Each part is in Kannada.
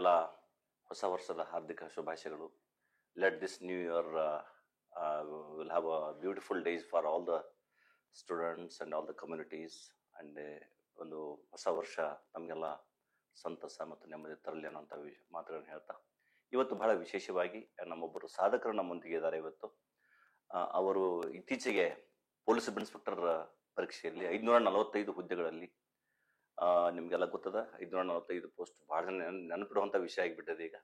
ತಮಗೆಲ್ಲ ಹೊಸ ವರ್ಷದ ಹಾರ್ದಿಕ ಶುಭಾಶಯಗಳು. Let this new year will have a beautiful days for all the students and all the communities. And ಒಂದು ಹೊಸ ವರ್ಷ ನಮಗೆಲ್ಲ ಸಂತಸ ಮತ್ತು ನೆಮ್ಮದಿ ತರಲಿ ಅನ್ನೋಂಥ ಮಾತುಗಳನ್ನು ಹೇಳ್ತಾ, ಇವತ್ತು ಬಹಳ ವಿಶೇಷವಾಗಿ ನಮ್ಮೊಬ್ಬರು ಸಾಧಕರು ನಮ್ಮೊಂದಿಗೆ ಇದ್ದಾರೆ. ಇವತ್ತು ಅವರು ಇತ್ತೀಚೆಗೆ ಪೊಲೀಸ್ ಸಬ್ ಇನ್ಸ್ಪೆಕ್ಟರ್ ಪರೀಕ್ಷೆಯಲ್ಲಿ 545 ಹುದ್ದೆಗಳಲ್ಲಿ, ನಿಮ್ಗೆಲ್ಲ ಗೊತ್ತದ 545 ಪೋಸ್ಟ್ ಬಹಳ ನೆನಪಿಡುವಂಥ ವಿಷಯ ಆಗಿಬಿಟ್ಟಿದೆ ಈಗ.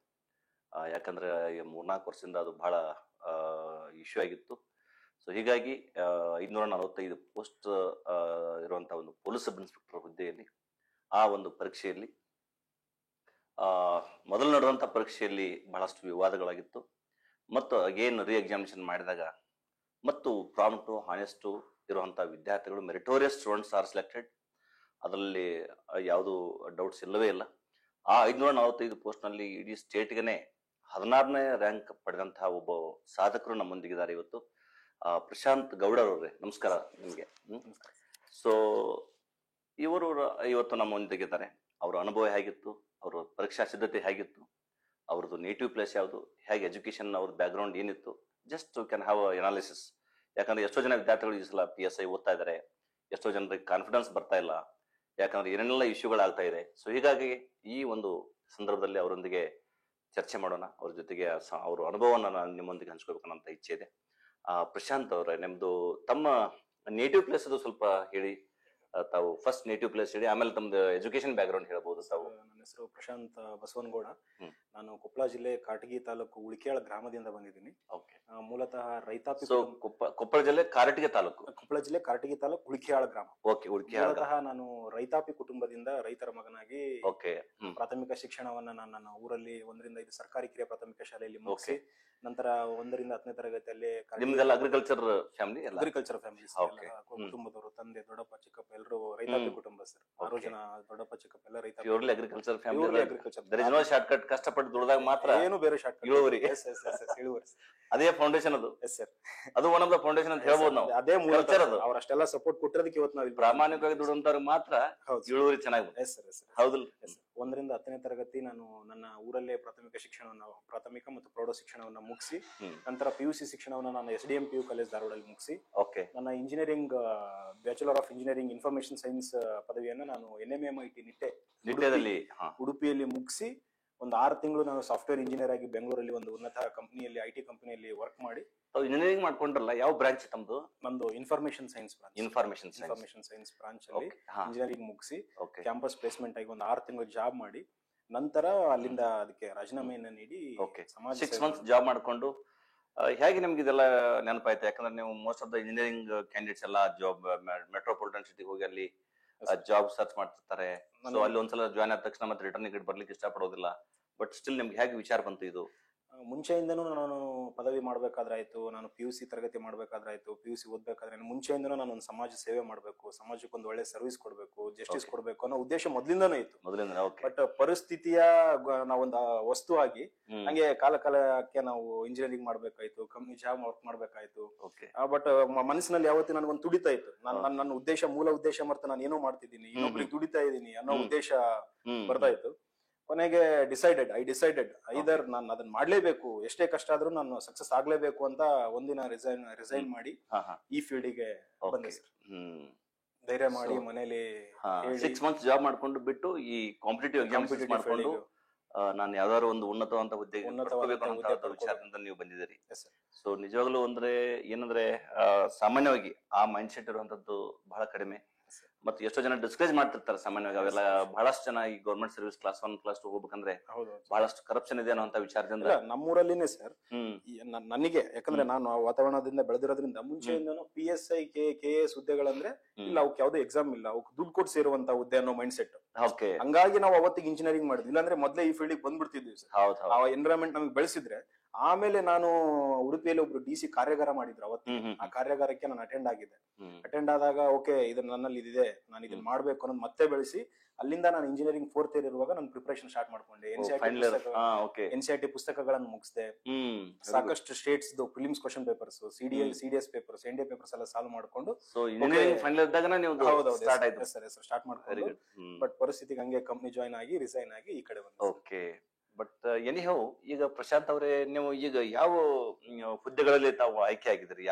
ಯಾಕಂದ್ರೆ 3-4 ವರ್ಷದಿಂದ ಅದು ಬಹಳ ಇಶ್ಯೂ ಆಗಿತ್ತು. ಸೊ ಹೀಗಾಗಿ 545 ಪೋಸ್ಟ್ ಇರುವಂಥ ಒಂದು ಪೊಲೀಸ್ ಸಬ್ ಇನ್ಸ್ಪೆಕ್ಟರ್ ಹುದ್ದೆಯಲ್ಲಿ ಆ ಒಂದು ಪರೀಕ್ಷೆಯಲ್ಲಿ ಮೊದಲು ನಡೆದಂಥ ಪರೀಕ್ಷೆಯಲ್ಲಿ ಬಹಳಷ್ಟು ವಿವಾದಗಳಾಗಿತ್ತು. ಮತ್ತು ಅಗೇನ್ ರೀ ಎಕ್ಸಾಮಿನೇಷನ್ ಮಾಡಿದಾಗ ಮತ್ತು ಪ್ರಾಂಪ್ಟು ಹಾನೆಸ್ಟು ಇರುವಂಥ ವಿದ್ಯಾರ್ಥಿಗಳು, ಮೆರಿಟೋರಿಯಸ್ ಸ್ಟೂಡೆಂಟ್ಸ್ ಆರ್ ಸೆಲೆಕ್ಟೆಡ್. ಅದರಲ್ಲಿ ಯಾವುದು ಡೌಟ್ಸ್ ಇಲ್ಲವೇ ಇಲ್ಲ. ಆ 545 ಪೋಸ್ಟ್ನಲ್ಲಿ ಇಡೀ ಸ್ಟೇಟ್ಗೆ 16ನೇ ರ್ಯಾಂಕ್ ಪಡೆದಂತಹ ಒಬ್ಬ ಸಾಧಕರು ನಮ್ಮೊಂದಿಗಿದ್ದಾರೆ ಇವತ್ತು. ಪ್ರಶಾಂತ್ ಗೌಡರವ್ರೆ, ನಮಸ್ಕಾರ ನಿಮಗೆ. ಸೊ ಇವರು ಇವತ್ತು ನಮ್ಮೊಂದಿಗಿದ್ದಾರೆ. ಅವರ ಅನುಭವ ಹೇಗಿತ್ತು, ಅವರ ಪರೀಕ್ಷಾ ಸಿದ್ಧತೆ ಹೇಗಿತ್ತು, ಅವ್ರದ್ದು ನೇಟಿವ್ ಪ್ಲೇಸ್ ಯಾವುದು, ಹೇಗೆ ಎಜುಕೇಶನ್, ಅವ್ರ ಬ್ಯಾಕ್ಗ್ರೌಂಡ್ ಏನಿತ್ತು, ಜಸ್ಟ್ ಕ್ಯಾನ್ ಹ್ಯಾವ್ ಎನಾಲಿಸಿಸ್. ಯಾಕಂದ್ರೆ ಎಷ್ಟೋ ಜನ ವಿದ್ಯಾರ್ಥಿಗಳು ಈ ಸಲ PSI ಓದ್ತಾ ಇದ್ದಾರೆ, ಎಷ್ಟೋ ಜನರಿಗೆ ಕಾನ್ಫಿಡೆನ್ಸ್ ಬರ್ತಾ ಇಲ್ಲ, ಯಾಕಂದ್ರೆ ಏನೆಲ್ಲ ಇಶ್ಯೂಗಳಾಗ್ತಾ ಇದೆ. ಸೊ ಹೀಗಾಗಿ ಈ ಒಂದು ಸಂದರ್ಭದಲ್ಲಿ ಅವರೊಂದಿಗೆ ಚರ್ಚೆ ಮಾಡೋಣ. ಅವ್ರ ಜೊತೆಗೆ ಅವ್ರ ಅನುಭವವನ್ನು ನಾನು ನಿಮ್ಮೊಂದಿಗೆ ಹಂಚ್ಕೋಬೇಕನ್ನೋ ಇಚ್ಛೆ ಇದೆ. ಪ್ರಶಾಂತ್ ಅವರೇ, ನಿಮ್ದು ತಮ್ಮ ನೇಟಿವ್ ಪ್ಲೇಸ್ ಅದು ಸ್ವಲ್ಪ ಹೇಳಿ. ತಾವು ಫಸ್ಟ್ ನೇಟಿವ್ ಪ್ಲೇಸ್ ಹೇಳಿ, ಆಮೇಲೆ ತಮ್ದು ಎಜುಕೇಶನ್ ಬ್ಯಾಕ್ಗ್ರೌಂಡ್ ಹೇಳ್ಬೋದು ತಾವು. ನನ್ನ ಹೆಸರು ಪ್ರಶಾಂತ್ ಬಸವನಗೌಡ. ನಾನು ಕೊಪ್ಪಳ ಜಿಲ್ಲೆ ಕಾಟಗಿ ತಾಲೂಕು ಉಳಿಕ್ಯಾಳ ಗ್ರಾಮದಿಂದ ಬಂದಿದ್ದೀನಿ. ಮೂಲತಃ ರೈತಾಪಿ. ಕೊಪ್ಪಳ ಜಿಲ್ಲೆ ಕಾರಟಗಿ ತಾಲೂಕು. ಕೊಪ್ಪಳ ಜಿಲ್ಲೆ ಕಾರಟಗಿ ತಾಲೂಕು ಉಳಿಕ್ಯಾಳ ಗ್ರಾಮ. ಮೂಲತಃ ನಾನು ರೈತಾಪಿ ಕುಟುಂಬದಿಂದ ರೈತರ ಮಗನಾಗಿ ಪ್ರಾಥಮಿಕ ಶಿಕ್ಷಣವನ್ನ ನಾನು ನನ್ನ ಊರಲ್ಲಿ 1ರಿಂದ 5 ಸರ್ಕಾರಿ ಕಿರಿಯ ಪ್ರಾಥಮಿಕ ಶಾಲೆಯಲ್ಲಿ ಮುಗಿಸಿ, ನಂತರ 1ರಿಂದ 10ನೇ ತರಗತಿಯಲ್ಲಿ ಅಗ್ರಿಕಲ್ಚರ್ ಫ್ಯಾಮಿಲಿ. ಅಗ್ರಿಕಲ್ಚರ್ ಫ್ಯಾಮಿಲಿ ಕುಟುಂಬದವರು, ತಂದೆ, ದೊಡ್ಡಪ್ಪ, ಚಿಕ್ಕಪ್ಪ ಎಲ್ಲರೂ ರೈತಾಪಿ ಕುಟುಂಬ ಸರ್. 6 ಜನ ದೊಡ್ಡಪ್ಪ, ಚಿಕ್ಕಪ್ಪ ಎಲ್ಲ ರೈತಾಪಿ. Agriculture family. ಶಾರ್ಟ್ಕಟ್, ಕಷ್ಟಪಟ್ಟು ದುಡಿದಾಗ ಮಾತ್ರ ಏನು ಬೇರೆ ಶಾರ್ಟ್ಕಟ್. ಇಳುವರಿ ಅದೇ ಫೌಂಡೇಶನ್ ಅದು. ಅದು ಒನ್ ಆಫ್ ದ ಫೌಂಡೇಶನ್ ಅಂತ ಹೇಳ್ಬೋದು ನಾವು. ಅದೇ ಅವರಷ್ಟೆಲ್ಲ ಸಪೋರ್ಟ್ ಕೊಟ್ಟಿರೋದಕ್ಕೆ ಇವತ್ತು ನಾವು ಪ್ರಾಮಾಣಿಕವಾಗಿ ದುಡಿದಂತವ್ರಿಗೆ ಮಾತ್ರ ಇಳುವರಿ ಚೆನ್ನಾಗಿ. ಹೌದಿಲ್ಲ? 1ರಿಂದ 10ನೇ ತರಗತಿ ನಾನು ನನ್ನ ಊರಲ್ಲೇ ಪ್ರಾಥಮಿಕ ಮತ್ತು ಪ್ರೌಢ ಶಿಕ್ಷಣವನ್ನ ಮುಗಿಸಿ, ನಂತರ PUC ಶಿಕ್ಷಣವನ್ನ ನಾನು SDM PU ಕಾಲೇಜ್ ಧಾರವಾಡಲ್ಲಿ ಮುಗಿಸಿ, ನನ್ನ engineering bachelor of engineering information science ಪದವಿಯನ್ನ ನಾನು NMMIT ನಿಟ್ಟೆದಲ್ಲಿ ಉಡುಪಿಯಲ್ಲಿ ಮುಗಿಸಿ, ಒಂದು 6 ತಿಂಗಳು ನಾನು ಸಾಫ್ಟ್ವೇರ್ ಇಂಜಿನಿಯರ್ ಆಗಿ ಬೆಂಗಳೂರಲ್ಲಿ ಒಂದು ಉನ್ನತ ಕಂಪನಿಯಲ್ಲಿ, IT ಕಂಪನಿಯಲ್ಲಿ ವರ್ಕ್ ಮಾಡಿ. ಇಂಜಿನಿಯರಿಂಗ್ ಮಾಡ್ಕೊಂಡ್ರಲ್ಲ, ಯಾವ ಬ್ರಾಂಚ್ ತಮ್ಮದು? ನಮ್ದು information science branch. Information science branch ಅಲ್ಲಿ ಇಂಜಿನಿಯರಿಂಗ್ ಮುಗಿಸಿ ಕ್ಯಾಂಪಸ್ ಪ್ಲೇಸ್ಮೆಂಟ್ ಆಗಿ ಒಂದು 6 ತಿಂಗಳು ಜಾಬ್ ಮಾಡಿ, ನಂತರ ಅಲ್ಲಿಂದ ಅದಕ್ಕೆ ರಾಜೀನಾಮೆಯನ್ನ ನೀಡಿ ಸಮಾಜ 6 ಮಂತ್ಸ್ ಜಾಬ್ ಮಾಡ್ಕೊಂಡು. ಹೇಗೆ ನಿಮ್ಗೆ ಇದೆಲ್ಲ ನೆನಪಾಯ್ತು? ಯಾಕಂದ್ರೆ ನೀವು most of the engineering candidates ಎಲ್ಲ ಜಾಬ್ ಮೆಟ್ರೋಪಾಲಿಟನ್ ಸಿಟಿ ಹೋಗಿ ಅಲ್ಲಿ ಜಾಬ್ ಸರ್ಚ್ ಮಾಡ್ತಿರ್ತಾರೆ. ಸೊ ಅಲ್ಲಿ ಒಂದ್ಸಲ ಜಾಯ್ನ್ ಆದ ತಕ್ಷಣ ಮತ್ತೆ ರಿಟರ್ನ್ ಬರ್ಲಿಕ್ಕೆ ಇಷ್ಟಪಡೋದಿಲ್ಲ. ಬಟ್ ಸ್ಟಿಲ್ ನಿಮ್ಗೆ ಹೇಗೆ ವಿಚಾರ ಬಂತು ಇದು? ಮುಂಚೆಯಿಂದನೂ ನಾನು ಪದವಿ ಮಾಡ್ಬೇಕಾದ್ರಾಯ್ತು, ನಾನು PUC ತರಗತಿ ಮಾಡ್ಬೇಕಾದ್ರಾಯ್ತು, PUC ಓದ್ಬೇಕಾದ್ರೆ ಮುಂಚೆಯಿಂದನೂ ನಾನು ಒಂದು ಸಮಾಜ ಸೇವೆ ಮಾಡ್ಬೇಕು, ಸಮಾಜಕ್ಕೆ ಒಂದು ಒಳ್ಳೆ ಸರ್ವಿಸ್ ಕೊಡ್ಬೇಕು, ಜಸ್ಟಿಸ್ ಕೊಡ್ಬೇಕು ಅನ್ನೋ ಉದ್ದೇಶ ಮೊದಲಿಂದಾನೇ ಇತ್ತು. ಬಟ್ ಪರಿಸ್ಥಿತಿಯ ನಾವೊಂದು ವಸ್ತು ಆಗಿ ಹಂಗೆ ಕಾಲಕ್ಕೆ ನಾವು ಇಂಜಿನಿಯರಿಂಗ್ ಮಾಡ್ಬೇಕಾಯ್ತು, ಕಂಪ್ನಿ ಜಾಬ್ ವರ್ಕ್ ಮಾಡ್ಬೇಕಾಯ್ತು. ಬಟ್ ಮನಸ್ಸಿನಲ್ಲಿ ಯಾವತ್ತೂ ನನಗೊಂದು ತುಡಿತಾ ಇತ್ತು. ನನ್ನ ಉದ್ದೇಶ, ಮೂಲ ಉದ್ದೇಶ ಮರ್ತ ನಾನು ಏನೋ ಮಾಡ್ತಿದ್ದೀನಿ, ಇನ್ನೊಬ್ರಿಗೆ ದುಡಿತಾ ಇದ್ದೀನಿ ಅನ್ನೋ ಉದ್ದೇಶ ಬರ್ತಾ ಇತ್ತು. ಕೊನೆಗೆ ಐ ಡಿಸೈಡೆಡ್ ಐದರ್ ನಾನು ಅದನ್ನ ಮಾಡ್ಲೇಬೇಕು, ಎಷ್ಟೇ ಕಷ್ಟ ಆದ್ರೂ ನಾನು ಸಕ್ಸಸ್ ಆಗ್ಲೇಬೇಕು ಅಂತ ಒಂದಿನ ರಿಸೈನ್ ಮಾಡಿ ಈ ಫೀಲ್ಡಿಗೆ ಬಂದೆ ಸರ್. ಧೈರ್ಯ ಮಾಡಿ ಮನೇಲಿ 6 ಮಂತ್ಸ್ ಜಾಬ್ ಮಾಡ್ಕೊಂಡು ಬಿಟ್ಟು ಈ ಕಾಂಪಿಟೇಟಿವ್ ಎಕ್ಸಾಮ್ ಮಾಡ್ಕೊಂಡು ನಾನು ಯಾವ್ದಾದ್ರು ಒಂದು ಉನ್ನತವಂತ ಹುದ್ದೆಗೆ ವಿಚಾರದಿಂದ ನೀವು ಬಂದಿದ್ದೀರಿ. ಸೊ ನಿಜವಾಗ್ಲೂ ಏನಂದ್ರೆ ಸಾಮಾನ್ಯವಾಗಿ ಆ ಮೈಂಡ್ ಸೆಟ್ ಇರುವಂತದ್ದು ಬಹಳ ಕಡಿಮೆ. ಮತ್ತೆ ಎಷ್ಟೋ ಜನ ಡಿಸ್ಕರೇಜ್ ಮಾಡ್ತಿರ್ತಾರೆ ಸಾಮಾನ್ಯವಾಗಿ. ಅವೆಲ್ಲ ಬಹಳಷ್ಟು ಜನ ಈ ಗೌರ್ಮೆಂಟ್ ಸರ್ವಿಸ್ ಕ್ಲಾಸ್ 1 ಕ್ಲಾಸ್ 2 ಹೋಗ್ಬೇಕಂದ್ರೆ ಬಹಳಷ್ಟು ಕರಪ್ಷನ್ ಇದೆ ಅನ್ನೋ ವಿಚಾರದಿಂದ. ನಮ್ಮೂರಲ್ಲಿನೇ ಸರ್ ನನಗೆ, ಯಾಕಂದ್ರೆ ನಾನು ಆ ವಾತಾವರಣದಿಂದ ಬೆಳೆದಿರೋದ್ರಿಂದ ಮುಂಚೆಯಿಂದನು PSI KS ಹುದ್ದೆಗಳಂದ್ರೆ ಇಲ್ಲ, ಅವಕ್ಕೆ ಯಾವ್ದು ಎಕ್ಸಾಮ್ ಇಲ್ಲ, ಅವಕ್ಕೆ ದುಡ್ಡು ಕೊಟ್ಟು ಸೇರುವಂತ ಹುದ್ದೆ ಅನ್ನೋ ಮೈಂಡ್ ಸೆಟ್. ಹಂಗಾಗಿ ನಾವು ಅವತ್ತಿಗೆ ಇಂಜಿನಿಯರಿಂಗ್ ಮಾಡಿದ್ವಿ. ಇಲ್ಲಾಂದ್ರೆ ಮೊದ್ಲೇ ಈ ಫೀಲ್ಡ್ ಬಂದ್ಬಿಡ್ತಿದ್ವಿ ಸರ್. ಆ ಎನ್ವಿರಾನ್ಮೆಂಟ್ ನಮಗೆ ಬೆಳೆಸಿದ್ರೆ. ಆಮೇಲೆ ನಾನು ಉಡುಪಿಯಲ್ಲಿ ಒಬ್ರು DC ಕಾರ್ಯಾಗಾರ ಮಾಡಿದ್ರು ಅವತ್ತು. ಆ ಕಾರ್ಯಾಗಾರಕ್ಕೆ ನಾನು ಅಟೆಂಡ್ ಆದಾಗ ಓಕೆ, ಇದನ್ನ ನನ್ನಲ್ಲಿ ಇದಿದೆ, ನಾನು ಇದನ್ನ ಮಾಡ್ಬೇಕು ಅನ್ನೋದು ಮತ್ತೆ ಬೆಳೆಸಿ, ಅಲ್ಲಿಂದ ನಾನು ಇಂಜಿನಿಯರಿಂಗ್ 4th ಇಯರ್ ಇರುವಾಗ ನಾನು ಪ್ರಿಪರೇಷನ್ ಸ್ಟಾರ್ಟ್ ಮಾಡ್ಕೊಂಡೆ. NCERT ಪುಸ್ತಕಗಳನ್ನು ಮುಗಿಸಿದೆ. ಸಾಕಷ್ಟು States prelims question papers, CDS papers, NDA papers ಎಲ್ಲ ಸಾಲ್ವ್ ಮಾಡ್ಕೊಂಡು ಸ್ಟಾರ್ಟ್ ಮಾಡ್ಕೊಂಡು, ಬಟ್ ಪರಿಸ್ಥಿತಿಗೆ ಹಂಗೆ ಕಂಪ್ನಿ ಜಾಯ್ನ್ ಆಗಿ ರಿಸೈನ್ ಆಗಿ ಈ ಕಡೆ ಬಂದೆ. ಬಟ್ ಎನಿಹೌ ಈಗ ಪ್ರಶಾಂತ್ ಅವರೇ, ನೀವು ಈಗ ಯಾವ ಹುದ್ದೆಗಳಲ್ಲಿ ತಾವು ಆಯ್ಕೆ ಆಗಿದ್ರಿ?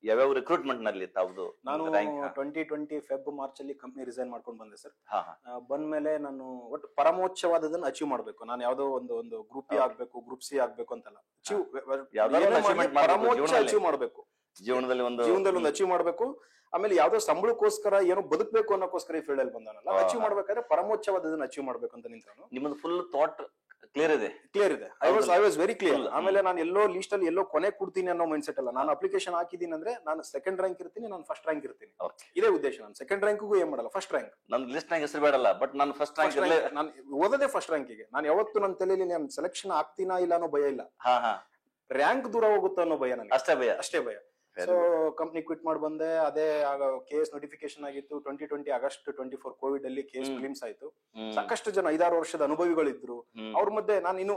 ಯಾವ್ಯಾವ ರಿಕ್ರೂಟ್ಮೆಂಟ್ ನಲ್ಲಿ ತಾವ್ದು ನಾನು ರ್ಯಾಂಕ್? 2020 ಫೆಬ್ ಮಾರ್ಚ್ ಅಲ್ಲಿ ಕಂಪ್ನಿ ರಿಸೈನ್ ಮಾಡ್ಕೊಂಡು ಬಂದೆ ಸರ್. ಹಾ ಹಾ ಬಂದ್ಮೇಲೆ ನಾನು ಒಟ್ಟು ಪರಮೋಚ್ಚವಾದದನ್ನ ಅಚೀವ್ ಮಾಡ್ಬೇಕು. ನಾನು ಯಾವ್ದೋ ಒಂದು ಗ್ರೂಪ್ ಎ ಆಗ್ಬೇಕು, ಗ್ರೂಪ್ ಸಿ ಆಗ್ಬೇಕು ಅಂತಲ್ಲ, ಯಾವ್ದಾದ್ರು ಒಂದು achievement ಮಾಡ್ಬೇಕು ಪರಮೋಚ್ಚ ಜೀವನದಲ್ಲಿ. ಅಚೀವ್ ಮಾಡ್ಬೇಕು, ಜೀವನದಲ್ಲಿ ಒಂದು ಅಚೀವ್ ಮಾಡ್ಬೇಕು. ಆಮೇಲೆ ಯಾವ್ದೋ ಸಂಬಳಕ್ಕೋಸ್ಕರ ಏನೋ ಬದುಕಬೇಕು ಅನ್ನೋಕ್ಕೋಸ್ಕರ ಈ ಫೀಲ್ಡ್ ಅಲ್ಲಿ ಬಂದಾನಲ್ಲ, ಅಚೀವ್ ಮಾಡ್ಬೇಕಾದ್ರೆ ಪರಮೋಚ್ಚವಾದದನ್ನ ಅಚೀವ್ ಮಾಡ್ಬೇಕು ಅಂತ ನಿಂತಾನು. ನಿಮ್ಮದು ಫುಲ್ ಥಾಟ್ ಕ್ಲಿಯರ್ ಇದೆ. I was very clear. ಆಮೇಲೆ ನಾನು ಎಲ್ಲೋ ಲಿಸ್ಟ್ ಅಲ್ಲಿ ಎಲ್ಲೋ ಕೊನೆ ಕೊಡ್ತೀನಿ ಅನ್ನೋ ಮೈಂಡ್ ಸೆಟ್ ಅಲ್ಲ. ನಾನು ಅಪ್ಲಿಕೇಶನ್ ಹಾಕಿದೀನಿ ಅಂದ್ರೆ ನಾನು ಸೆಕೆಂಡ್ ರ್ಯಾಂಕ್ ಇರ್ತೀನಿ, ನಾನು ಫಸ್ಟ್ ರ್ಯಾಂಕ್ ಇರ್ತೀನಿ. ಇದೇ ಉದ್ದೇಶ. ನಾನು ಸೆಕೆಂಡ್ ರ್ಯಾಂಕ್ಗೂ ಏನ್ ಮಾಡಲ್ಲ, ಫಸ್ಟ್ ರ್ಯಾಂಕ್. ನನ್ನ ಲಿಸ್ಟ್ ನಾಗ ಹೆಸರು ಬೇಡಲ್ಲ, ಬಟ್ ನಾನು ಫಸ್ಟ್ ರ್ಯಾಂಕ್ ನಾನು ಓದೋದೇ ಫಸ್ಟ್ ರ್ಯಾಂಕಿಗೆ. ನಾನು ಯಾವತ್ತು ನನ್ನ ತಲೆಯಲ್ಲಿ ನಾನು ಸೆಲೆಕ್ಷನ್ ಆಗ್ತೀನಾ ಇಲ್ಲ ಅನ್ನೋ ಭಯ ಇಲ್ಲ, ಹಾ ಹಾ ರ್ಯಾಂಕ್ ದೂರ ಹೋಗುತ್ತೋ ಅನ್ನೋ ಭಯ ನನಗೆ. ಅಷ್ಟೇ ಭಯ. ಸೊ ಕಂಪ್ನಿ ಕ್ವಿಟ್ ಮಾಡಿ ಬಂದೆ. ಅದೇ ಆಗ KS ನೋಟಿಫಿಕೇಶನ್ ಆಗಿತ್ತು. 2020 ಆಗಸ್ಟ್ 24 ಕೋವಿಡ್ ಅಲ್ಲಿ KS ಫಿಲಿಮ್ಸ್ ಆಯ್ತು. ಸಾಕಷ್ಟು ಜನ 5-6 ವರ್ಷದ ಅನುಭವಿಗಳಿದ್ರು. ಅವ್ರ ಮಧ್ಯೆ ನಾನು ಇನ್ನು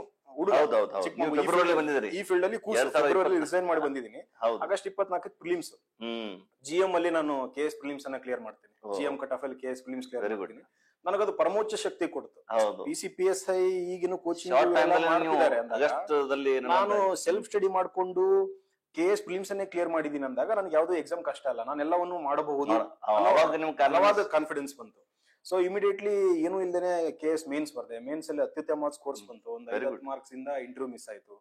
ಈ ಫೀಲ್ಡ್ ಅಲ್ಲಿ ಫೆಬ್ರವರಿ ರಿಸೈನ್ ಮಾಡಿ ಬಂದಿದ್ದೀನಿ. ಆಗಸ್ಟ್ 24 ಪ್ರಿಲಿಮ್ಸ್ GM ಅಲ್ಲಿ ನಾನು KS ಪ್ರಿಲಿಮ್ಸ್ ಅನ್ನ ಕ್ಲಿಯರ್ ಮಾಡ್ತೀನಿ. GM ಕಟ್ ಆಫ್ ಅಲ್ಲಿ KS ಪ್ರಿಲಿಮ್ಸ್ ಕ್ಲಿಯರ್ ಮಾಡ್ತೀನಿ. ನನಗದು ಪರಮೋಚ್ಚ ಶಕ್ತಿ ಕೊಡ್ತು. PCPSI ಈಗಿನ ಕೋಚಿಂಗ್ ನಾನು ಸೆಲ್ಫ್ ಸ್ಟಡಿ ಮಾಡ್ಕೊಂಡು KS ಪ್ರಿಲಿಮ್ಸ್ ಅನ್ನೇ ಕ್ಲಿಯರ್ ಮಾಡಿದೀನಿ ಅಂದಾಗ ನನಗೆ ಯಾವ್ದು ಎಕ್ಸಾಮ್ ಕಷ್ಟ ಅಲ್ಲ, ನಾನು ಎಲ್ಲವನ್ನು ಮಾಡಬಹುದು ಅನ್ನೋವಾಗ ಕಾನ್ಫಿಡೆನ್ಸ್ ಬಂತು. ಸೊ ಇಮಿಡಿಯೇಟ್ಲಿ ಏನು ಇಲ್ದೇನೆ KS ಮೇನ್ಸ್ ಬರ್ದೆ. ಮೇನ್ಸ್ ಅಲ್ಲಿ ಅತ್ಯುತ್ತಮ ಸ್ಕೋರ್ಸ್ ಬಂತು. ಒಂದು 50 ಮಾರ್ಕ್ಸ್ ಇಂದ ಇಂಟರ್ವ್ಯೂ ಮಿಸ್ ಆಯ್ತು.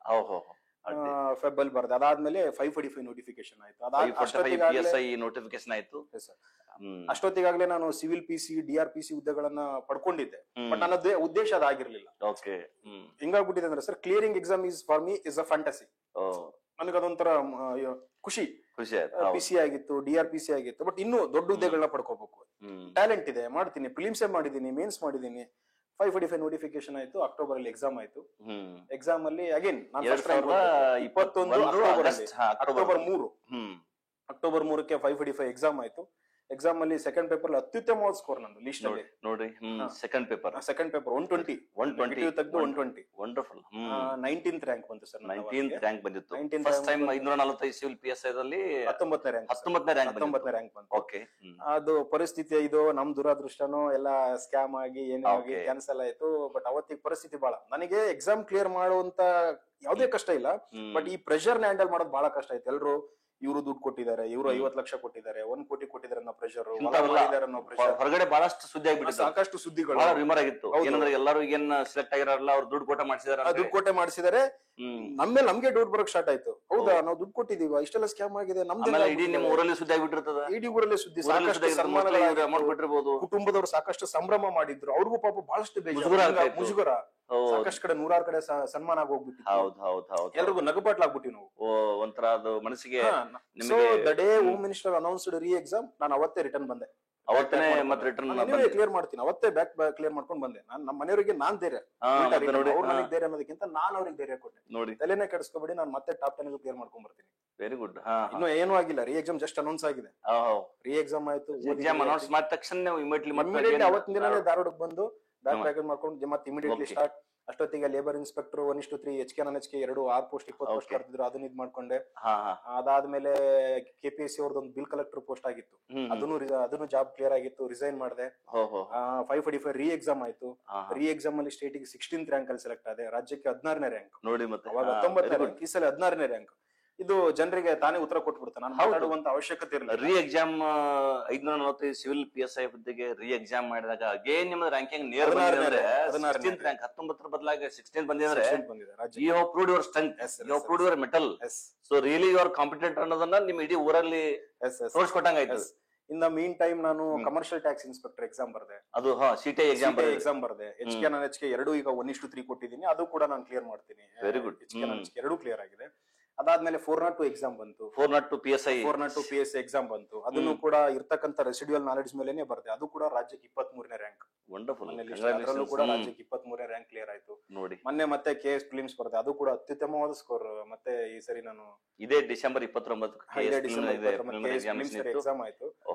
ಫೆಬ್ ಅಲ್ಲಿ ಬರ್ದೆ. ಅದಾದ್ಮೇಲೆ 545 ನೋಟಿಫಿಕೇಶನ್ ಆಯ್ತು. ಅಷ್ಟೊತ್ತಿಗಾಗ್ಲೇ ನಾನು ಸಿವಿಲ್ PC, DRPC ಹುದ್ದೆಗಳನ್ನ ಪಡ್ಕೊಂಡಿದ್ದೆ. ಬಟ್ ನನ್ನದೇ ಉದ್ದೇಶ ಅದಾಗಿರ್ಲಿಲ್ಲ. ಹಿಂಗಾಗ್ಬಿಟ್ಟಿದೆ ಅಂದ್ರೆ sir, clearing exam is for me is a fantasy. ನನಗದೊಂಥರ ಖುಷಿ. PC ಆಗಿತ್ತು, DRPC ಆಗಿತ್ತು. ಬಟ್ ಇನ್ನೂ ದೊಡ್ಡ ಹುದ್ದೆಗಳನ್ನ ಪಡ್ಕೋಬೇಕು. ಟ್ಯಾಲೆಂಟ್ ಇದೆ, ಮಾಡ್ತೀನಿ. ಪ್ರಿಲಿಮ್ಸ್ ಮಾಡಿದೀನಿ, ಮೇನ್ಸ್ ಮಾಡಿದೀನಿ. 545 ನೋಟಿಫಿಕೇಶನ್ ಆಯ್ತು. ಅಕ್ಟೋಬರ್ ಅಲ್ಲಿ ಎಕ್ಸಾಮ್ ಆಯ್ತು. ಎಕ್ಸಾಮ್ ಅಲ್ಲಿ ಅಗೇನ್ ನಾನು 2021 ಅಕ್ಟೋಬರ್ 3ಕ್ಕೆ 545 ಎಕ್ಸಾಮ್ ಆಯ್ತು. ಎಕ್ಸಾಮ್ ಅಲ್ಲಿ ಸೆಕೆಂಡ್ ಪೇಪರ್ ಅತ್ಯುತ್ತಮವಾದ ಸ್ಕೋರ್ ನಂದು ಲಿಸ್ಟ್ ಅಲ್ಲಿ. ನೋಡಿ ಸೆಕೆಂಡ್ ಪೇಪರ್ 120 ತೆಗೆದು 120 ವಂಡರ್ಫುಲ್. 19th ರ್ಯಾಂಕ್ ಬಂತು ಸರ್. 19th ರ್ಯಾಂಕ್ ಬಂದಿತ್ತು. ಫಸ್ಟ್ ಟೈಮ್ 545 ಸಿವಿಲ್ PSI ದಲ್ಲಿ 19ನೇ ರ್ಯಾಂಕ್ ಬಂತು. ಓಕೆ, ಅದು ಪರಿಸ್ಥಿತಿ ಇದು ನಮ್ ದುರಾದೃಷ್ಟನೋ ಎಲ್ಲ ಸ್ಕ್ಯಾಮ್ ಆಗಿ ಏನೋ ಆಗಿ ಕ್ಯಾನ್ಸಲ್ ಆಯ್ತು. ಬಟ್ ಅವತ್ತಿಗೆ ಪರಿಸ್ಥಿತಿ ಬಹಳ, ನನಗೆ ಎಕ್ಸಾಮ್ ಕ್ಲಿಯರ್ ಮಾಡುವಂತ ಯಾವ್ದೇ ಕಷ್ಟ ಇಲ್ಲ, ಬಟ್ ಈ ಪ್ರೆಷರ್ ಹ್ಯಾಂಡಲ್ ಮಾಡೋದು ಬಹಳ ಕಷ್ಟ ಆಯ್ತು. ಎಲ್ರು ಇವರು ದುಡ್ಡು ಕೊಟ್ಟಿದ್ದಾರೆ, ಇವರು 50 ಲಕ್ಷ ಕೊಟ್ಟಿದ್ದಾರೆ, 1 ಕೋಟಿ ಕೊಟ್ಟಿದ್ದಾರೆ ಅನ್ನೋ ಪ್ರೆಷರ್, ಹೊರಗಡೆ ಬಹಳಷ್ಟು ಸುದ್ದಿ ಆಗ್ಬಿಟ್ಟು ಸಾಕಷ್ಟು ಸುದ್ದಿಗಳು ವಿಮರ್ ಆಗಿತ್ತು. ಏನಂದ್ರೆ ಎಲ್ಲರೂ ಏನ್ ಸೆಲೆಕ್ಟ್ ಆಗಿರಲ್ಲ, ಅವ್ರು ದುಡ್ಡು ಕೋಟೆ ಮಾಡಿಸಿದಾರೆ. ನಮ್ಮೇಲೆ ನಮ್ಗೆ ಡೌಟ್ ಬರಕ್ ಸ್ಟಾರ್ಟ್ ಆಯ್ತು. ಹೌದಾ, ನಾವು ದುಡ್ಡು ಕೊಟ್ಟಿದೀವ, ಇಷ್ಟೆಲ್ಲ ಸ್ಕ್ಯಾಮ್ ಆಗಿದೆ, ಇಡೀ ನಿಮ್ಮ ಊರಲ್ಲಿ ಸುದ್ದಿ ಆಗ್ಬಿಟ್ಟಿರ್ತದ. ಇಡೀ ಊರಲ್ಲಿ ಸುದ್ದಿ, ಕುಟುಂಬದವರು ಸಾಕಷ್ಟು ಸಂಭ್ರಮ ಮಾಡಿದ್ರು. ಅವ್ರಿಗೂ ಪಾಪ ಬಹಳಷ್ಟು ಮುಜುಗರ. ಸಾಕಷ್ಟು ಕಡೆ 100 ಕಡೆ ಸನ್ಮಾನ ಆಗೋಗ್ಬಿಟ್ಟು ಎಲ್ರಿಗೂ ನಗುಪಾಟ್ಲಾಗ್ಬಿಟ್ಟಿವಿ ನಾವು. ಒಂಥರ ಅದು ಮನಸ್ಸಿಗೆ. The day home minister announced ರೀ ಎಕ್ಸಾಮ್, ನಾನು ಅವತ್ತೇ ರಿಟರ್ನ್ ಬಂದೆ. ಅವತ್ತೇ ಮತ್ತೆ ರಿಟರ್ನ್ ಕ್ಲಿಯರ್ ಮಾಡ್ತೀನಿ, ಅವತ್ತೇ ಬ್ಯಾಕ್ ಕ್ಲಿಯರ್ ಮಾಡ್ಕೊಂಡು ಬಂದೆ. ನಾನು ನಮ್ಮ ಮನೆಯವರಿಗೆ ನಾನ್ ಧೈರ್ಯ, ನನಗೆ ಧೈರ್ಯ ಅನ್ನೋದಕ್ಕಿಂತ ನಾನು ಅವ್ರಿಗೆ ಧೈರ್ಯ ಕೊಟ್ಟೆ. ನೋಡಿ, ತಲೆನೇ ಕೆಡಿಸ್ಕೊಬೇಡಿ, ನಾನು ಮತ್ತೆ ಟಾಪ್ 10 ಕ್ಲಿಯರ್ ಮಾಡ್ಕೊಂಡ್ ಬರ್ತೀನಿ. Very good. ಇನ್ನು ಏನೂ ಆಗಿಲ್ಲ, ರೀ ಎಕ್ಸಾಮ್ ಜಸ್ಟ್ ಅನೌನ್ಸ್ ಆಗಿದೆ. ರೀ ಎಕ್ಸಾಮ್ ಆಯ್ತು. ಎಕ್ಸಾಮ್ ಅನೌನ್ಸ್ ಮಾಡಿದ ತಕ್ಷಣ ಇಮಿಡಿಯೇಟ್ಲಿ ಅವತ್ತಿನ ದಿನನೇ ಧಾರವಾಡಕ್ಕೆ ಬಂದು ಬ್ಯಾಕ್ ಪ್ಯಾಕೇಜ್ ಮಾಡ್ಕೊಂಡು ಮತ್ತೆ ಇಮಿಡಿಯೇಟ್ಲಿ ಸ್ಟಾರ್ಟ್. ಅಷ್ಟೊತ್ತಿಗೆ labour inspector 1:3 HK NHK 2 6 post 20 post ಕರೆದಿದ್ರು, ಅದನ್ನ ಇದ್ ಮಾಡ್ಕೊಂಡೆ. ಅದಾದ್ಮೇಲೆ KPSC ಅವ್ರದ್ದೊಂದು ಬಿಲ್ ಕಲೆಕ್ಟರ್ ಪೋಸ್ಟ್ ಆಗಿತ್ತು, ಅದನ್ನು ಜಾಬ್ ಕ್ಲಿಯರ್ ಆಗಿತ್ತು, ರಿಸೈನ್ ಮಾಡಿದೆ. 545 ರೀ ಎಕ್ಸಾಮ್ ಆಯ್ತು. ರೀ ಎಕ್ಸಾಮ್ ಅಲ್ಲಿ ಸ್ಟೇಟ್ ಗೆ 16th ರ್ಯಾಂಕ್ ಅಲ್ಲಿ ಸೆಲೆಕ್ಟ್ ಆದೆ. ರಾಜ್ಯಕ್ಕೆ 16ನೇ ರ್ಯಾಂಕ್. ನೋಡಿ, ಮತ್ತೆ ಅವಾಗ 19ನೇ ರ್ಯಾಂಕ್, ಈ ಸಲ 16ನೇ ರ್ಯಾಂಕ್. ಇದು ಜನರಿಗೆ ತಾನೇ ಉತ್ತರ ಕೊಟ್ಬಿಡುತ್ತೆ, ನಾನು ಮಾತಾಡುವಂತ ಅವಶ್ಯಕತೆ ಇರಲಿಲ್ಲ. ರೀ ಎಕ್ಸಾಮ್ 545 ಸಿವಿಲ್ PSI ಹುದ್ದೆಗೆ ರೀ ಎಕ್ಸಾಮ್ ಮಾಡಿದಾಗ ಅಗೇನ್ ನಿಮ್ಮ ರ್ಯಾಂಕಿಂಗ್ ನೇರ ಬಂದಿದೆ. 16th ರ್ಯಾಂಕ್, 19ರ ಬದಲಾಗಿ 16 ಬಂದಿದ್ರೆ you have proved your strength, you have proved your mettle. So really you are competent ಅನ್ನೋದನ್ನ ನಿಮ್ ಇಡೀ ಊರಲ್ಲಿ ತೋರಿಸ್ಕೊಟ್ಟಂಗ ಆಯ್ತು. ಇನ್ ದ ಮೀನ್ ಟೈಮ್ ನಾನು ಕಮರ್ಷಿಯಲ್ ಟ್ಯಾಕ್ಸ್ ಇನ್ಸ್ಪೆಕ್ಟರ್ ಎಕ್ಸಾಮ್ ಬರ್ದೆ. ಅದು CTI ಎಕ್ಸಾಮ್ ಬರ್ದೆ. HK NHK 2 ಈಗ 1:3 ಕೊಟ್ಟಿದ್ದೀನಿ, ಅದು ಕೂಡ ನಾನು ಕ್ಲಿಯರ್ ಮಾಡ್ತೀನಿ. Very good. HK NHK 2 clear ಆಗಿದೆ. ಅದಾದ್ಮೇಲೆ 402 ಎಕ್ಸಾಮ್ ಬಂತು. 402 PSI ಎಕ್ಸಾಮ್ ಬಂತು. ಅದನ್ನು ಕೂಡ ಇರ್ತಕ್ಕಂತ ರೆಸಿಡ್ಯೂಯಲ್ ನಾಲೆಡ್ಜ್ ಮೇಲೆನೆ ಬರ್ದೆ. ಅದು ಕೂಡ ರಾಜ್ಯಕ್ಕೆ 23ನೇ ರ್ಯಾಂಕ್. ವಂಡರ್ಫುಲ್. ಅದರಲ್ಲೂ ಕೂಡ ರಾಜ್ಯಕ್ಕೆ 23ನೇ ರ್ಯಾಂಕ್ ಕ್ಲಿಯರ್ ಆಯ್ತು. ನೋಡಿ, ಮೊನ್ನೆ ಮತ್ತೆ KS ಪ್ರಿಲಿಮ್ಸ್ ಬರ್ದೆ, ಅದು ಕೂಡ ಅತ್ಯುತ್ತಮವಾದ ಸ್ಕೋರ್. ಮತ್ತೆ ಈ ಸರಿ ನಾನು ಇದೇ ಡಿಸೆಂಬರ್ 29 ಎಕ್ಸಾಮ್ ಆಯ್ತು,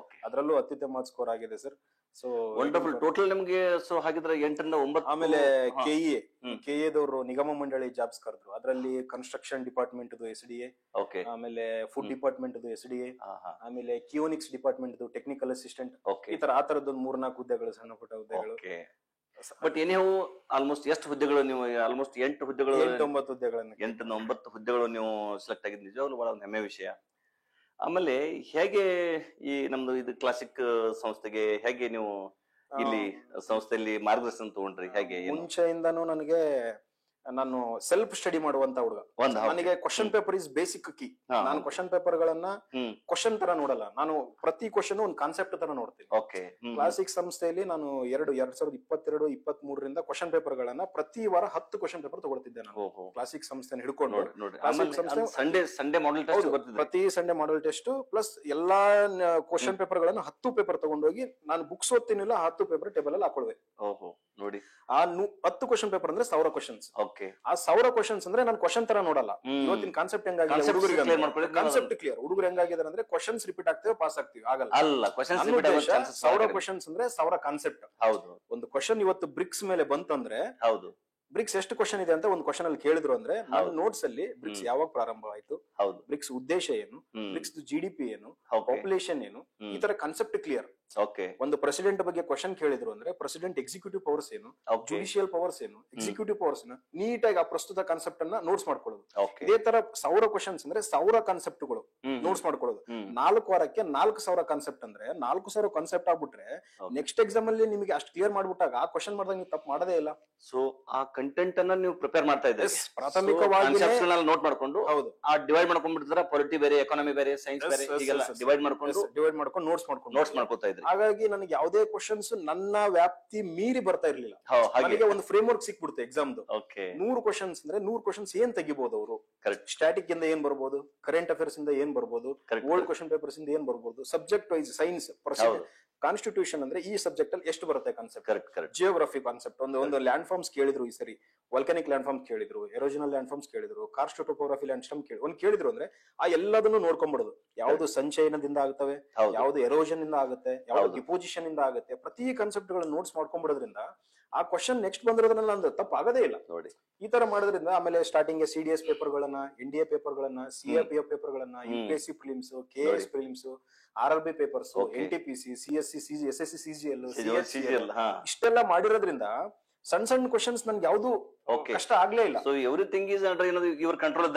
ಅದರಲ್ಲೂ ಅತ್ಯುತ್ತಮವಾದ ಸ್ಕೋರ್ ಆಗಿದೆ ಸರ್. So wonderful. ಟೋಟಲ್ ನಿಮ್ಗೆ ಸೊ ಹಾಗಿದ್ರೆ 8ರಿಂದ 9. ಆಮೇಲೆ KA ದವರು ನಿಗಮ ಮಂಡಳಿ ಜಾಬ್ಸ್ ಕರೆದ್ರು. ಅದರಲ್ಲಿ ಕನ್ಸ್ಟ್ರಕ್ಷನ್ ಡಿಪಾರ್ಟ್ಮೆಂಟ್ SDA, ಆಮೇಲೆ ಫುಡ್ ಡಿಪಾರ್ಟ್ಮೆಂಟ್ SDA, ಆಮೇಲೆ ಕಿಯೋನಿಕ್ಸ್ ಡಿಪಾರ್ಟ್ಮೆಂಟ್ ಟೆಕ್ನಿಕಲ್ ಅಸಿಸ್ಟೆಂಟ್, ಈ ತರ ಆ ತರದ್ದು 3-4 ಹುದ್ದೆಗಳು, ಸಣ್ಣ ಪುಟ್ಟ ಹುದ್ದೆಗಳು. ಬಟ್ ಏನೇವು ಆಲ್ಮೋಸ್ಟ್ ಎಷ್ಟು ಹುದ್ದೆಗಳು ನೀವು ಆಲ್ಮೋಸ್ಟ್ 8 ಹುದ್ದೆಗಳು 8-9 ಹುದ್ದೆಗಳನ್ನು 8-9 ಹುದ್ದೆಗಳು ನೀವು ಸೆಲೆಕ್ಟ್ ಆಗಿದ್ದು ನಿಜವಾಗ್ಲೂ ಬಹಳ ಒಂದು ಹೆಮ್ಮೆ ವಿಷಯ. ಆಮೇಲೆ ಹೇಗೆ ಈ ನಮ್ದು ಇದು ಕ್ಲಾಸಿಕ್ ಸಂಸ್ಥೆಗೆ ಹೇಗೆ ನೀವು ಇಲ್ಲಿ ಸಂಸ್ಥೆಯಲ್ಲಿ ಮಾರ್ಗದರ್ಶನ ತಗೊಂಡ್ರಿ, ಹೇಗೆ ಏನು? ಮುಂಚೆಯಿಂದಾನು ನನಗೆ ನಾನು ಸೆಲ್ಫ್ ಸ್ಟಡಿ ಮಾಡುವಂತ ಹುಡುಗ. ನನಗೆ question paper is basic key. ನಾನು ಕ್ವಶನ್ ಪೇಪರ್ ಗಳನ್ನ ಕ್ವಶನ್ ತರ ನೋಡಲ್ಲ, ನಾನು ಪ್ರತಿ ಕ್ವಶನ್ ಒಂದು ಕಾನ್ಸೆಪ್ಟ್ ತರ ನೋಡ್ತೀನಿ. ಕ್ಲಾಸಿಕ್ ಸಂಸ್ಥೆಯಲ್ಲಿ ನಾನು 2022-23 ಕ್ವಶನ್ ಪೇಪರ್ ಗಳನ್ನ ಪ್ರತಿ ವಾರ 10 ಕ್ವಶನ್ ಪೇಪರ್ ತಗೊಳ್ತಿದ್ದೆ ನಾನು ಕ್ಲಾಸಿಕ್ ಸಂಸ್ಥೆ ಹಿಡ್ಕೊಂಡು. ಪ್ರತಿ ಸಂಡೇ ಮಾಡೆಲ್ ಟೆಸ್ಟ್ ಪ್ಲಸ್ ಎಲ್ಲಾ ಕ್ವಶನ್ ಪೇಪರ್ ಗಳನ್ನ 10 ಪೇಪರ್ ತಗೊಂಡೋಗಿ ನಾನು ಬುಕ್ಸ್ ಓದ್ತೀನಿಲ್ಲ, 10 ಪೇಪರ್ ಟೇಬಲ್ ಅಲ್ಲಿ ಹಾಕೊಳ್ವೆ. ನೋಡಿ, ಆ 10 ಕ್ವಶನ್ ಪೇಪರ್ ಅಂದ್ರೆ 1000 ಕ್ವಶನ್ಸ್. ಆ 1000 ಕ್ವಶನ್ಸ್ ಅಂದ್ರೆ ನಾನು ಕ್ವಶನ್ ತರ ನೋಡಲ್ಲ. ಇವತ್ತಿನ ಕಾನ್ಸೆಪ್ಟ್ ಹೆಂಗಾಗಿದೆ ಕಾನ್ಸೆಪ್ಟ್ ಕ್ಲಿಯರ್. ಹುಡುಗರು ಹೆಂಗಾಗಿದ್ದಾರೆ ಅಂದ್ರೆ ಕ್ವಶನ್ಸ್ ರಿಪೀಟ್ ಆಗ್ತೇವೆ, ಪಾಸ್ ಆಗ್ತೀವಿ, ಆಗಲ್ಲ. 1000 ಕ್ವಶನ್ಸ್ ಅಂದ್ರೆ 1000 ಕಾನ್ಸೆಪ್ಟ್. ಒಂದು ಕ್ವಶನ್ ಇವತ್ತು ಬ್ರಿಕ್ಸ್ ಮೇಲೆ ಬಂತಂದ್ರೆ ಬ್ರಿಕ್ಸ್ ಎಷ್ಟು ಕ್ವಶನ್ ಇದೆ ಅಂತ ಒಂದು ಕ್ವಶನ್ ಅಲ್ಲಿ ಕೇಳಿದ್ರು ಅಂದ್ರೆ ನನ್ನ ನೋಟ್ಸ್ ಅಲ್ಲಿ ಬ್ರಿಕ್ಸ್ ಯಾವಾಗ ಪ್ರಾರಂಭ ಆಯ್ತು, ಬ್ರಿಕ್ಸ್ ಉದ್ದೇಶ ಏನು, ಬ್ರಿಕ್ಸ್ GDP ಏನು, ಪಾಪ್ಯುಲೇಷನ್ ಏನು, ಈ ತರ ಕಾನ್ಸೆಪ್ಟ್ ಕ್ಲಿಯರ್. ಒಂದು ಪ್ರೆಸಿಡೆಂಟ್ ಬಗ್ಗೆ ಕ್ವಶನ್ ಕೇಳಿದ್ರು ಅಂದ್ರೆ ಪ್ರೆಸಿಡೆಂಟ್ ಎಕ್ಸಿಕ್ಯೂಟಿವ್ ಪವರ್ಸ್ ಏನು, ಜುಡಿಷಿಯಲ್ ಪವರ್ಸ್ ಏನು, ಎಕ್ಸಿಕ್ಯೂಟಿವ್ ಪವರ್ಸ್ ಏನು, ನೀಟಾಗಿ ಆ ಪ್ರಸ್ತುತ ಕಾನ್ಸೆಪ್ಟ್ ಅನ್ನ ನೋಟ್ಸ್ ಮಾಡ್ಕೊಳ್ಳೋದು. ಇದೇ ತರ 1000 ಕ್ವಶನ್ಸ್ ಅಂದ್ರೆ 1000 ಕಾನ್ಸೆಪ್ಟ್ ಗಳು ನೋಟ್ಸ್ ಮಾಡ್ಕೊಳ್ಳೋದು. 4 ವಾರಕ್ಕೆ 4000 ಕಾನ್ಸೆಪ್ಟ್ ಅಂದ್ರೆ 4000 ಕಾನ್ಸೆಪ್ಟ್ ಆಗ್ಬಿಟ್ರೆ ನೆಕ್ಸ್ಟ್ ಎಕ್ಸಾಮ್ ಅಲ್ಲಿ ನಿಮಗೆ ಅಷ್ಟು ಕ್ಲಿಯರ್ ಮಾಡ್ಬಿಟ್ಟಾಗ ಆ ಕ್ವಶನ್ ಮಾಡಿದಾಗ ನೀವು ತಪ್ಪು ಮಾಡೋದೇ ಇಲ್ಲ. ಸೊ ಆ ಕಂಟೆಂಟ್ ಅನ್ನ ನೀವು ಪ್ರಿಪೇರ್ ಮಾಡ್ತಾ ಇದ್ದೀರಿ ಪ್ರಾಥಮಿಕವಾಗಿ ನೋಟ್ ಮಾಡ್ಕೊಂಡು. ಹೌದು, ಆ ಡಿವೈಡ್ ಮಾಡ್ಕೊಂಡ್ಬಿಡ್ತಾರ, ಪೊಲಿಟಿ ಬೇರೆ, ಎಕಾನಮಿ ಬೇರೆ, ಸೈನ್ಸ್ ಬೇರೆ, ಹೀಗೆಲ್ಲ ಡಿವೈಡ್ ಮಾಡ್ಕೊಂಡು ನೋಟ್ಸ್ ಮಾಡ್ಕೊತಾ ಇದ್ರಿ. ಹಾಗಾಗಿ ನನಗೆ ಯಾವುದೇ ಕ್ವಶನ್ಸ್ ನನ್ನ ವ್ಯಾಪ್ತಿ ಮೀರಿ ಬರ್ತಾ ಇರ್ಲಿಲ್ಲ. ನನಗೆ ಒಂದು ಫ್ರೇಮ್ ವರ್ಕ್ ಸಿಕ್ಬಿಡುತ್ತೆ ಎಕ್ಸಾಮ್ದು. 100 ಕ್ವಶನ್ಸ್ ಅಂದ್ರೆ 100 ಕ್ವಶನ್ಸ್ ಏನ್ ತೆಗಿಬಹುದು ಅವರು, ಸ್ಟಾಟಿಕ್ ಇಂದ ಏನ್ ಬರ್ಬೋದು, ಕರೆಂಟ್ ಅಫೇರ್ಸ್ ಇಂದ ಏನ್ ಬರ್ಬೋದು, ಓಲ್ಡ್ ಕ್ವಶನ್ ಪೇಪರ್ಸ್ ಇಂದ ಏನ್ ಬರ್ಬೋದು, ಸಬ್ಜೆಕ್ಟ್ ವೈಸ್ ಸೈನ್ಸ್, ಕಾನ್ಸ್ಟಿಟ್ಯೂಷನ್ ಅಂದ್ರೆ ಈ ಸಬ್ಜೆಕ್ಟ್ ಅಲ್ಲಿ ಎಷ್ಟು ಬರುತ್ತೆ ಕಾನ್ಸೆಪ್ಟ್, ಜಿಯೋಗ್ರಫಿ ಕಾನ್ಸೆಪ್ಟ್, ಒಂದು ಲ್ಯಾಂಡ್ ಫಾರ್ಮ್ಸ್ ಕೇಳಿದ್ರು ಈ ಸರಿ, ವಲ್ಕನಿಕ್ ಲ್ಯಾಂಡ್ ಫಾರ್ಮ್ಸ್ ಕೇಳಿದ್ರು, ಎರೋಜನಲ್ ಲ್ಯಾಂಡ್ ಫಾರ್ಮ್ಸ್ ಕೇಳಿದ್ರು, ಕಾರ್ಸ್ಟ್ ಟೋಪೋಗ್ರಫಿ ಲ್ಯಾಂಡ್ ಸ್ಟಮ್ ಕೇಳಿದ್ರು ಅಂದ್ರೆ ಆ ಎಲ್ಲದನ್ನು ನೋಡ್ಕೊಂಡ್ಬಿಡೋದು. ಯಾವ್ದು ಸಂಚಯನದಿಂದ ಆಗ್ತವೆ, ಯಾವ್ದು ಎರೋಜನ್ ಇಂದ ಆಗುತ್ತೆ, ಯಾವ್ದು ಡಿಪೋಸಿಷನ್ ಇಂದ ಆಗುತ್ತೆ, ಪ್ರತಿ ಕಾನ್ಸೆಪ್ಟ್ ಗಳನ್ನ ನೋಟ್ಸ್ ಮಾಡ್ಕೊಂಡ್ಬಿಡೋದ್ರಿಂದ ಆ ಕ್ವಶನ್ ನೆಕ್ಸ್ಟ್ ಬಂದಿರೋದ್ರಲ್ಲಿ ನಂದು ತಪ್ಪು ಆಗದೇ ಇಲ್ಲ. ನೋಡಿ, ಈ ತರ ಮಾಡೋದ್ರಿಂದ ಆಮೇಲೆ ಸ್ಟಾರ್ಟಿಂಗ್ CDS ಪೇಪರ್ ಗಳನ್ನ, NDA ಪೇಪರ್ ಗಳನ್ನ, CRPF ಪೇಪರ್ ಗಳನ್ನ, UPSC prelims, KS prelims, RRB papers, NTPC, CSC, SSC, CGL ಇಷ್ಟೆಲ್ಲ ಮಾಡಿರೋದ್ರಿಂದ ಸಣ್ಣ ಸಣ್ಣ ಕ್ವಶನ್ಸ್ ನನ್ಗೆ ಯಾವ್ದು ಕಷ್ಟ ಆಗ್ಲೇ ಇಲ್ಲ. So everything is under your control.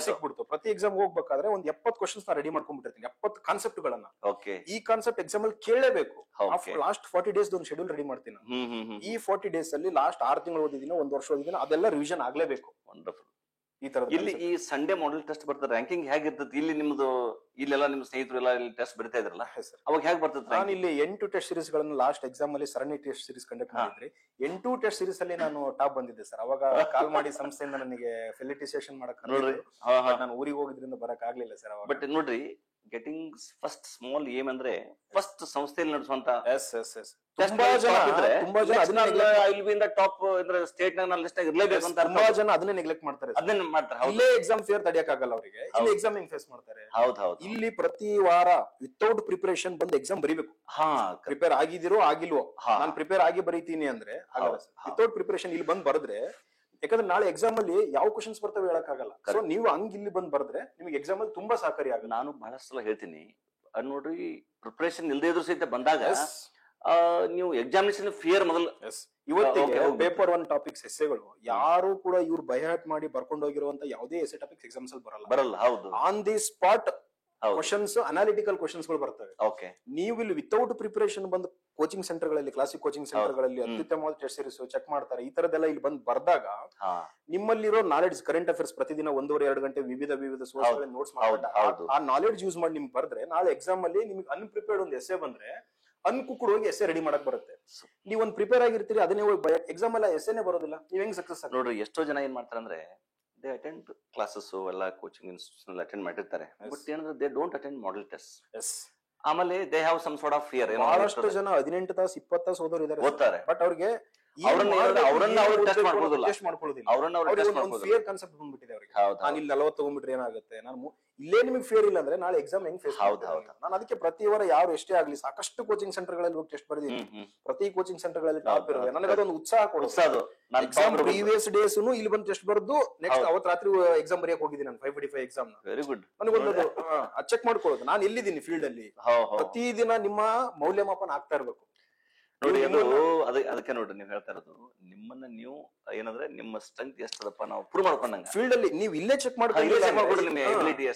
ಸಿಕ್ಬಿಡ್ತು. ಪ್ರತಿ ಎಕ್ಸಾಮ್ ಹೋಗ್ಬೇಕಾದ್ರೆ ಒಂದ್ 70 ಕ್ವಶನ್ಸ್ ನಾ ರೆಡಿ ಮಾಡ್ಕೊಂಡ್ಬಿಟ್ಟಿರ್ತೀನಿ, 70 ಕಾನ್ಸೆಪ್ಟ್ ಗಳನ್ನ. ಈ ಕಾನ್ಸೆಪ್ಟ್ ಎಕ್ಸಾಮ್ ಅಲ್ಲಿ ಕೇಳಲೇಬೇಕು. ಲಾಸ್ಟ್ 40 ಡೇಸ್ ಒಂದು ಶೆಡ್ಯೂಲ್ ರೆಡಿ ಮಾಡ್ತೀನಿ. ಈ 40 ಡೇಸ್ ಅಲ್ಲಿ ಲಾಸ್ಟ್ 6 ತಿಂಗಳು ಓದಿದೀನಿ, 1 ವರ್ಷ ಓದಿದೀನಿ, ಅದೆಲ್ಲ ರಿವಿಷನ್ ಆಗ್ಲೇಬೇಕು. ವಂಡರ್ಫುಲ್. ಈ ತರ ಇಲ್ಲಿ ಈ ಸಂಡೇ ಮಾಡೆಲ್ ಟೆಸ್ಟ್ ಬರ್ತದೆ, ರ್ಯಾಂಕಿಂಗ್ ಹೇಗಿರ್ತದೆ ಇಲ್ಲಿ ನಿಮ್ದು? ಇಲ್ಲೆಲ್ಲ ನಿಮ್ ಸ್ನೇಹಿತರು ಎಲ್ಲ ಇಲ್ಲಿ ಟೆಸ್ಟ್ ಬರಿತಾ ಇದ್ರಲ್ಲ, ಅವಾಗ ಹೇಗೆ ಬರ್ತದೆ? ನಾನು ಇಲ್ಲಿ 8 ಟೆಸ್ಟ್ ಸೀರೀಸ್ ಗಳನ್ನು ಲಾಸ್ಟ್ ಎಕ್ಸಾಮ್ ಅಲ್ಲಿ ಸರಣಿ ಟೆಸ್ಟ್ ಸೀರೀಸ್ ಕಂಡಕ್ಟ್ ಮಾಡಿದ್ರಿ. 8 ಟೆಸ್ಟ್ ಸೀರೀಸ್ ಅಲ್ಲಿ ನಾನು ಟಾಪ್ ಬಂದಿದ್ದೆ ಸರ್. ಅವಾಗ ಕಾಲ್ ಮಾಡಿ ಸಂಸ್ಥೆಯಿಂದ ನನಗೆ ಫೆಲಿಟೇಷನ್ ಮಾಡಕ್ ನಾನು ಊರಿಗೆ ಹೋಗಿದ್ರಿಂದ ಬರಕ್ ಆಗ್ಲಿಲ್ಲ ಸರ್ ಅವಾಗ. ಬಟ್ ನೋಡ್ರಿ, ಗೆಟಿಂಗ್ ಫಸ್ಟ್ ಸ್ಮಾಲ್ ಏಮ್ ಅಂದ್ರೆ ಫಸ್ಟ್ ಸಂಸ್ಥೆಯಲ್ಲಿ ನಡೆಸುವಂತ ತುಂಬಾ ಜನ ಅದನ್ನೇ ನೆಗ್ಲೆಕ್ಟ್ ಮಾಡ್ತಾರೆ. ಇಲ್ಲೇ ಎಕ್ಸಾಮ್ ಫೇರ್ ತಡೆಯಕ್ಕಾಗಲ್ಲ ಅವರಿಗೆ, ಇಲ್ಲಿ ಎಕ್ಸಾಮ್ ಹೆಂಗ್ ಫೇಸ್ ಮಾಡ್ತಾರೆ. ಇಲ್ಲಿ ಪ್ರತಿ ವಾರ ವಿತೌಟ್ ಪ್ರಿಪರೇಷನ್ ಬಂದು ಎಕ್ಸಾಮ್ ಬರೀಬೇಕು. ಪ್ರಿಪೇರ್ ಆಗಿದಿರೋ ಆಗಿಲ್ವೋ, ನಾನು ಪ್ರಿಪೇರ್ ಆಗಿ ಬರೀತೀನಿ ಅಂದ್ರೆ ವಿತೌಟ್ ಪ್ರಿಪರೇಷನ್ ಇಲ್ಲಿ ಬಂದ್ ಬರೆದ್ರೆ, ಯಾಕಂದ್ರೆ ನಾಳೆ ಎಕ್ಸಾಮ್ ಅಲ್ಲಿ ಯಾವ ಕ್ವಶನ್ಸ್ ಬರ್ತವೆ ಹೇಳಕ್ಕಾಗಲ್ಲ. ಸೊ ನೀವು ಹಂಗ್ ಇಲ್ಲಿ ಬಂದ್ ಬರೆದ್ರೆ ನಿಮ್ಗೆ ಎಕ್ಸಾಮ್ ಅಲ್ಲಿ ತುಂಬಾ ಸಹಕಾರಿ ಆಗುತ್ತೆ. ನಾನು ಬಹಳಷ್ಟು ಸಲ ಹೇಳ್ತೀನಿ, ನೋಡ್ರಿ, ಪ್ರಿಪರೇಷನ್ ಇಲ್ಲದೆ ಇದ್ರು ಸಹಿತ ಬಂದಾಗ ನೀವು ಎಕ್ಸಾಮಿನೇಷನ್ ಫಿಯರ್ ಮೊದಲು. ಇವತ್ತಿಗೆ ಪೇಪರ್ 1 ಟಾಪಿಕ್ಸ್ ಎಸ್ಸೆಗಳು ಯಾರು ಕೂಡ ಇವ್ರು ಬೈಹಾಟ್ ಮಾಡಿ ಬರ್ಕೊಂಡು ಹೋಗಿರುವಂತ ಯಾವುದೇ ಎಸ್ಸೆ ಟಾಪಿಕ್ಸ್ ಎಕ್ಸಾಮ್ಸ್ ಅಲ್ಲಿ ಬರಲ್ಲ. ಹೌದು, on the spot questions, analytical questions ಗಳು ಬರ್ತವೆ. ನೀವು ಇಲ್ಲಿ ವಿತೌಟ್ ಪ್ರಿಪರೇಷನ್ ಬಂದು ಕೋಚಿಂಗ್ ಸೆಂಟರ್ ಗಳಲ್ಲಿ, ಕ್ಲಾಸಿಕ್ ಕೋಚಿಂಗ್ ಸೆಂಟರ್ ಗಳಲ್ಲಿ ಅತ್ಯುತ್ತಮವಾದ ಟೆಸ್ಟ್ ಸೀರೀಸ್ ಚೆಕ್ ಮಾಡ್ತಾರೆ. ಈ ತರದೆಲ್ಲ ಇಲ್ಲಿ ಬಂದು ಬರ್ದಾಗ ನಿಮ್ಮಲ್ಲಿರೋ ನಾಲೆಡ್ಜ್, ಕರೆಂಟ್ ಅಫೇರ್ಸ್ ಪ್ರತಿದಿನ 1.5-2 ಗಂಟೆ ವಿವಿಧ ಸೋರ್ಸ್ ಗಳಲ್ಲಿ ನೋಟ್ಸ್ ಮಾಡ್ಬಿಟ್ಟು ಆ ನಾಲೆಡ್ಜ್ ಯೂಸ್ ಮಾಡಿ ನಿಮ್ಗೆ ಬರ್ದ್ರೆ ನಾಳೆ ಎಕ್ಸಾಮ್ ಅಲ್ಲಿ ನಿಮ್ಗೆ ಅನ್ಪ್ರಿಪೇರ್ಡ್ ಒಂದು ಎಸ್ಸೆ ಬಂದ್ರೆ ಅನ್ಕುಕ್ಕುಡ್ ಹೋಗಿ ಎಸ್ಸೆ ರೆಡಿ ಮಾಡಕ್ ಬರುತ್ತೆ. ನೀವ್ ಒಂದ್ ಪ್ರಿಪೇರ್ ಆಗಿರ್ತೀರಿ, ಅದನ್ನೇ ಹೋಗಿ ಎಕ್ಸಾಮ್ ಎಲ್ಲ ಎಸ್ಸೆನೆ ಬರೋದಿಲ್ಲ, ನೀವ್ ಹೆಂಗ್ ಸಕ್ಸಸ್ ಆಗ? ನೋಡ್ರಿ, ಎಷ್ಟೋ ಜನ ಏನ್ ಮಾಡ್ತಾರೆ ಅಂದ್ರೆ ದೇ ಅಟೆಂಡ್ ಕ್ಲಾಸಸ್ ಎಲ್ಲ ಕೋಚಿಂಗ್ ಇನ್ಸ್ಟಿಟ್ಯೂಷನ್ ಅಟೆಂಡ್ ಮಾಡಿರ್ತಾರೆ, ಬಟ್ ಏನಂದ್ರೆ they don't attend model test. ಆಮೇಲೆ they have some sort of fear. ಬಹಳಷ್ಟು ಜನ 18 ತಾಸು 20 ತಾಸು ಓದೋರು ಇದಾರೆ, ಓದ್ತಾರೆ, ಬಟ್ ಅವ್ರಿಗೆ ಫಿಯರ್ ಕಾನ್ಸೆಪ್ಟ್ ಬಂದ್ಬಿಟ್ಟಿದೆ ಅವ್ರಿಗೆ. ನಾನು ಇಲ್ಲಿ 40 ತಗೊಂಡ್ಬಿಟ್ರೆ ಏನಾಗುತ್ತೆ, ನಾನು ಇಲ್ಲೇ ನಿಮಗೆ ಫಿಯರ್ ಇಲ್ಲ ಅಂದ್ರೆ ನಾಳೆ ಎಕ್ಸಾಮ್ ಹೆಂಗ್ ಫೇಸ್ ಮಾಡ್ತೀನಿ. ನಾನು ಅದಕ್ಕೆ ಪ್ರತಿ ವಾರ ಯಾರು ಎಷ್ಟೇ ಆಗ್ಲಿ ಸಾಕಷ್ಟು ಕೋಚಿಂಗ್ ಸೆಂಟರ್ ಗಳಲ್ಲಿ ಹೋಗಿ ಟೆಸ್ಟ್ ಬರೆದಿದ್ದೀನಿ. ಪ್ರತಿ ಕೋಚಿಂಗ್ ಸೆಂಟರ್ ಗಳಲ್ಲಿ ಟಾಪ್ ಇರೋದು ನನಗೆ ಅದೊಂದು ಉತ್ಸಾಹ ಕೊಡುತ್ತೆ. ಎಕ್ಸಾಮ್ ಪ್ರೀವಿಯಸ್ ಡೇಸ್ ಇಲ್ಲಿ ಬಂದು ಟೆಸ್ಟ್ ಬರೆದು ನೆಕ್ಸ್ಟ್ ಅವತ್ತು ರಾತ್ರಿ ಎಕ್ಸಾಮ್ ಬರೆಯಕ್ ಹೋಗಿದ್ದೀನಿ ನಾನು 545 ಎಕ್ಸಾಮ್. Very good. ನನಗೊಂದು ಚೆಕ್ ಮಾಡ್ಕೊಳ್ಳೋದು ನಾನು ಎಲ್ಲಿದ್ದೀನಿ ಫೀಲ್ಡ್ ಅಲ್ಲಿ. ಪ್ರತಿದಿನ ನಿಮ್ಮ ಮೌಲ್ಯಮಾಪನ ಆಗ್ತಾ ಇರ್ಬೇಕು. ನೋಡಿ ಅದು ಅದಕ್ಕೆ ನೋಡ್ರಿ ನೀವು ಹೇಳ್ತಾ ಇರೋದು ನಿಮ್ಮನ್ನ ನೀವು ಏನಂದ್ರೆ ನಿಮ್ಮ ಸ್ಟ್ರೆಂತ್ ಎಷ್ಟದಪ್ಪ ನಾವು ಪ್ರೂವ್ ಮಾಡ್ಕೊಂಡಂಗ ಫೀಲ್ಡ್ ಅಲ್ಲಿ ನೀವು ಇಲ್ಲೇ ಚೆಕ್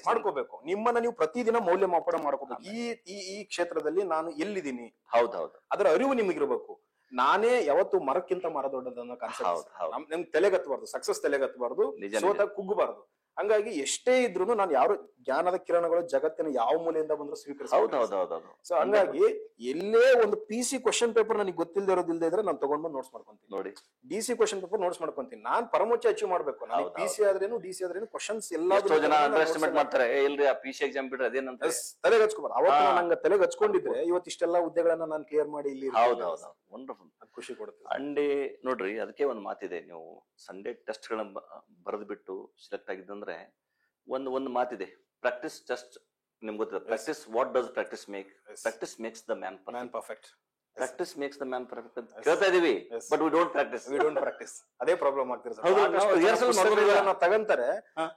ಮಾಡ್ಕೋಬೇಕು. ನಿಮ್ಮನ್ನ ನೀವು ಪ್ರತಿದಿನ ಮೌಲ್ಯಮಾಪನ ಮಾಡ್ಕೋಬೇಕು. ಈ ಕ್ಷೇತ್ರದಲ್ಲಿ ನಾನು ಎಲ್ಲಿದ್ದೀನಿ, ಹೌದೌದು, ಅದರ ಅರಿವು ನಿಮಗಿರ್ಬೇಕು. ನಾನೇ ಯಾವತ್ತು ಮರಕ್ಕಿಂತ ಮರ ದೊಡ್ಡದನ್ನ ಕಾನ್ಸೆಪ್ಟ್ ನಮ್ಗೆ ತಲೆಗತ್ತಬಾರ್ದು, ಸಕ್ಸಸ್ ತಲೆಗತ್ತಬಾರ್ದು, ಸೋತ ಕುಗ್ಗಬಾರ್ದು. ಹಂಗಾಗಿ ಎಷ್ಟೇ ಇದ್ರು ನಾನು ಯಾರು ಜ್ಞಾನದ ಕಿರಣಗಳು ಜಗತ್ತಿನ ಯಾವ ಮೂಲೆಯಿಂದ ಬಂದ್ರು ಸ್ವೀಕರಿಸ. ಸೊ ಹಂಗಾಗಿ ಎಲ್ಲೇ ಒಂದು PC ಕ್ವಶನ್ ಪೇಪರ್ ನನಗೆ ಗೊತ್ತಿಲ್ಲದೆ ಇರೋದಿಲ್ಲದೆ ಇದ್ರೆ ನಾನು ತಗೊಂಡ್ ಬಂದು ನೋಟ್ಸ್ ಮಾಡ್ಕೊಂತೀನಿ. ನೋಡಿ DC ಕ್ವಶನ್ ಪೇಪರ್ ನೋಟ್ಸ್ ಮಾಡ್ಕೊಂತೀನಿ. ನಾನ್ ಪರಮೋಚ್ಚ ಅಚೀವ್ ಮಾಡ್ಬೇಕು. ನನಗೆ PC ಆದ್ರೇನು DC ಆದ್ರೇನು ಕ್ವಶನ್ಸ್ ಎಲ್ಲ ಜನ ಅಂಡರ್ ಎಸ್ಟಿಮೇಟ್ ಮಾಡ್ತಾರೆ. ಇಲ್ರಿ ಆ PC ಎಕ್ಸಾಮ್ ಬಿಟ್ರೆ ಅದೇನಂತ ತಲೆಗೆ ಹಚ್ಕೋಬಾರ್ದು. ಅವತ್ತು ನಂಗೆ ತಲೆಗೆ ಹಚ್ಕೊಂಡಿದ್ರೆ ಇವತ್ತು ಇಷ್ಟೆಲ್ಲಾ ಹುದ್ದೆಗಳನ್ನ ನಾನು ಕ್ಲಿಯರ್ ಮಾಡಿ ಇಲ್ಲಿ. ಹೌದೌದು, ವಂಡರ್ಫುಲ್, ಖುಷಿ ಕೊಡುತ್ತೆ. ಅಂಡೇ ನೋಡ್ರಿ ಅದಕ್ಕೆ ಒಂದು ಮಾತಿದೆ, ನೀವು ಸಂಡೇ ಟೆಸ್ಟ್ ಗಳನ್ನ ಬರೆದು ಬಿಟ್ಟು ಸೆಲೆಕ್ಟ್ ಆಗಿದ್ದಂದ್ರೆ ಒಂದು ಮಾತಿದೆ, ಪ್ರಾಕ್ಟೀಸ್ ಟೆಸ್ಟ್. ನಿಮ್ಗೆ ಗೊತ್ತಿದೆ practice what does practice make, practice makes the man perfect. Practice makes the man perfect ಅಂತ ಹೇಳ್ತಾ ಇದೀವಿ, ಬಟ್ ವಿ ಡೋಂಟ್ ಪ್ರಾಕ್ಟೀಸ್. ಅದೇ ಪ್ರಾಬ್ಲಮ್ ಆಗ್ತಿದೆ. ತಗಂತಾರೆ,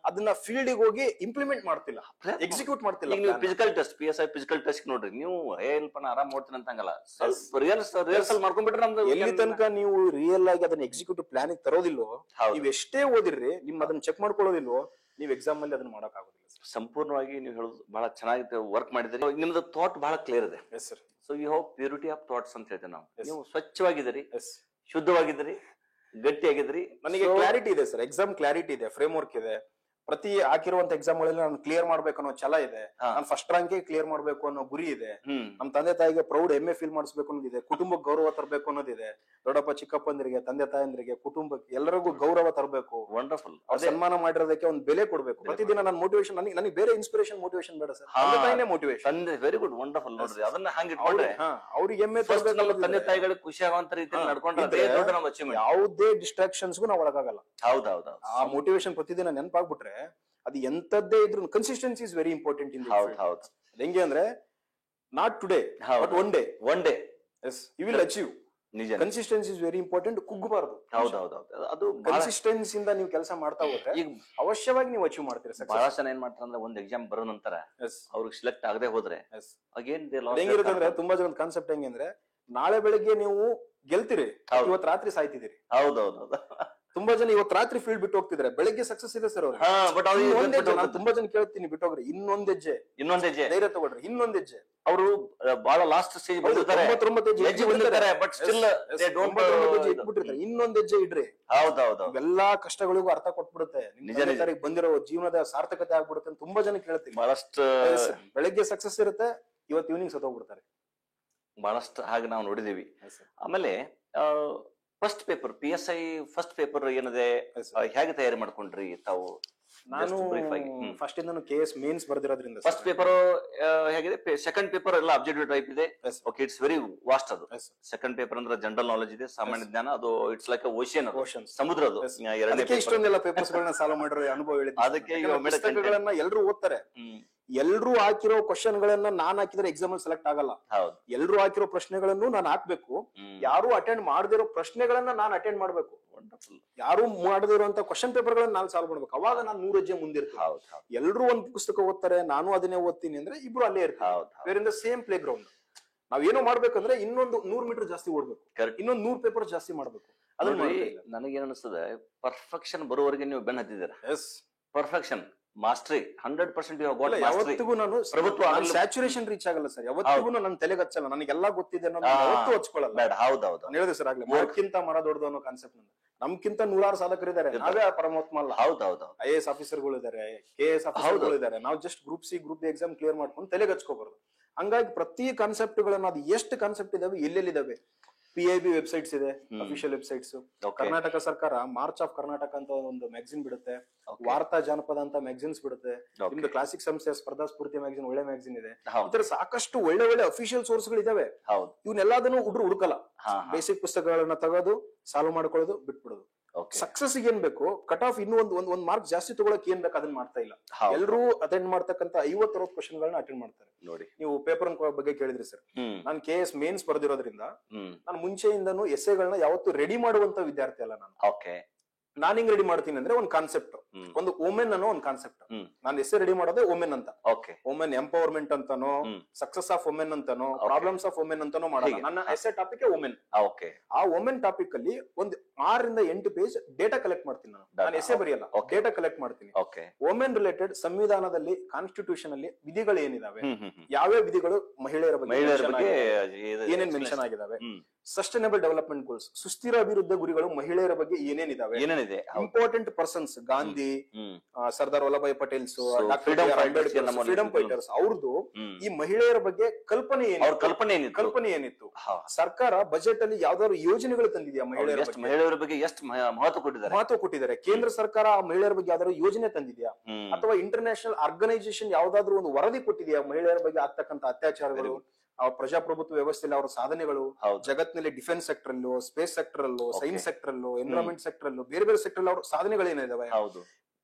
ಅದನ್ನ ಫೀಲ್ಡ್ ಹೋಗಿ ಇಂಪ್ಲಿಮೆಂಟ್ ಮಾಡ್ತಿಲ್ಲ, ಎಕ್ಸಿಕ್ಯೂಟ್ ಮಾಡ್ತಿಲ್ಲ. ನೀವು physical test, PSI physical test ನೋಡ್ರಿ, ನೀವು ಏಲ್ಪನ ಆರಾಮ್ ಮಾಡ್ತೀನಿ ಅಂತಂಗಲ್ಲ, ಸ್ವಲ್ಪ ರಿಹರ್ಸಲ್ ಮಾಡ್ಕೊಂಡ್ಬಿಟ್ರೆ ನಮ್ದು ಎಲ್ಲಿ ತನಕ ನೀವು ರಿಯಲ್ ಆಗಿ ಅದನ್ನ ಎಕ್ಸಿಕ್ಯೂಟಿವ್ ಪ್ಲಾನಿಂಗ್ ತರೋದಿಲ್ವೋ, ನೀವ್ ಎಷ್ಟೇ ಓದಿರ್ರಿ, ನಿಮ್ ಅದನ್ನ ಚೆಕ್ ಮಾಡ್ಕೊಳ್ಳೋದಿಲ್ವೋ, ನೀವು ಎಕ್ಸಾಮ್ ಅಲ್ಲಿ ಅದನ್ನ ಮಾಡಕ್ ಆಗೋದಿಲ್ಲ. ಸಂಪೂರ್ಣವಾಗಿ ನೀವು ಹೇಳೋದು ಬಹಳ ಚೆನ್ನಾಗಿ ವರ್ಕ್ ಮಾಡಿದ್ರಿ. ನಿಮ್ದು ಥಾಟ್ ಬಹಳ ಕ್ಲಿಯರ್ ಇದೆ. Yes sir. So you have purity of thoughts ಅಂತ ಹೇಳ್ತೇವೆ ನಾವು. ನೀವು ಸ್ವಚ್ಛವಾಗಿದ್ದೀರಿ, ಶುದ್ಧವಾಗಿದ್ದೀರಿ, ಗಟ್ಟಿಯಾಗಿದ್ರಿ. ನನಗೆ ಕ್ಲಾರಿಟಿ ಇದೆ ಸರ್, ಎಕ್ಸಾಮ್ ಕ್ಲಾರಿಟಿ ಇದೆ, ಫ್ರೇಮ್ ವರ್ಕ್ ಇದೆ. ಪ್ರತಿ ಹಾಕಿರುವಂತ ಎಕ್ಸಾಮ್ ಗಳಲ್ಲಿ ನಾನು ಕ್ಲಿಯರ್ ಮಾಡ್ಬೇಕು ಅನ್ನೋ ಛಲ ಇದೆ. ನಾನು ಫಸ್ಟ್ ರ್ಯಾಂಕ್ ಕ್ಲಿಯರ್ ಮಾಡ್ಬೇಕು ಅನ್ನೋ ಗುರಿ ಇದೆ. ನಮ್ ತಂದೆ ತಾಯಿಗೆ ಪ್ರೌಡ್ ಹೆಮ್ಮೆ ಫೀಲ್ ಮಾಡಿಸ್ಬೇಕು ಅನ್ನೋದಿದೆ. ಕುಟುಂಬಕ್ಕೆ ಗೌರವ ತರಬೇಕು ಅನ್ನೋದಿದೆ. ದೊಡ್ಡಪ್ಪ ಚಿಕ್ಕಪ್ಪಂದಿರಿಗೆ, ತಂದೆ ತಾಯಂದ್ರಿಗೆ, ಕುಟುಂಬಕ್ಕೆ ಎಲ್ಲರಿಗೂ ಗೌರವ ತರಬೇಕು. ವಂಡರ್ಫುಲ್. ಅವ್ರು ಸನ್ಮಾನ ಮಾಡಿರೋದಕ್ಕೆ ಒಂದು ಬೆಲೆ ಕೊಡ್ಬೇಕು. ಪ್ರತಿದಿನ ನನ್ನ ಮೋಟಿವೇಶನ್, ನನಗೆ ಬೇರೆ ಇನ್ಸ್ಪಿರೇಷನ್ ಮೋಟಿವೇಶನ್ ಬೇಡ ಸರ್, ತಂದೆ ತಾಯಿನೇ ಮೋಟಿವೇಶನ್. Very good, wonderful. ನೋಡ್ರಿ ಅದನ್ನ ಹಂಗೆ ಇಟ್ಕೊಂಡ್ರೆ ಅವ್ರಿಗೆ ಹೆಮ್ಮೆ ತಂದೆ ತಾಯಿಗಳಿಗೆ ಖುಷಿ ಆಗುವಂತ ರೀತಿಯಲ್ಲಿ ನಡ್ಕೊಂಡ್ರೆ ಯಾವುದೇ ಡಿಸ್ಟ್ರಾಕ್ಷನ್ಸ್ಗೂ ನಾವು ಒಳಗಾಗಲ್ಲ. ಹೌದೌದು. ಆ ಮೋಟಿವೇಶನ್ ಪ್ರತಿದಿನ ನೆನಪಾಗ್ಬಿಟ್ರೆ ಅದು ಎಂತದ್ದೇ ಇದ್ರು consistency is very important in ಹೌದು. ಹೆಂಗೆ ಅಂದ್ರೆ not today but one day as you will achieve. ನಿಜ, ಕನ್ಸಿಸ್ಟೆನ್ಸಿ ಇಸ್ ವೆರಿ ಇಂಪಾರ್ಟೆಂಟ್. ಕುಗ್ಗಬಾರ್ದು. ಹೌದೌದು. ಅದು ಕನ್ಸಿಸ್ಟೆನ್ಸಿ ಇಂದ ನೀವು ಕೆಲಸ ಮಾಡ್ತಾ ಹೋದ್ರೆ ಈಗ ಅವಶ್ಯವಾಗಿ ನೀವು ಅಚೀವ್ ಮಾಡ್ತೀರಾ. ಬಹಳ ಜನ ಏನ್ ಮಾಡ್ತಾರೆ ಅಂದ್ರೆ ಒಂದ್ ಎಕ್ಸಾಮ್ ಬರೋ ನಂತರ ಅವ್ರಿಗೆ ಸಿಲೆಕ್ಟ್ ಆಗದೆ ಹೋದ್ರೆ ಅಗೇನ್ ಹೆಂಗಿರುತ್ತೆ ಅಂದ್ರೆ ತುಂಬಾ ಜನ ಕಾನ್ಸೆಪ್ಟ್ ಹೆಂಗೆ ಅಂದ್ರೆ ನಾಳೆ ಬೆಳಿಗ್ಗೆ ನೀವು ಗೆಲ್ತೀರಿ, ಇವತ್ತು ರಾತ್ರಿ ಸಾಯ್ತಿದ್ದೀರಿ. ಹೌದೌದು. ತುಂಬಾ ಜನ ಇವತ್ತು ರಾತ್ರಿ ಫೀಲ್ಡ್ ಬಿಟ್ಟು ಹೋಗ್ತಿದ್ರೆ, ಬೆಳಿಗ್ಗೆ ಸಕ್ಸಸ್ ಇದೆ ಸರ್ ಅವ್ರು. ನಾನು ತುಂಬಾ ಜನ ಕೇಳ್ತೀನಿ, ಬಿಟ್ಟೋಗ್ರಿ, ಇನ್ನೊಂದ್ ಹೆಜ್ಜೆ ಧೈರ್ಯ ತಗೊಳ್ರಿ, ಇನ್ನೊಂದ್ ಹೆಜ್ಜೆ. ಅವರು ಬಹಳ ಲಾಸ್ಟ್ ಸ್ಟೇಜ್ ಇನ್ನೊಂದ್ ಹೆಜ್ಜೆ ಇಡ್ರಿ. ಹೌದೌದು. ಎಲ್ಲಾ ಕಷ್ಟಗಳಿಗೂ ಅರ್ಥ ಕೊಟ್ಬಿಡುತ್ತೆ, ಬಂದಿರೋ ಜೀವನದ ಸಾರ್ಥಕತೆ ಆಗ್ಬಿಡುತ್ತೆ ಅಂತ ತುಂಬಾ ಜನ ಕೇಳ್ತೀನಿ. ಬಹಳಷ್ಟು ಬೆಳಿಗ್ಗೆ ಸಕ್ಸಸ್ ಇರುತ್ತೆ, ಇವತ್ತು ಈವ್ನಿಂಗ್ ಸತ್ತೋಗ್ಬಿಡ್ತಾರೆ. ಬಹಳಷ್ಟು ಹಾಗೆ ನಾವು ನೋಡಿದೀವಿ. ಆಮೇಲೆ first paper PSI first paper ಏನಿದೆ, ಹೇಗೆ ತಯಾರಿ ಮಾಡ್ಕೊಂಡ್ರಿ ತಾವು? ನಾನು ಫಸ್ಟ್ ಇಂದ KS ಮೇನ್ಸ್ ಬರ್ದಿರೋದ್ರಿಂದ ಫಸ್ಟ್ ಪೇಪರ್ ಹೇಗಿದೆ, ಸೆಕೆಂಡ್ ಪೇಪರ್ ಎಲ್ಲ ಅಬ್ಜೆಕ್ಟಿವ್ ಟೈಪ್ ಇದೆ. Okay, it's very vast. ಅದು ಸೆಕೆಂಡ್ ಪೇಪರ್ ಅಂದ್ರೆ ಜನರಲ್ ನಾಲೆಜ್ ಇದೆ, ಸಾಮಾನ್ಯ ಜ್ಞಾನ. ಅದು ಇಟ್ಸ್ ಲೈಕ್ ಓಷನ್, ಸಮುದ್ರ. ಅದು ಎರಡನೇ ಇಷ್ಟೊಂದೆಲ್ಲ ಪೇಪರ್ಸ್ ಗಳನ್ನ ಸಾಲ್ವ್ ಮಾಡಿರೋ ಅನುಭವ ಹೇಳಿದ್ದೆ. ಅದಕ್ಕೆ ಪುಸ್ತಕಗಳನ್ನ ಎಲ್ಲರೂ ಓದ್ತಾರೆ. ಎಲ್ರು ಹಾಕಿರೋ ಕ್ವಶನ್ ಗಳನ್ನ ನಾನ್ ಹಾಕಿದ್ರೆ ಎಕ್ಸಾಮ್ ಅಲ್ಲಿ ಸೆಲೆಕ್ಟ್ ಆಗಲ್ಲ. ಎಲ್ರು ಹಾಕಿರೋ ಪ್ರಶ್ನೆಗಳನ್ನು ನಾನು ಹಾಕ್ಬೇಕು. ಯಾರು ಅಟೆಂಡ್ ಮಾಡದಿರೋ ಪ್ರಶ್ನೆಗಳನ್ನ ನಾನು ಅಟೆಂಡ್ ಮಾಡ್ಬೇಕು. ಯಾರು ಮಾಡದಿರುವಂತ ಕ್ವಶನ್ ಪೇಪರ್ ಗಳನ್ನ ನಾನು ಸಾಲ್ವ್ ಮಾಡ್ಬೇಕು. ಅವಾಗ ನಾನು 100 ಹೆಜ್ಜೆ ಮುಂದಿರ್ತೀನಿ. ಎಲ್ರು ಒಂದ್ ಪುಸ್ತಕ ಓದ್ತಾರೆ, ನಾನು ಅದನ್ನೇ ಓದ್ತೀನಿ ಅಂದ್ರೆ ಇಬ್ರು ಅಲ್ಲೇ ಇರ್ತಾರೆ. ಬೇರೆ ಸೇಮ್ ಪ್ಲೇ ಗ್ರೌಂಡ್. ನಾವ್ ಏನೋ ಮಾಡ್ಬೇಕಂದ್ರೆ ಇನ್ನೊಂದು 100 ಮೀಟರ್ ಜಾಸ್ತಿ ಓಡ್ಬೇಕು, ಇನ್ನೊಂದು 100 ಪೇಪರ್ ಜಾಸ್ತಿ ಮಾಡ್ಬೇಕು. ಅದನ್ನ ನನಗೇನ್ ಅನಿಸ್ತದೆ, ಪರ್ಫೆಕ್ಷನ್ ಬರುವವರೆಗೆ ನೀವು ಬೆನ್ನ ಹತ್ತಿದ್ದೀರಾ. ಪರ್ಫೆಕ್ಷನ್ ಮಾಸ್ಟ್ರಿ 100% ಯಾವತ್ತಿಗೂ ನಾನು ಪ್ರಭುತ್ವ ಸ್ಯಾಚುರೇಷನ್ ರೀಚ್ ಆಗಲ್ಲ ಸರ್. ಯಾವತ್ತಿಗೂ ನನ್ನ ತಲೆಗೆ ಹಚ್ಚಲ್ಲ, ನನಗೆಲ್ಲ ಗೊತ್ತಿದೆ ಅನ್ನೋದು ಯಾವತ್ತೂ ಹಚ್ಕೊಳ್ಳಲ್ಲ. ಹೌದೌದು, ಹೇಳಿದೆ ಸರ್ ಆಗ್ಲೇ, ಮರಕ್ಕಿಂತ ಮರ ದೊಡ್ಡದು ಅನ್ನೋ ಕಾನ್ಸೆಪ್ಟ್. ನಮ್ಗಿಂತ 100 ಸಾಧಕರಿದ್ದಾರೆ, ನಾವೇ ಪರಮಾತ್ಮ ಅಲ್ಲ. ಹೌದೌದು. IAS ಆಫೀಸರ್ಗಳು ಇದಾರೆ, KS ಆಫೀಸರ್ಗಳು ಇದಾರೆ. ನಾವು just group C group B exam clear ಮಾಡ್ಕೊಂಡು ತಲೆಗೆ ಹಚ್ಕೋಬಾರ್ದು. ಹಂಗಾಗಿ ಪ್ರತಿ ಕಾನ್ಸೆಪ್ಟ್ ಗಳನ್ನ, ಅದು ಎಷ್ಟು ಕಾನ್ಸೆಪ್ಟ್ ಇದಾವೆ, ಎಲ್ಲೆಲ್ಲಿದಾವೆ, PIB ವೆಬ್ಸೈಟ್ಸ್ ಇದೆ, ಅಫಿಷಿಯಲ್ ವೆಬ್ಸೈಟ್ಸ್. ಕರ್ನಾಟಕ ಸರ್ಕಾರ ಮಾರ್ಚ್ ಆಫ್ ಕರ್ನಾಟಕ ಅಂತ ಒಂದು ಮ್ಯಾಗಝಿನ್ ಬಿಡುತ್ತೆ, ವಾರ್ತಾ ಜಾನಪದ ಅಂತ ಮ್ಯಾಗಝಿನ್ಸ್ ಬಿಡುತ್ತೆ. ನಿಮ್ದು ಕ್ಲಾಸಿಕ್ ಸಂಸ್ಥೆ ಸ್ಪರ್ಧಾ ಸ್ಫೂರ್ತಿ ಮ್ಯಾಗಝಿನ್ ಒಳ್ಳೆ ಮ್ಯಾಗಝಿನ್ ಇದೆ. ಈ ತರ ಸಾಕಷ್ಟು ಒಳ್ಳೆ ಒಳ್ಳೆ ಅಫಿಷಿಯಲ್ ಸೋರ್ಸ್ ಗಳಿದಾವೆ. ಇವನ್ನೆಲ್ಲದನ್ನು ಹುಡುಕಲ್ಲ. ಬೇಸಿಕ್ ಪುಸ್ತಕಗಳನ್ನ ತಗೋದು, ಸಾಲ್ವ್ ಮಾಡ್ಕೊಳ್ಳೋದು, ಬಿಟ್ಬಿಡೋದು. ಸಕ್ಸಸ್ ಏನ್ ಬೇಕು, ಕಟ್ ಆಫ್ ಇನ್ನೂ ಒಂದ್ ಮಾರ್ಕ್ ಜಾಸ್ತಿ ತಗೊಳಕ್ ಏನ್ ಬೇಕು ಅದನ್ನ ಮಾಡ್ತಾ ಇಲ್ಲ. ಎಲ್ಲರೂ ಅಟೆಂಡ್ ಮಾಡ್ತಕ್ಕಂತ 50-60 ಕ್ವಶನ್ ಗಳನ್ನ ಅಟೆಂಡ್ ಮಾಡ್ತಾರೆ. ನೋಡಿ, ನೀವು ಪೇಪರ್ ಬಗ್ಗೆ ಕೇಳಿದ್ರಿ ಸರ್. ನಾನು KS ಮೇನ್ಸ್ ಬರ್ದಿರೋದ್ರಿಂದ ನಾನು ಮುಂಚೆಯಿಂದನು ಎಸ್ಸೆಗಳನ್ನ ಯಾವತ್ತು ರೆಡಿ ಮಾಡುವಂತ ವಿದ್ಯಾರ್ಥಿ ಅಲ್ಲ ನಾನು. ನಾನ್ ಹೆಂಗ್ ರೆಡಿ ಮಾಡ್ತೀನಿ ಅಂದ್ರೆ, ಒಂದ್ ಕಾನ್ಸೆಪ್ಟ್ ಒಂದು ವುಮೆನ್ ಅನ್ನೋ ಒಂದು ಕಾನ್ಸೆಪ್ಟ್. ಹ್ಮ್. ನಾನು ಎಸ್ಸೆ ರೆಡಿ ಮಾಡೋದೇ ವುಮೆನ್ ಅಂತ. ಓಕೆ. ವುಮೆನ್ ಎಂಪವರ್ಮೆಂಟ್ ಅಂತಾನೋ, ಸಕ್ಸಸ್ ಆಫ್ ವುಮೆನ್ ಅಂತಾನೋ, ಪ್ರಾಬ್ಲಮ್ಸ್ ಆಫ್ ವುಮೆನ್ ಅಂತಾನೋ ಮಾಡಲ್ಲ. ನನ್ನ ಎಸ್ಸೆ ಟಾಪಿಕ್ ವುಮೆನ್. ಓಕೆ. ಆ ವುಮೆನ್ ಟಾಪಿಕ್ ಅಲ್ಲಿ ಒಂದು 6 ರಿಂದ 8 ಪೇಜ್ ಡೇಟಾ ಕಲೆಕ್ಟ್ ಮಾಡ್ತೀನಿ. ನಾನು ಎಸ್ಸೆ ಬರೆಯಲ್ಲ, ಡೇಟಾ ಕಲೆಕ್ಟ್ ಮಾಡ್ತೀನಿ. ವುಮೆನ್ ರಿಲೇಟೆಡ್ ಸಂವಿಧಾನದಲ್ಲಿ, ಕಾನ್ಸ್ಟಿಟ್ಯೂಷನ್ ಅಲ್ಲಿ ವಿಧಿಗಳು ಏನಿದಾವೆ, ಯಾವ್ಯಾವ ವಿಧಿಗಳು ಮಹಿಳೆಯರ ಬಗ್ಗೆ ಏನೇನ್ ಮೆನ್ಷನ್ ಆಗಿದಾವೆ, ಸಸ್ಟೈನಬಲ್ ಡೆವಲಪ್ಮೆಂಟ್ ಗೋಲ್ಸ್, ಸುಸ್ಥಿರ ಅಭಿವೃದ್ಧಿ ಗುರಿಗಳು ಮಹಿಳೆಯರ ಬಗ್ಗೆ ಏನೇನಿದಾವೆ, important persons, Gandhi, Sardar Vallabhbhai Patels, freedom fighters, ಅವ್ರದ್ದು ಈ ಮಹಿಳೆಯರ ಬಗ್ಗೆ ಕಲ್ಪನೆ ಏನಿತ್ತು, ಸರ್ಕಾರ ಬಜೆಟ್ ಅಲ್ಲಿ ಯಾವ್ದಾದ್ರು ಯೋಜನೆಗಳು ತಂದಿದ್ಯಾ ಮಹಿಳೆಯರ ಬಗ್ಗೆ ಎಷ್ಟು ಮಹತ್ವ ಕೊಟ್ಟಿದ್ದಾರೆ, ಕೇಂದ್ರ ಸರ್ಕಾರ ಆ ಮಹಿಳೆಯರ ಬಗ್ಗೆ ಯಾವ್ದಾದ್ರು ಯೋಜನೆ ತಂದಿದ್ಯಾ, ಅಥವಾ ಇಂಟರ್ನ್ಯಾಷನಲ್ ಆರ್ಗನೈಸೇಷನ್ ಯಾವ್ದಾದ್ರು ಒಂದು ವರದಿ ಕೊಟ್ಟಿದ್ಯಾ ಮಹಿಳೆಯರ ಬಗ್ಗೆ ಆಗ್ತಕ್ಕಂಥ ಅತ್ಯಾಚಾರಗಳು, ಪ್ರಜಾಪ್ರಭುತ್ವ ವ್ಯವಸ್ಥೆಯಲ್ಲಿ ಅವರ ಸಾಧನೆಗಳು, ಜಗತ್ತಿನಲ್ಲಿ ಡಿಫೆನ್ಸ್ ಸೆಕ್ಟರ್ ಅಲ್ಲೂ, ಸ್ಪೇಸ್ ಸೆಕ್ಟರ್ ಅಲ್ಲೂ, ಸೈನ್ಸ್ ಸೆಕ್ಟರ್ ಅಲ್ಲೂ, ಎನ್ವಿರಾನ್ಮೆಂಟ್ ಸೆಕ್ಟರ್ ಅಲ್ಲೂ, ಬೇರೆ ಬೇರೆ ಸೆಕ್ಟರ್ ಅಲ್ಲಿ ಅವ್ರ ಸಾಧನೆಗಳು ಏನಿದಾವೆ,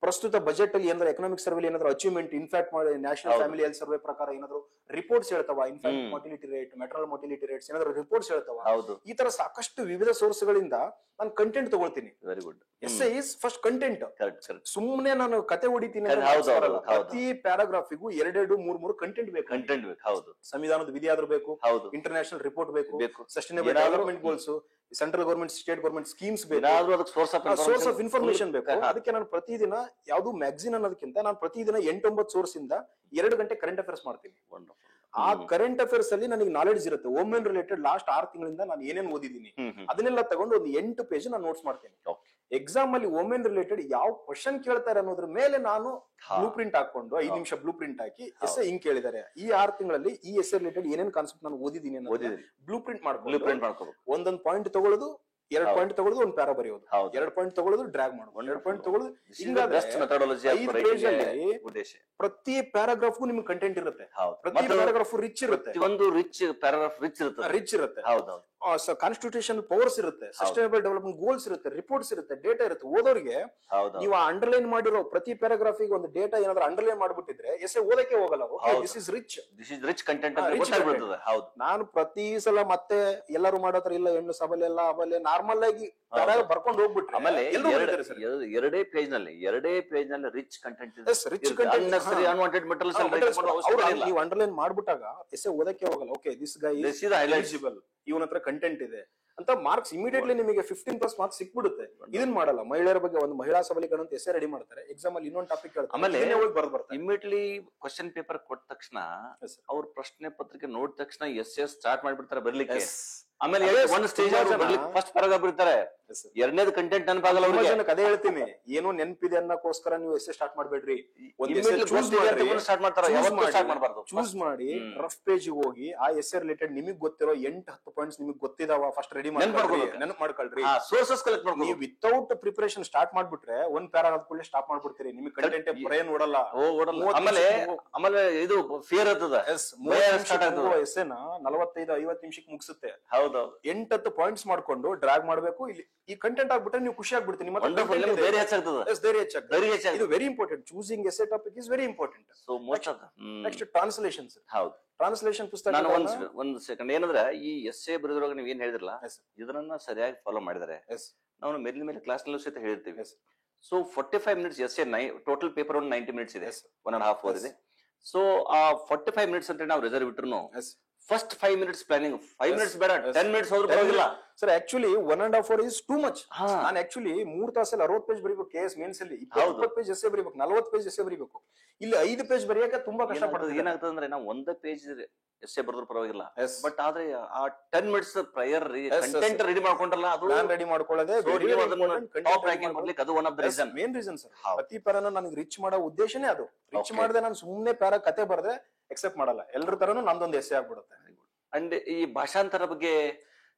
ಪ್ರಸ್ತುತ ಬಜೆಟ್ ಅಲ್ಲಿ ಏನಾದ್ರು ಎಕನಾಮಿಕ್ ಸರ್ವೆ ಏನಾದ್ರು achievement, in fact national family health survey ಪ್ರಕಾರ ಏನಾದ್ರು ರಿಪೋರ್ಟ್ಸ್ ಹೇಳ್ತಾವ, in fact mortality rate, maternal mortality rates ಏನಾದ್ರು ರಿಪೋರ್ಟ್ಸ್ ಹೇಳ್ತಾವ. ಈ ತರ ಸಾಕಷ್ಟು ವಿವಿಧ ಸೋರ್ಸ್ ಗಳಿಂದ ನಾನು ಕಂಟೆಂಟ್ ತಗೊಳ್ತೀನಿ. Very good. Essay is first content. ಸುಮ್ಮನೆ ನಾನು ಕತೆ ಹೊಡಿತೀನಿ. ಪ್ರತಿ ಪ್ಯಾರಾಗ್ರಾಫಿಗೂ 2-3 ಕಂಟೆಂಟ್ ಬೇಕು. ಸಂವಿಧಾನದ ವಿಧಿ ಆದ್ರೂ ಬೇಕು, ಇಂಟರ್ನ್ಯಾಷನಲ್ ರಿಪೋರ್ಟ್ ಬೇಕು, sustainable development goals, central government, state government schemes ಬೇಕು, ಸೋರ್ಸ್ ಆಫ್ ಇನ್ಫಾರ್ಮೇಶನ್ ಬೇಕು. ಅದಕ್ಕೆ ನಾನು ಪ್ರತಿದಿನ ಯಾವ್ದು ಮ್ಯಾಗಝಿನ್ ಅನ್ನೋದಕ್ಕಿಂತ ನಾನು ಪ್ರತಿದಿನ 8-9 ಸೋರ್ಸ್ ಇಂದ 2 ಗಂಟೆ ಕರೆಂಟ್ ಅಫೇರ್ಸ್ ಮಾಡ್ತೀನಿ. ಆ ಕರೆಂಟ್ ಅಫೇರ್ಸ್ ಅಲ್ಲಿ ನನಗೆ ನಾಲೆಡ್ಜ್ ಇರುತ್ತೆ. ವುಮೆನ್ ರಿಲೇಟೆಡ್ ಲಾಸ್ಟ್ 6 ತಿಂಗಳಿಂದ ನಾನು ಏನೇನ್ ಓದಿದ್ದೀನಿ ಅದನ್ನೆಲ್ಲ ತಗೊಂಡು ಒಂದು 8 ಪೇಜ್ ನಾನು ನೋಟ್ಸ್ ಮಾಡ್ತೀನಿ. ಎಕ್ಸಾಮ್ ಅಲ್ಲಿ ವುಮೆನ್ ರಿಲೇಟೆಡ್ ಯಾವ ಕ್ವಶನ್ ಕೇಳ್ತಾರೆ ಅನ್ನೋದ್ರ ಮೇಲೆ ನಾನು ಬ್ಲೂ ಪ್ರಿಂಟ್ ಹಾಕೊಂಡು 5 ನಿಮಿಷ ಬ್ಲೂ ಪ್ರಿಂಟ್ ಹಾಕಿ ಎಸ್ಸೆ ಹಿಂಗ್ ಕೇಳಿದ್ದಾರೆ, ಈ 6 ತಿಂಗಳಲ್ಲಿ ಈ ಎಸ್ಸೆ ರಿಲೇಟೆಡ್ ಏನೇನ್ ಕಾನ್ಸೆಪ್ಟ್ ನಾನು ಓದಿದ್ದೀನಿ ಅನ್ನೋದು ಬ್ಲೂ ಪ್ರಿಂಟ್ ಮಾಡ್ಕೊಂಡು ಒಂದೊಂದು ಪಾಯಿಂಟ್ ತಗೊಳ್ಳೋದು, 2 ಪಾಯಿಂಟ್ ತಗೊಳ್ಳೋದು, 1 ಪ್ಯಾರಾ ಬರೆಯೋದು, 2 ಪಾಯಿಂಟ್ ತಗೊಳ್ಳೋದು, ಡ್ರ್ಯಾಗ್ ಮಾಡೋದು, 2 ಪಾಯಿಂಟ್ ತಗೊಳ್ಳೋದು. ಪ್ರತಿ ಪ್ಯಾರಾಗ್ರಾಫ್ಗೂ ನಿಮ್ಗೆ ಕಂಟೆಂಟ್ ಇರುತ್ತೆ, ಪ್ರತಿ ಪ್ಯಾರಾಗ್ರಾಫ್ ರಿಚ್ ಇರುತ್ತೆ, ಒಂದು ರಿಚ್ ಇರುತ್ತೆ. ಕಾನ್ಸ್ಟಿಟ್ಯೂಷನ್ ಪವರ್ಸ್ ಇರುತ್ತೆ, ಸಸ್ಟೈನಬಲ್ ಡೆವಲಪ್ಮೆಂಟ್ ಗೋಲ್ಸ್ ಇರುತ್ತೆ, ರಿಪೋರ್ಟ್ಸ್ ಇರುತ್ತೆ, ಡೇಟಾ ಇರುತ್ತೆ. ಓದೋರಿಗೆ ನೀವು ಅಂಡರ್ಲೈನ್ ಮಾಡಿರೋ ಪ್ರತಿ ಪ್ಯಾರಾಗ್ರಾಫಿಗೆ ಒಂದು ಡೇಟಾ ಏನಾದ್ರು ಅಂಡರ್ಲೈನ್ ಮಾಡ್ಬಿಟ್ಟಿದ್ರೆ ಎಸ್ಸೆ ಓದಕ್ಕೆ ಹೋಗಲ್ಲ. This is rich content. ನಾನು ಪ್ರತಿ ಸಲ ಮತ್ತೆ ಎಲ್ಲರೂ ಮಾಡೋತರ ಇಲ್ಲ, ಹೆಣ್ಣು ಸಬಲೆ ಎಲ್ಲ ಅಬಲೆ ನಾರ್ಮಲ್ ಆಗಿ ಬರ್ಕೊಂಡು ಹೋಗ್ಬಿಟ್ರೆ ಆಮೇಲೆ 2 ಪೇಜ್ ನಲ್ಲಿ ರಿಚ್ ಕಂಟೆಂಟ್, ನೀವು ಅಂಡರ್ಲೈನ್ ಮಾಡ್ಬಿಟ್ಟಾಗ ಎಸ್ಸೆ ಓದಕ್ಕೆ ಹೋಗಲ್ಲ. ಓಕೆ, ದಿಸ್ ಗೈ ಎಲಿಜಿಬಲ್, ಇವನ ಹತ್ರ ಕಂಟೆಂಟ್ ಇದೆ ಅಂತ ಮಾರ್ಕ್ಸ್ ಇಮಿಡಿಯೇಟ್ಲಿ ನಿಮಗೆ 15+ ಮಾರ್ಕ್ಸ್ ಸಿಕ್ಬಿಡುತ್ತೆ. ಇದನ್ ಮಾಡಲ್ಲ. ಮಹಿಳೆಯರ ಬಗ್ಗೆ ಒಂದು ಮಹಿಳಾ ಸಬಲೀಕರಣ ಅಂತ ಎಸ್ಸೆ ರೆಡಿ ಮಾಡ್ತಾರೆ, ಎಕ್ಸಾಮ್ ಅಲ್ಲಿ ಇನ್ನೊಂದು ಟಾಪಿಕ್ ಹೇಳ್ತಾರೆ, ಆಮೇಲೆ ಇಮಿಡಿಯೇಟ್ಲಿ ಕ್ವಶನ್ ಪೇಪರ್ ಕೊಟ್ಟ ತಕ್ಷಣ ಅವ್ರ ಪ್ರಶ್ನೆ ಪತ್ರಿಕೆ ನೋಡಿದ ತಕ್ಷಣ ಎಸ್ಸೆ ಸ್ಟಾರ್ಟ್ ಮಾಡ್ಬಿಡ್ತಾರೆ ಬರ್ಲಿಕ್ಕೆ. ಆಮೇಲೆ ಒಂದು ಸ್ಟೇಜ್ ಫಸ್ಟ್ ಪ್ಯಾರಾಗ್ರಾಫ್ ಬಿಡ್ತಾರೆ, ಎರಡನೇದು ಕಂಟೆಂಟ್ ನೆನಪಾಗಲ್ಲ ಅವ್ರಿಗೆ. ಅದೇ ಹೇಳ್ತೀನಿ, ಏನೋ ನೆನಪಿದೆ ಅನ್ನೋಸ್ಕರ ನೀವು ಎಸ್ಸೆ ಸ್ಟಾರ್ಟ್ ಮಾಡ್ಬೇಡ್ರಿ. ಚೂಸ್ ಮಾಡಿ ರಫ್ ಪೇಜ್ ಹೋಗಿ ಆ ಎಸ್ಸೆ ರಿಲೇಟೆಡ್ ನಿಮಗ್ ಗೊತ್ತಿರೋ 8-10 ಪಾಯಿಂಟ್ಸ್ ನಿಮಗ್ ಗೊತ್ತಿದಾವ ಫಸ್ಟ್ ರೆಡಿ ನೆನಪು ಮಾಡ್ಕೊಳ್ರಿ. ಸೋರ್ಸಸ್ ಕಲೆಕ್ಟ್ ಮಾಡ್ಕೊಂಡು ನೀವು ವಿತೌಟ್ ಪ್ರಿಪರೇಷನ್ ಸ್ಟಾರ್ಟ್ ಮಾಡ್ಬಿಟ್ರೆ ಒಂದ್ ಪ್ಯಾರಾಗ್ರಾಫ್ ಕೂಡ ಸ್ಟಾಪ್ ಮಾಡ್ಬಿಡ್ತೀರಿ. ನಿಮಗೆ ಕಂಟೆಂಟ್ ಬ್ರೈನ್ ಓಡಲ್ಲ. ಆಮೇಲೆ ಇದು ಫಿಯರ್ ಇರ್ತದ. ಎಸ್ಸೆನ 45-50 ನಿಮಿಷಕ್ಕೆ ಮುಗಿಸುತ್ತೆ. 8-10 ಪಾಯಿಂಟ್ಸ್ ಮಾಡ್ಕೊಂಡು ಡ್ರಾಗ್ ಮಾಡ್ಬೇಕು. ಇಲ್ಲಿ ಈ ಕಂಟೆಂಟ್ ಆಗ್ಬಿಟ್ರೆ ನೀವು ಖುಷಿ ಆಗ್ಬಿಡ್ತೀನಿ. ಇದು very important. Choosing essay topic is very important. Next translations. Translation ಪುಸ್ತಕ ಒಂದು ಸೆಕೆಂಡ್ ಏನಂದ್ರೆ ಈ ಎಸ್ಸೆ ಬರೆದ್ರೊಳಗೆ ನೀವ್ ಏನ್ ಹೇಳಿದ್ರಲ್ಲ ಇದನ್ನ ಸರಿಯಾಗಿ ಫಾಲೋ ಮಾಡಿದಾರೆ. ನಾವು ಮೇಲೆ ಕ್ಲಾಸ್ ನಲ್ಲೂ ಸಹಿತ ಹೇಳಿರ್ತೀವಿ. So 45 minutes essay, total paper ಒಂದು 90 ಮಿನಿಟ್ಸ್ ಇದೆ, 1.5 hour ಇದೆ. ಸೊ ಆ 45 ಮಿನಿಟ್ಸ್ ಅಂತ ನಾವು ರಿಸರ್ವ್ ಇಟ್ರು ಫಸ್ಟ್ 5 ಮಿನಿಟ್ಸ್ ಪ್ಲಾನಿಂಗ್, 5 ಮಿನಿಟ್ಸ್ ಬೇಡ 10 ಮಿನಿಟ್ಸ್ ಹೋದ್ರೂ ಪರವಾಗಿಲ್ಲ sir. Actually 1.5 hour is too much. ನಾನು ಆಕ್ಚುಲಿ 3 ತಾಸಲ್ಲಿ 60 ಪೇಜ್ ಬರೀಬೇಕು. KS ಮೇನ್ಸ್ ಅಲ್ಲಿ 20 ಪೇಜ್ ಎಸ್ಸೆ ಬರೀಬೇಕು, 40 ಪೇಜ್ ಎಸ್ಸೆ ಬರೀಬೇಕು. ಇಲ್ಲಿ 5 ಪೇಜ್ ಬರೆಯಕ್ಕೆ ತುಂಬಾ ಕಷ್ಟ ಪಡ್ತದೆ. ಏನಾಗ್ತದೆ ಅಂದ್ರೆ ನಾವು 1 ಪೇಜ್ ಎಸ್ಸೆ ಬರೆದ್ರು ಪರವಾಗಿಲ್ಲ, ಬಟ್ ಆದ್ರೆ ಆ 10 ಮಿನಿಟ್ಸ್ ಪ್ರಯರ್ ಕಂಟೆಂಟ್ ರೆಡಿ ಮಾಡ್ಕೊಂಡ್ರಲ್ಲ, ಅದು ರೆಡಿ ಮಾಡ್ಕೊಳ್ಳೋದೇ ಟಾಪ್ ರ್ಯಾಂಕಿಂಗ್ ಬರ್ಲಿಕ್ಕೆ ಅದು one of the reason, main reason sir. ಪ್ರತಿ ಪ್ಯಾರಾನ ನನಗೆ ರಿಚ್ ಮಾಡೋ ಉದ್ದೇಶನೇ ಅದು. ರಿಚ್ ಮಾಡದೆ ನಾನು ಸುಮ್ಮನೆ ಪ್ಯಾರಾ ಕತೆ ಬರೆದ್ರೆ ಎಕ್ಸೆಪ್ಟ್ ಮಾಡಲ್ಲ. ಎಲ್ಲರ ತರನು ನಂದೊಂದು ಎಸ್ಸೆ ಆಗ್ಬಿಡುತ್ತೆ. ಅಂಡ್ ಈ ಭಾಷಾಂತರ ಬಗ್ಗೆ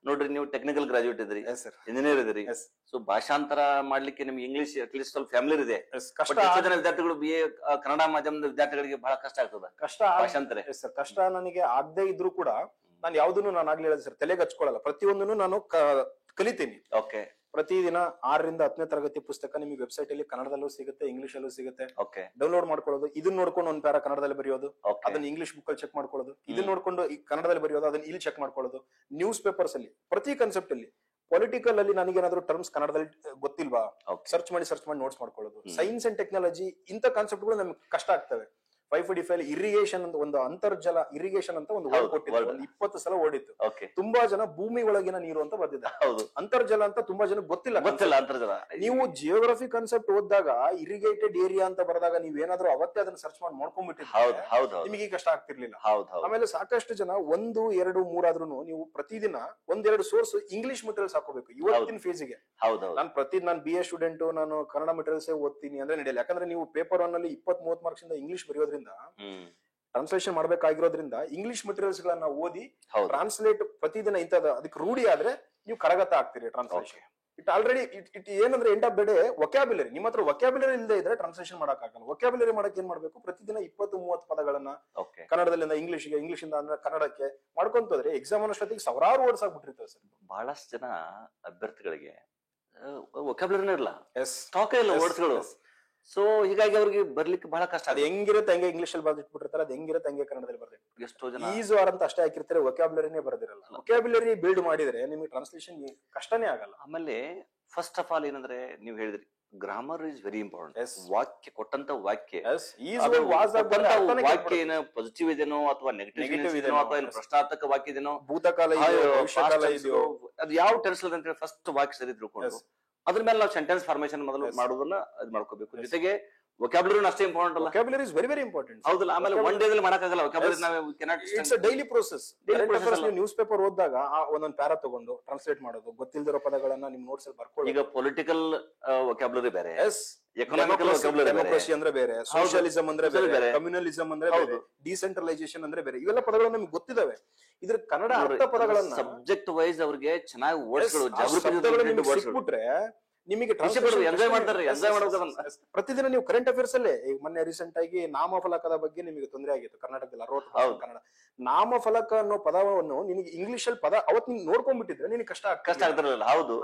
ನೋಡ್ರಿ, ನೀವು ಟೆಕ್ನಿಕಲ್ ಗ್ರಾಜುಯೇಟ್ ಇದ್ರಿ, ಇಂಜಿನಿಯರ್ ಇದ್ರಿ. ಸೊ ಭಾಷಾಂತರ ಮಾಡ್ಲಿಕ್ಕೆ ನಿಮ್ಗೆ ಇಂಗ್ಲಿಷ್ ಅಟ್ಲೀಸ್ಟ್ ಸ್ವಲ್ಪ ಫ್ಯಾಮಿಲಿ ಇದೆ. ಜನ ವಿದ್ಯಾರ್ಥಿಗಳು BA ಕನ್ನಡ ಮಾಧ್ಯಮದ ವಿದ್ಯಾರ್ಥಿಗಳಿಗೆ ಬಹಳ ಕಷ್ಟ ಆಗ್ತದ ಭಾಷಾಂತರ. ಕಷ್ಟ ನನಗೆ ಆಗದೆ ಇದ್ರು ಕೂಡ ನಾನು ಯಾವ್ದನ್ನು ನಾನು ಆಗ್ಲಿ ಹೇಳಿದೆ ಸರ್, ತಲೆಗೆ ಹಚ್ಕೊಳ್ಳಲ್ಲ. ಪ್ರತಿಯೊಂದನ್ನು ನಾನು ಕಲಿತೀನಿ. ಓಕೆ. ಪ್ರತಿದಿನ 6 ರಿಂದ 10ನೇ ತರಗತಿ ಪುಸ್ತಕ ನಿಮಗೆ ವೆಬ್ಸೈಟ್ ಅಲ್ಲಿ ಕನ್ನಡದಲ್ಲೂ ಸಿಗುತ್ತೆ, ಇಂಗ್ಲಿಷ್ ಅಲ್ಲೂ ಸಿಗುತ್ತೆ. ಡೌನ್ಲೋಡ್ ಮಾಡ್ಕೊಳ್ಳೋದು, ಇದನ್ನ ನೋಡ್ಕೊಂಡು ಒಂದ್ ಪ್ಯಾರಾ ಕನ್ನಡದಲ್ಲಿ ಬರೆಯೋದು, ಅದನ್ನ ಇಂಗ್ಲಿಷ್ ಬುಕ್ ಅಲ್ಲಿ ಚೆಕ್ ಮಾಡ್ಕೊಳ್ಳೋದು, ಇದನ್ನ ನೋಡ್ಕೊಂಡು ಕನ್ನಡದಲ್ಲಿ ಬರೆಯೋದು, ಅದನ್ನ ಇಲ್ಲಿ ಚೆಕ್ ಮಾಡ್ಕೊಳ್ಳೋದು. ನ್ಯೂಸ್ ಪೇಪರ್ಸ್ ಅಲ್ಲಿ ಪ್ರತಿ ಕಾನ್ಸೆಪ್ಟ್ ಅಲ್ಲಿ ಪೊಲಿಟಿಕಲ್ ಅಲ್ಲಿ ನನಗೇನಾದ್ರೂ ಟರ್ಮ್ಸ್ ಕನ್ನಡದಲ್ಲಿ ಗೊತ್ತಿಲ್ವಾ, Okay. ಸರ್ಚ್ ಮಾಡಿ ನೋಟ್ಸ್ ಮಾಡ್ಕೊಳ್ಳೋದು. ಸೈನ್ಸ್ ಅಂಡ್ ಟೆಕ್ನಾಲಜಿ ಇಂಥ ಕಾನ್ಸೆಪ್ಟ್ಗಳು ನಮ್ಗೆ ಕಷ್ಟ ಆಗ್ತವೆ. 545 ಇರಿಗೇಷನ್ ಅಂತ ಒಂದು ಅಂತರ್ಜಲ ಇರಿಗೇಷನ್ ಅಂತ ಒಂದು ವರ್ಡ್ ಹೌದು, ಕೊಟ್ಟಿದ್ರು, word. ಒಂದು 20 ಸಲ ಓಡಿತ್ತು. ಓಕೆ. ತುಂಬಾ ಜನ ಭೂಮಿ ಒಳಗಿನ ನೀರು ಅಂತ ಬರ್ದಿದ್ದಾರೆ. ಹೌದು, ಅಂತರ್ಜಲ ಅಂತ ತುಂಬಾ ಜನ ಗೊತ್ತಿಲ್ಲ. ಗೊತ್ತಿಲ್ಲ ಅಂತರ್ಜಲ. ನೀವು ಜಿಯೋಗ್ರಫಿ ಕಾನ್ಸೆಪ್ಟ್ ಓದಿದಾಗ ಇರಿಗೇಟೆಡ್ ಏರಿಯಾ ಅಂತ ಬರೆದಾಗ ನೀವೇನಾದ್ರೂ ಅವತ್ತೇ ಅದನ್ನ ಸರ್ಚ್ ಮಾಡಿ ಹೌದು ಮಾಡ್ಕೊಂಡ್ಬಿಟ್ಟಿದ್ರೆ ಹೌದು ಹೌದು ನಿಮಗೆ ಕಷ್ಟ ಆಗ್ತಿರ್ಲಿಲ್ಲ. ಹೌದು ಹೌದು. ಆಮೇಲೆ ಸಾಕಷ್ಟು ಜನ 1, 2, 3 ಆದ್ರೂ ನೀವು ಪ್ರತಿದಿನ 1-2 ಸೋರ್ಸ್ ಇಂಗ್ಲಿಷ್ ಮೆಟೀರಿಯಲ್ಸ್ ಹಾಕೋಬೇಕು ಇವತ್ತಿನ ಫೇಸಿಗೆ. ಹೌದು ಹೌದು. ನಾನು BA ಸ್ಟೂಡೆಂಟ್, ನಾನು ಕನ್ನಡ ಮೆಟೀರಿಯಲ್ಸ್ ಓದ್ತೀನಿ ಅಂದ್ರೆ ನಡೆಯಲ್ಲ. ಯಾಕಂದ್ರೆ ನೀವು ಪೇಪರ್ 1 ಅಲ್ಲಿ 20-30 ಮಾರ್ಕ್ಸ್ ಇಂದ ಇಂಗ್ಲಿಷ್ ಬರೆಯೋದ್ರಿಂದ, ಟ್ರಾನ್ಸ್ಲೇಷನ್ ಮಾಡ್ಬೇಕಾಗಿರೋದ್ರಿಂದ ಇಂಗ್ಲಿಷ್ ಮೆಟೀರಿಯಲ್ಸ್ ಗಳನ್ನ ಓದಿ ಹೌದು. ಟ್ರಾನ್ಸ್ಲೇಟ್ ಪ್ರತಿದಿನ ಇಂಥದ್ದು ಅದಕ್ಕೆ ರೂಢಿ ಆದ್ರೆ ನೀವು ಕರಗತ ಆಗ್ತೀರಿ ಟ್ರಾನ್ಸ್ಲೇಷನ್. ಇಟ್ ಆಲ್ರೆಡಿ ಇಟ್ ಏನಂದ್ರೆ end of the day vocabulary, ನಿಮ್ಮ ಹತ್ರ ವೊಕ್ಯಾಬ್ಯುಲರಿ ಇಲ್ಲದೆ ಇದ್ರೆ ಟ್ರಾನ್ಸ್ಲೇಷನ್ ಮಾಡಕ್ ಆಗಲ್ಲ. ವೊಕ್ಯಾಬ್ಯುಲರಿ ಮಾಡಕ್ ಏನ್ ಮಾಡ್ಬೇಕು, ಪ್ರತಿದಿನ 20-30 ಪದಗಳನ್ನ ಓಕೆ. ಕನ್ನಡದಲ್ಲಿಂದ ಇಂಗ್ಲಿಷ್ಗೆ, ಇಂಗ್ಲಿಷಿಂದ ಅಂದ್ರೆ ಕನ್ನಡಕ್ಕೆ ಮಾಡ್ಕೊಂತೋದ್ರೆ ಎಕ್ಸಾಮ್ ಅನ್ನೋಷ್ಟೊತ್ತಿಗೆ ಸಾವಿರಾರು ವರ್ಡ್ಸ್ ಆಗ್ಬಿಟ್ಟಿರ್ತವೆ ಸರ್. ಬಹಳಷ್ಟು ಜನ ಅಭ್ಯರ್ಥಿಗಳಿಗೆ ವೊಕ್ಯಾಬ್ಯುಲರಿ ಇರಲ್ಲ, ಎಸ್, ಸ್ಟಾಕ್ ಇಲ್ಲ ವರ್ಡ್ಸ್ಗಳು. ಸೊ ಹೀಗಾಗಿ ಅವ್ರಿಗೆ ಬರ್ಲಿಕ್ಕೆ ಬಹಳ ಕಷ್ಟ. ಅದು ಹೆಂಗಿರುತ್ತೆ ಹಂಗೆ ಇಂಗ್ಲಿಷ್ ಅಲ್ಲಿ ಬರ್ದಿಟ್ಬಿಟ್ಟಿರ್ತಾರೆ, ಅದು ಹೆಂಗಿರುತ್ತೆ ಹಂಗೆ ಕನ್ನಡದಲ್ಲಿ ಬರ್ದಿಟ್ಟು ಎಷ್ಟೋ ಜನ ಈಸ್ ಆರ್ ಅಂತ ಅಷ್ಟೇ ಹಾಕಿರ್ತಾರೆ, ವೊಕ್ಯಾಬ್ಯುಲರಿನೇ ಬರ್ದಿರಲ್ಲ. ವೊಕ್ಯಾಬ್ಯುಲರಿ ಬಿಲ್ಡ್ ಮಾಡಿದ್ರೆ ನಿಮಗೆ ಟ್ರಾನ್ಸ್ಲೇಷನ್ ಕಷ್ಟನೇ ಆಗಲ್ಲ. ಆಮೇಲೆ ಫಸ್ಟ್ ಆಫ್ ಆಲ್ ಏನಂದ್ರೆ ನೀವು ಹೇಳಿದ್ರಿ, grammar is very important. Yes. ವಾಕ್ಯ ಕೊಟ್ಟಂತ ವಾಕ್ಯ, Yes, is ಅದು or was ಆಗ್ ಬಂದ್ರೆ ಕೊಟ್ಟಂತ ಅರ್ಥನೇ ವಾಕ್ಯ ಕೆಟ್ಬಿಡುತ್ತೆ. ಏನೋ ಪಾಸಿಟಿವ್ ಇದೆನೋ ಅಥವಾ ನೆಗೆಟಿವ್ Negative ಇದೆನೋ ಇದೆನೋ, ಅಥವಾ ಏನು yes. ಪ್ರಶ್ನಾರ್ಥಕ ವಾಕ್ಯ ಇದೆನೋ, ಭೂತಕಾಲ ಇದೆಯೋ, ಭವಿಷ್ಯಕಾಲ ಇದೆಯೋ, ಅದು ಯಾವ ಟೆನ್ಸ್ ಅಂತ ಫಸ್ಟ್ ವಾಕ್ಯ ಸರಿ ತಿಳ್ಕೊಂಡು Yes. ಅದ್ರ ಮೇಲೆ ನಾವು ಸೆಂಟೆನ್ಸ್ ಫಾರ್ಮೇಶನ್ ಮೊದಲು Yes. ಮಾಡೋದನ್ನ ಇದು ಮಾಡ್ಕೋಬೇಕು. Yes. ಜೊತೆಗೆ ವೊಕ್ಯಾಬ್ಯುಲರಿ ಅಷ್ಟೇ ಇಂಪಾರ್ಟೆಂಟ್ ಅಲ್ಲ. vocabulary is very very important. ಹೌದಲ್ಲ, ಆಮೇಲೆ ಒನ್ ಡೇ ದಲ್ಲಿ ಮಾಡಕ್ಕಾಗಲ್ಲ ವೊಕ್ಯಾಬ್ಯುಲರಿ. Yes. ನಾವು cannot it's a daily process. Daily process ಅಲ್ಲ. ನೀವು ನ್ಯೂಸ್ ಪೇಪರ್ ಓದಿದಾಗ ಒಂದೊಂದು ಪ್ಯಾರಾ ತಗೊಂಡು ಟ್ರಾನ್ಸ್ಲೇಟ್ ಮಾಡೋದು, ಗೊತ್ತಿಲ್ದಿರೋ ಪದಗಳನ್ನ ನಿಮ್ ನೋಟ್ಸ್ ಅಲ್ಲಿ ಬರ್ಕೊಳ್ಳಿ. ಈಗ ಪೊಲಿಟಿಕಲ್ ವೊಕ್ಯಾಬ್ಯುಲರಿ ಬೇರೆ, ಎಸ್, ಎಕನಾಮಿಕಲ್ ವೊಕ್ಯಾಬ್ಯುಲರಿ ಬೇರೆ, ಡೆಮೋಕ್ರಸಿ ಅಂದ್ರೆ ಬೇರೆ, ಸೋಷಿಯಲಿಸಂ ಅಂದ್ರೆ Social ಬೇರೆ, ಬೇರೆ. ಕಮ್ಯುನಲಿಸಂ ಅಂದ್ರೆ ಹೌದು. ಬೇರೆ, ಡಿಸೆಂಟ್ರಲೈಸೇಷನ್ ಅಂದ್ರೆ ಬೇರೆ. ಇವೆಲ್ಲ ಪದಗಳು ನಮ್ಗೆ ಗೊತ್ತಿದಾವೆ. ಇದ್ರ ಕನ್ನಡ ಅರ್ಥ ಪದಗಳನ್ನ ಸಬ್ಜೆಕ್ಟ್ ವೈಸ್ ಅವ್ರಿಗೆ ಚೆನ್ನಾಗಿ ವರ್ಡ್ಸ್ಗಳು, ಆ ಶಬ್ದಗಳು ನಿಮ್ಗೆ ಸಿಕ್ಬಿಟ್ರೆ ನಿಮಗೆ ಎಂಜಾಯ್ ಮಾಡ್ತಾರೆ, ಎಂಜಾಯ್ ಮಾಡ್ಬೇಕು ಅದನ್ನ. ಪ್ರತಿದಿನ ನೀವು ಕರೆಂಟ್ ಅಫೇರ್ಸ್ ಅಲ್ಲೇ, ಈಗ ಮೊನ್ನೆ ರೀಸೆಂಟ್ ಆಗಿ ನಾಮಫಲಕದ ಬಗ್ಗೆ ನಿಮಗೆ ತೊಂದರೆ ಆಗಿತ್ತು ಕರ್ನಾಟಕದಲ್ಲಿ 60% ಕನ್ನಡ. ನಾಮಫಲಕ ಅನ್ನೋ ಪದವನ್ನು ನಿನಗೆ ಇಂಗ್ಲಿಷ್ ಅಲ್ಲಿ ಪದ ಅವತ್ತು ನೀನ್ ನೋಡ್ಕೊಂಡ್ಬಿಟ್ಟಿದ್ರೆ ನಿನಗೆ ಕಷ್ಟ ಆಗ್ತಿರಲಿಲ್ಲ. ಹೌದು.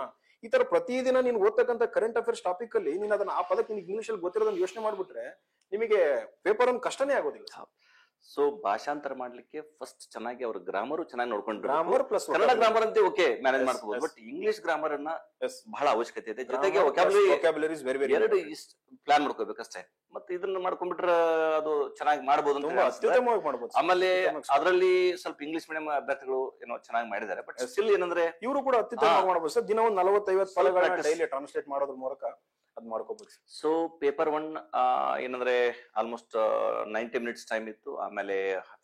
ಈ ತರ ಪ್ರತಿದಿನ ನೀನು ಓದ್ತಕ್ಕಂಥ ಕರೆಂಟ್ ಅಫೇರ್ಸ್ ಟಾಪಿಕ್ ಅಲ್ಲಿ ನೀನ್ ಅದನ್ನ ಆ ಪದಕ್ಕೆ ನಿನ್ಗೆ ಇಂಗ್ಲಿಷ್ ಅಲ್ಲಿ ಗೊತ್ತಿರೋದನ್ನ ಯೋಚನೆ ಮಾಡ್ಬಿಟ್ರೆ ನಿಮಗೆ ಪೇಪರ್ ಅನ್ನು ಕಷ್ಟನೇ ಆಗೋದಿಲ್ಲ. ಸೊ ಭಾಷಾಂತರ ಮಾಡ್ಲಿಕ್ಕೆ ಫಸ್ಟ್ ಚೆನ್ನಾಗಿ ಅವ್ರ ಗ್ರಾಮರ್ ಚೆನ್ನಾಗಿ ನೋಡ್ಕೊಂಡು, ಗ್ರಾಮರ್ ಪ್ಲಸ್ ಕನ್ನಡ ಗ್ರಾಮರ್ ಅಂತ ಓಕೆ ಮ್ಯಾನೇಜ್ Yes, ಮಾಡ್ಕೋಬಹುದು, yes. ಬಟ್ ಇಂಗ್ಲಿಷ್ ಗ್ರಾಮರ್ ಅನ್ನ Yes. ಬಹಳ ಅವಶ್ಯಕತೆ ಇದೆ. ಜೊತೆಗೆ ವೊಕ್ಯಾಬ್ಯುಲರಿ ಇಸ್ ವೆರಿ ವೆರಿ ಎರಡು ಪ್ಲಾನ್ ಮಾಡ್ಕೋಬೇಕಷ್ಟೇ. ಮತ್ತೆ ಇದನ್ನ ಮಾಡ್ಕೊಂಡ್ಬಿಟ್ರೆ ಅದು ಚೆನ್ನಾಗಿ ಮಾಡ್ಬೋದು ಅಂತ ತುಂಬಾ ಅನ್ಸುತ್ತೆ. ಅತ್ಯುತ್ತಮವಾಗಿ ಮಾಡಬಹುದು. ಆಮೇಲೆ ಅದರಲ್ಲಿ ಸ್ವಲ್ಪ ಇಂಗ್ಲಿಷ್ ಮೀಡಿಯಂ ಅಭ್ಯರ್ಥಿಗಳು ಏನೋ ಚೆನ್ನಾಗಿ ಮಾಡಿದ್ದಾರೆ, ಬಟ್ ಸ್ಟಿಲ್ ಏನಂದ್ರೆ ಇವರು ಕೂಡ ಅತ್ಯುತ್ತಮವಾಗಿ ಮಾಡಬಹುದು ಸರ್. ದಿನ ಒಂದು 40-50 ಪದಗಳನ್ನ practice. ಡೈಲಿ ಟ್ರಾನ್ಸ್ಲೇಟ್ ಮಾಡೋದ್ರ ಮೂಲಕ ಅದ್ ಮಾಡ್ಕೋಬಹುದು. ಸೊ ಪೇಪರ್ 1 ಏನಂದ್ರೆ ಆಲ್ಮೋಸ್ಟ್ 90 ಮಿನಿಟ್ಸ್ ಟೈಮ್ ಇತ್ತು. ಆಮೇಲೆ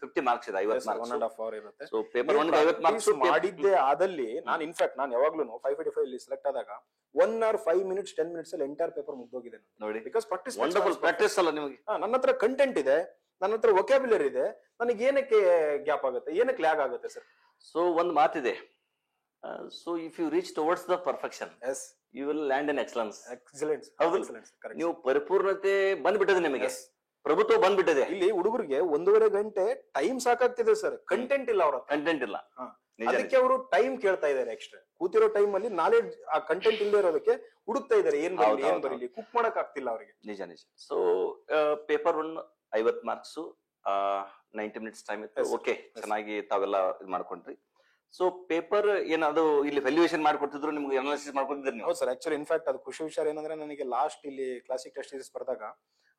50 ಮಾರ್ಕ್ಸ್ ಇದೆ, 50 ಮಾರ್ಕ್ಸ್. 1.5 hour ಇರುತ್ತೆ. ಸೊ ಪೇಪರ್ 1 50 ಮಾರ್ಕ್ಸ್ ಮಾಡಿದ್ದೆ ಆದಲ್ಲಿ ನಾನು ಇನ್ಫ್ಯಾಕ್ಟ್ ನಾನು ಯಾವಾಗ್ಲೂ 545 ಅಲ್ಲಿ ಸೆಲೆಕ್ಟ್ ಆದಾಗ 1 hour 5 minutes 10 minutes ಅಲ್ಲಿ ಎಂಟೈರ್ ಪೇಪರ್ ಮುಗ್ದೋಗಿದೆ ನೋಡಿ. ಬಿಕಾಸ್ ಪ್ರಾಕ್ಟೀಸ್ ವಂಡರ್ಫುಲ್ ಪ್ರಾಕ್ಟೀಸ್ ಅಲ್ಲ ನಿಮಗೆ. ನನ್ನ ಹತ್ರ ಕಂಟೆಂಟ್ ಇದೆ, ನನ್ನ ಹತ್ರ ವೊಕ್ಯಾಬ್ಯುಲರಿ ಇದೆ, ನನಗೆ ಏನಕ್ಕೆ ಗ್ಯಾಪ್ ಆಗುತ್ತೆ, ಏನಕ್ಕೆ ಲ್ಯಾಗ್ ಆಗುತ್ತೆ ಸರ್? ಸೊ ಒಂದ್ ಮಾತಿದೆ, so if you reach towards the perfection as you will land in excellence. Excellence. ಹೌದು. ಕರೆಕ್ಟ್. ನೀವು ಪರಿಪೂರ್ಣತೆ ಬಂದ್ಬಿಟ್ಟದೆ ನಿಮಗೆ, ಪ್ರಭುತ್ವ ಬಂದ್ಬಿಟ್ಟಿದೆ. ಇಲ್ಲಿ ಹುಡುಗರಿಗೆ 1.5 ಗಂಟೆ ಟೈಮ್ ಸಾಕಾಗ್ತಿದೆ ಸರ್, ಕಂಟೆಂಟ್ ಇಲ್ಲ ಅವ್ರ ಹತ್ರ. ಕಂಟೆಂಟ್ ಇಲ್ಲ. ನಿಜ ಅದಕ್ಕೆ ಅವರು ಟೈಮ್ ಕೇಳ್ತಾ ಇದಾರೆ ಎಕ್ಸ್ಟ್ರಾ. ಕೂತಿರೋ ಟೈಮ್ ಅಲ್ಲಿ ನಾಲೆಡ್ಜ್ ಆ ಕಂಟೆಂಟ್ ಇಲ್ಲದೆ ಇರೋದಕ್ಕೆ ಹುಡುಕ್ತಾ ಇದಾರೆ, ಏನ್ ಬರಲಿ ಏನ್ ಬರಲಿ, ಕುಕ್ ಮಾಡಕ್ ಆಗ್ತಿಲ್ಲ ಅವರಿಗೆ. ನಿಜ ನಿಜ. So paper 1 50 marks 90 minutes time ಇತ್ತು. ಓಕೆ, ಚೆನ್ನಾಗಿ ತಾವೆಲ್ಲ ಇದು ಮಾಡ್ಕೊಂಡ್ರಿ. ಸೊ ಪೇಪರ್ ಏನದು ಇಲ್ಲಿ ವ್ಯಾಲ್ಯೂಯೇಷನ್ ಮಾಡ್ಕೊಡ್ತಿದ್ರು, ನಿಮ್ಗೆ ಅನಾಲಿಸಿಸ್ ಮಾಡ್ಕೊತಿದ್ರು ನೀವು? ಹೌದು ಸರ್. ಆಕ್ಚುಲಿ ಇನ್ಫ್ಯಾಕ್ಟ್ ಅದು ಖುಷಿ ವಿಚಾರ ಏನಂದ್ರೆ ನನಗೆ ಲಾಸ್ಟ್ ಇಲ್ಲಿ ಕ್ಲಾಸಿಕ್ ಟೆಸ್ಟ್ ಸೀರೀಸ್ ಬರ್ದಾಗ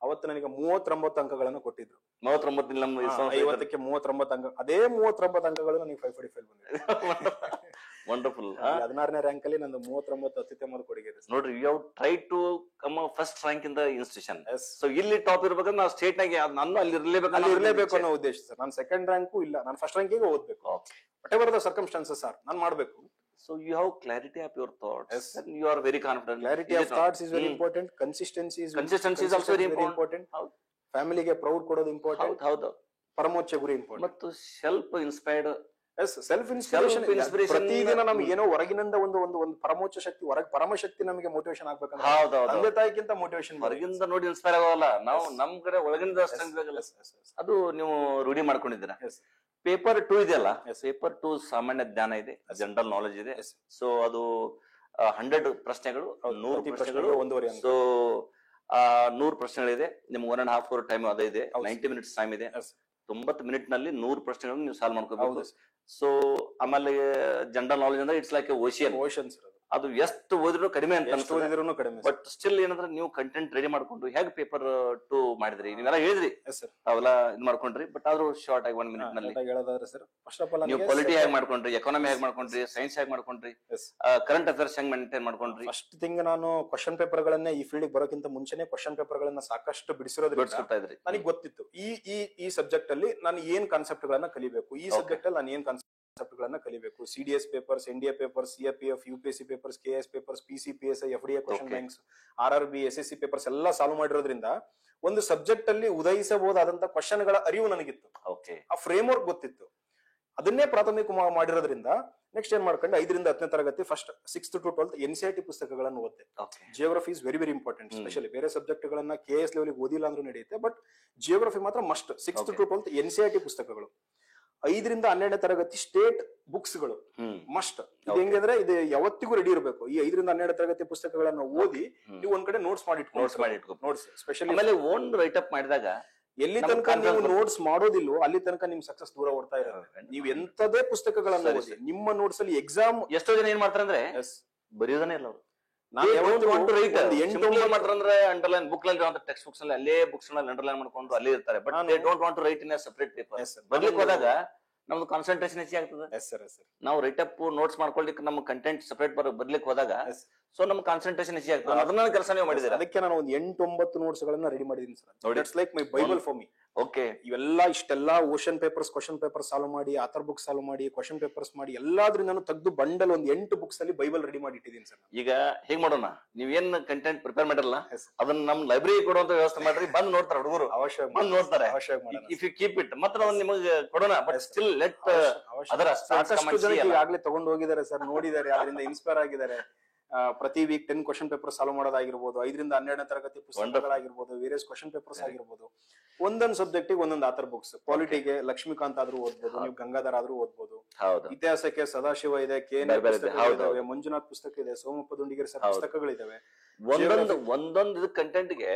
ಅವತ್ತು ನನಗೆ 39 ಅಂಕಗಳನ್ನು ಕೊಟ್ಟಿದ್ರು. 39 ನಮ್ಮ 50ಕ್ಕೆ 39 ಅಂಕ. ಅದೇ 39 ಅಂಕಗಳು ನನಗೆ 545 ಬಂದಿದೆ. ವಂಡರ್ಫುಲ್. 16ನೇ ರ್ಯಾಂಕ್ ಅಲ್ಲಿ ನಂದು 39 ಅತ್ಯುತ್ತಮ ಕೊಡುಗೆ ಇದೆ ನೋಡ್ರಿ, you have try to come first rank in the institution. Yes. So ಇಲ್ಲಿ ಟಾಪ್ ಇರ್ಬೇಕಂದ್ರೆ ನಾವು ಸ್ಟೇಟ್ ನಾಗೆ ನಾನು ಅಲ್ಲಿ ಇರ್ಲೇಬೇಕು ಅನ್ನೋ ಉದ್ದೇಶ ಸರ್. ನಾನು ಸೆಕೆಂಡ್ ರ್ಯಾಂಕು ಇಲ್ಲ, ನಾನು ಫಸ್ಟ್ ರ್ಯಾಂಕಿಗೆ ಓದ್ಬೇಕು. Whatever the circumstances are, ನಾನು ಮಾಡ್ಬೇಕು. So you have clarity of your thoughts. Yes. And you are very confident. Clarity of thoughts is very important. Consistency is also very important. ಹೌದು. ಫ್ಯಾಮಿಲಿಗೆ ಪ್ರೌಡ್ ಕೊಡೋದು ಇಂಪಾರ್ಟೆಂಟ್. ಹೌದು. ಪರಮೋಚ್ಚ ಗುರಿ ಇಂಪಾರ್ಟೆಂಟ್. ಮತ್ತು ಸೆಲ್ಫ್ ಇನ್ಸ್ಪೈರ್ಡ್. Self inspiration. ಪ್ರತಿದಿನ ನಮ್ಗೆ ಏನೋ ಹೊರಗಿನಿಂದ ಒಂದು ಪರಮೋಚ್ಚ ಶಕ್ತಿ, ಪರಮಶಕ್ತಿ ನಮಗೆ ಮೋಟಿವೇಶನ್ ಆಗ್ಬೇಕಂದ್ರೆ ತಂದೆ ತಾಯಿಗಿಂತ ಮೋಟಿವೇಶನ್ ಹೊರಗಿಂದ ನೋಡಿ ಇನ್ಸ್ಪೈರ್ ಆಗೋಲ್ಲ, ನಾವು ನಮ್ ಕಡೆ ಒಳಗಿಂದ ಅದು ನೀವು ರೂಢಿ ಮಾಡ್ಕೊಂಡಿದ್ದೀರಾ. ಪೇಪರ್ 2 ಇದೆಯಲ್ಲ, ಪೇಪರ್ 2 ಸಾಮಾನ್ಯ ಜ್ಞಾನ ಇದೆ, ಜನರಲ್ ನಾಲೆಜ್ ಇದೆ. ಸೊ ಅದು 100 ಪ್ರಶ್ನೆಗಳು, 100 ಪ್ರಶ್ನೆಗಳು, 1.5 ಅಂಕ. ಸೊ 100 ಪ್ರಶ್ನೆಗಳಿದೆ. ನಿಮ್ಗೆ 1.5 hour ಟೈಮ್ ಅದೇ ಇದೆ, 90 ಮಿನಿಟ್ಸ್ ಟೈಮ್ ಇದೆ. 90 ಮಿನಿಟ್ ನಲ್ಲಿ 100 ಪ್ರಶ್ನೆಗಳನ್ನು ನೀವು ಸಾಲ್ವ್ ಮಾಡ್ಕೋಬಹುದು. ಸೊ ಆಮೇಲೆ ಜನರಲ್ ನಾಲೆಜ್ ಅಂದ್ರೆ ಇಟ್ಸ್ ಲೈಕ್ ಓಷಿಯನ್. ಅದು ಎಷ್ಟು ಓದಿದ್ರು ಕಡಿಮೆ ಅಂತ ಎಷ್ಟು ಓದಿದ್ರು ಕಡಿಮೆ. ಬಟ್ ಸ್ಟಿಲ್ ಏನಂದ್ರೆ ನೀವು ಕಂಟೆಂಟ್ ರೆಡಿ ಮಾಡ್ಕೊಂಡು ಹೇಗೆ ಪೇಪರ್ 2 ಮಾಡಿದ್ರಿ ನೀವೆಲ್ಲ ಹೇಳಿದ್ರಿ ಸರ್, ಅವೆಲ್ಲ ಇದ್ ಮಾಡ್ಕೊಂಡ್ರಿ, ಬಟ್ ಆದ್ರೂ ಶಾರ್ಟ್ ಆಗಿ 1 ಮಿನಿಟ್ ನಲ್ಲಿ ಹೇಳೋದಾದ್ರೆ ಸರ್, ಫಸ್ಟ್ ಆಫ್ ಆಲ್ ನೀವು ಪೊಲಿಟಿ ಹೇಗೆ ಮಾಡ್ಕೊಂಡ್ರಿ, ಎಕಾನಮಿ ಹೇಗೆ ಮಾಡ್ಕೊಂಡ್ರಿ, ಸೈನ್ಸ್ ಹೇಗೆ ಮಾಡ್ಕೊಂಡ್ರಿ, ಕರೆಂಟ್ ಅಫೇರ್ಸ್ ಹೆಂಗ್ ಮೇಂಟೈನ್ ಮಾಡ್ಕೊಂಡ್ರಿ? ಫಸ್ಟ್ ಥಿಂಗ್ ನಾನು ಕ್ವಶನ್ ಪೇಪರ್ ಗಳನ್ನೇ ಈ ಫೀಲ್ಡ್ ಬರೋಕ್ಕಿಂತ ಮುಂಚೆನೆ ಕ್ವಶನ್ ಪೇಪರ್ ಗಳನ್ನ ಸಾಕಷ್ಟು ಬಿಡಿಸಿರೋದ್ರಿಂದ ಇದ್ರಿ ನನಗೆ ಗೊತ್ತಿತ್ತು ಈ ಸಬ್ಜೆಕ್ಟ್ ಅಲ್ಲಿ ನಾನು ಏನ್ ಕಾನ್ಸೆಪ್ಟ್ ಗಳನ್ನ ಕಲಿಬೇಕು, ಈ ಸಬ್ಜೆಕ್ಟ್ ಅಲ್ಲಿ ನಾನು ಏನ್ ಕಾನ್ಸೆಪ್ಟ್ ಗಳನ್ನ ಕಲಿಬೇಕು. CDS papers, NDA papers, CRPF, UPSC papers, KS papers, PC, PSI, FDA question banks, RRB, SSC papers ಎಲ್ಲ ಸಾಲ್ವ್ ಮಾಡಿರೋದ್ರಿಂದ ಒಂದು ಸಬ್ಜೆಕ್ಟ್ ಅಲ್ಲಿ ಉದಯಿಸಬಹುದಾದಂತ ಕ್ವಶನ್ ಗಳ ಅರಿವು ನನಗಿತ್ತು. ಆ ಫ್ರೇಮ್ ವರ್ಕ್ ಗೊತ್ತಿತ್ತು. ಅದನ್ನೇ ಪ್ರಾಥಮಿಕ ಮಾಡಿರೋದ್ರಿಂದ ನೆಕ್ಸ್ಟ್ ಏನ್ ಮಾಡ್ಕೊಂಡು 5 ರಿಂದ 10ನೇ ತರಗತಿ first 6th to 12th NCERT ಪುಸ್ತಕಗಳನ್ನು ಓದ್ದೆ. Geography is very very important. Specially ಬೇರೆ ಸಬ್ಜೆಕ್ಟ್ ಗಳನ್ನ KS ಲೆವೆಲ್ ಓದಿಲ್ಲ ಅಂದ್ರೂ ನಡೆಯುತ್ತೆ, ಬಟ್ ಜಿಯೋಗ್ರಫಿ ಮಾತ್ರ must. 6th to 12th NCERT ಪುಸ್ತಕಗಳು. 5 ರಿಂದ 12ನೇ ತರಗತಿ ಸ್ಟೇಟ್ ಬುಕ್ಸ್ ಗಳು ಮಸ್ಟ್. ಇದು ಹೆಂಗಂದ್ರೆ ಇದು ಯಾವತ್ತಿಗೂ ರೆಡಿ ಇರಬೇಕು. ಈ 5 ರಿಂದ 12ನೇ ತರಗತಿ ಪುಸ್ತಕಗಳನ್ನ ಓದಿ ನೀವು ಒಂದ್ ಕಡೆ ನೋಟ್ಸ್ ಮಾಡಿ ನೋಟ್ಸ್ ಸ್ಪೆಷಲಿ ಆಮೇಲೆ ಓನ್ ರೈಟ್ ಅಪ್ ಮಾಡಿದಾಗ ಎಲ್ಲಿ ತನಕ ನೀವು ನೋಟ್ಸ್ ಮಾಡೋದಿಲ್ವೋ ಅಲ್ಲಿ ತನಕ ನಿಮ್ ಸಕ್ಸಸ್ ದೂರ ಓಡ್ತಾ ಇರುತ್ತೆ. ನೀವು ಎಂತದೇ ಪುಸ್ತಕಗಳನ್ನ ಓದಿ ನಿಮ್ಮ ನೋಟ್ಸ್ ಅಲ್ಲಿ ಎಕ್ಸಾಮ್ ಎಷ್ಟೋ ಜನ ಏನ್ ಮಾಡ್ತಾರೆ ಅಂದ್ರೆ ಬರೆಯೋದನೇ ಇಲ್ಲ. ಅಂಡರ್ಲೈನ್ ಬುಕ್ ಟೆಕ್ಸ್ಟ್ ಬುಕ್ಸ್ ನಲ್ಲಿ ಅಲ್ಲೇ ಬುಕ್ಸ್ ನಲ್ಲಿ ಅಂಡರ್ಲೈನ್ ಮಾಡ್ಕೊಂಡು ಅಲ್ಲೇ ಇರ್ತಾರೆ. But they don't want to write in separate paper. ಬರ್ಲಿಕ್ಕೆ ಹೋದಾಗ ನಮ್ದು ಕಾನ್ಸಂಟ್ರೇಷನ್ ಹೆಚ್ಚಿ ಆಗ್ತದೆ. ನಾವು ರೈಟ್ ಅಪ್ ನೋಟ್ಸ್ ಮಾಡ್ಕೊಳ್ಲಿಕ್ಕೆ ನಮ್ಮ ಕಂಟೆಂಟ್ ಸೆಪರೇಟ್ ಬರ್ಲಿಕ್ಕೆ ಹೋದಾಗ ಸೊ ನಮ್ ಕಾನ್ಸಂಟ್ರೇಷನ್ ಹೆಚ್ಚಿ ಆಗ್ತದೆ. ಅದನ್ನ ಕೆಲಸ ನೀವು ಮಾಡಿದ್ರೆ ಅದಕ್ಕೆ ನಾನು ಒಂದು 8-9 ನೋಟ್ಸ್ ಗಳನ್ನ ರೆಡಿ ಮಾಡಿದೀನಿ sir. It's like my Bible for me. Okay, ಇಷ್ಟೆಲ್ಲ question papers, question paper solve ಮಾಡಿ, ಆಥರ್ ಬುಕ್ ಸಾಲ್ವ್ ಮಾಡಿ, ಕ್ವಶನ್ ಪೇಪರ್ಸ್ ಮಾಡಿ ಎಲ್ಲಾದ್ರಿಂದ ನಾನು ತೆಗೆದು ಬಂಡಲ್ ಒಂದು 8 ಬುಕ್ಸ್ ಅಲ್ಲಿ ಬೈಬಲ್ ರೆಡಿ ಮಾಡಿ ಇಟ್ಟಿದ್ದೀನಿ ಸರ್. ಈಗ ಹೇಗ್ ಮಾಡೋಣ, ನೀವೇನ್ ಕಂಟೆಂಟ್ ಪ್ರಿಪೇರ್ ಮಾಡಿರಲ್ಲ ಅದನ್ನ ನಮ್ ಲೈಬ್ರರಿ ಕೊಡುವಂತ ವ್ಯವಸ್ಥೆ ಮಾಡ್ರಿ. ಬಂದ್ ನೋಡ್ತಾರೆ ಹುಡುಗರು, ಅವಶ್ಯ ಬಂದ್ ನೋಡ್ತಾರೆ. ಇಫ್ ಯು ಕೀಪ್ ಇಟ್ ಮತ್ತೆ ನಾವು ನಿಮಗೆ ಕೊಡೋಣ. ಬಟ್ ಸ್ಟಿಲ್ ಲೆಟ್ ಅದರ ಸಾಕಷ್ಟು ಜನ ಈಗಾಗಲೇ ತಗೊಂಡು ಹೋಗಿದ್ದಾರೆ ಸರ್, ನೋಡಿದ್ದಾರೆ, ಅದರಿಂದ ಇನ್ಸ್ಪೈರ್ ಆಗಿದ್ದಾರೆ. ಪ್ರತಿ ವೀಕ್ 10 ಕ್ವಶನ್ ಪೇಪರ್ ಸಾಲ್ವ್ ಮಾಡೋದಾಗಿರ್ಬೋದು, 5 ರಿಂದ 12ನೇ ತರಗತಿ ಪುಸ್ತಕಗಳಾಗಿರ್ಬೋದು, ವೇರಿಯಸ್ ಕ್ವಶನ್ ಪೇಪರ್ಸ್ ಆಗಿರ್ಬೋದು, ಒಂದೊಂದು ಸಬ್ಜೆಕ್ಟ್ ಒಂದೊಂದು ಆಥರ್ ಬುಕ್ಸ್. ಪಾಲಿಟಿಗೆ ಲಕ್ಷ್ಮೀಕಾಂತ್ ಆದ್ರೂ ಓದ್ಬೋದು, ನೀವು ಗಂಗಾಧರ್ ಆದ್ರೂ ಓದ್ಬೋದು. ಇತಿಹಾಸಕ್ಕೆ ಸದಾಶಿವ ಇದೆ, KN ಮಂಜುನಾಥ್ ಪುಸ್ತಕ ಇದೆ, ಸೋಮಪ್ಪ ದುಂಡಿಗೇರಿ ಸರ್ ಪುಸ್ತಕಗಳಿದಾವೆ. ಒಂದೊಂದು ಕಂಟೆಂಟ್ ಗೆ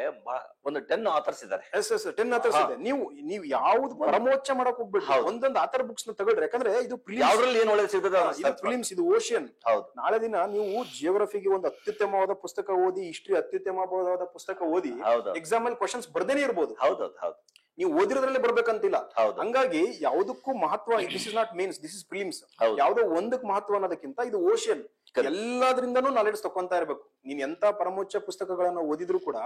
ಒಂದು 10 ಆಥರ್ಸ್ ಇದ್ದಾರೆ. 10 ಆಥರ್ಸ್ ಇದೆ. ನೀವು ಯಾವ್ದು ಪರಮೋಚ್ಚ ಮಾಡಕ್ ಹೋಗ್ಬಿಟ್ಟು ಒಂದೊಂದು ಆಥರ್ ಬುಕ್ಸ್ ನ ತಗೊಳ್ರಿ. ಯಾಕಂದ್ರೆ ಇದು ಏನ್ ಒಳ್ಳೆ ಸಿಗ್ತದೆ, ಫಿಲಿಮ್ಸ್, ಇದು ಓಷಿಯನ್. ನಾಳೆ ದಿನ ನೀವು ಜಿಯೋಗ್ರಫಿಗೆ ಒಂದು ಅತ್ಯುತ್ತಮವಾದ ಪುಸ್ತಕ ಓದಿ, ಹಿಸ್ಟ್ರಿ ಅತ್ಯುತ್ತಮವಾದ ಪುಸ್ತಕ ಓದಿ, ಎಕ್ಸಾಮ್ ಅಲ್ಲಿ ಕ್ವಶನ್ಸ್ ಬರ್ದೇನೆ ಇರ್ಬೋದು. ನೀವು ಓದಿರೋದ್ರಲ್ಲೇ ಬರ್ಬೇಕಂತಿಲ್ಲ. ಹಂಗಾಗಿ ಯಾವುದಕ್ಕೂ ಮಹತ್ವ, this is not mains, this is prelims. ಯಾವ್ದೋ ಒಂದಕ್ಕೆ ಮಹತ್ವ ಅನ್ನೋದಕ್ಕಿಂತ ಇದು ಓಷಿಯನ್. ಎಲ್ಲದ್ರಿಂದನೂ ನಾಲೆಡ್ಜ್ ತಕೊಂತಾ ಇರ್ಬೇಕು. ನೀನ್ ಎಂತ ಪರಮೋಚ್ಚ ಪುಸ್ತಕಗಳನ್ನ ಓದಿದ್ರು ಕೂಡ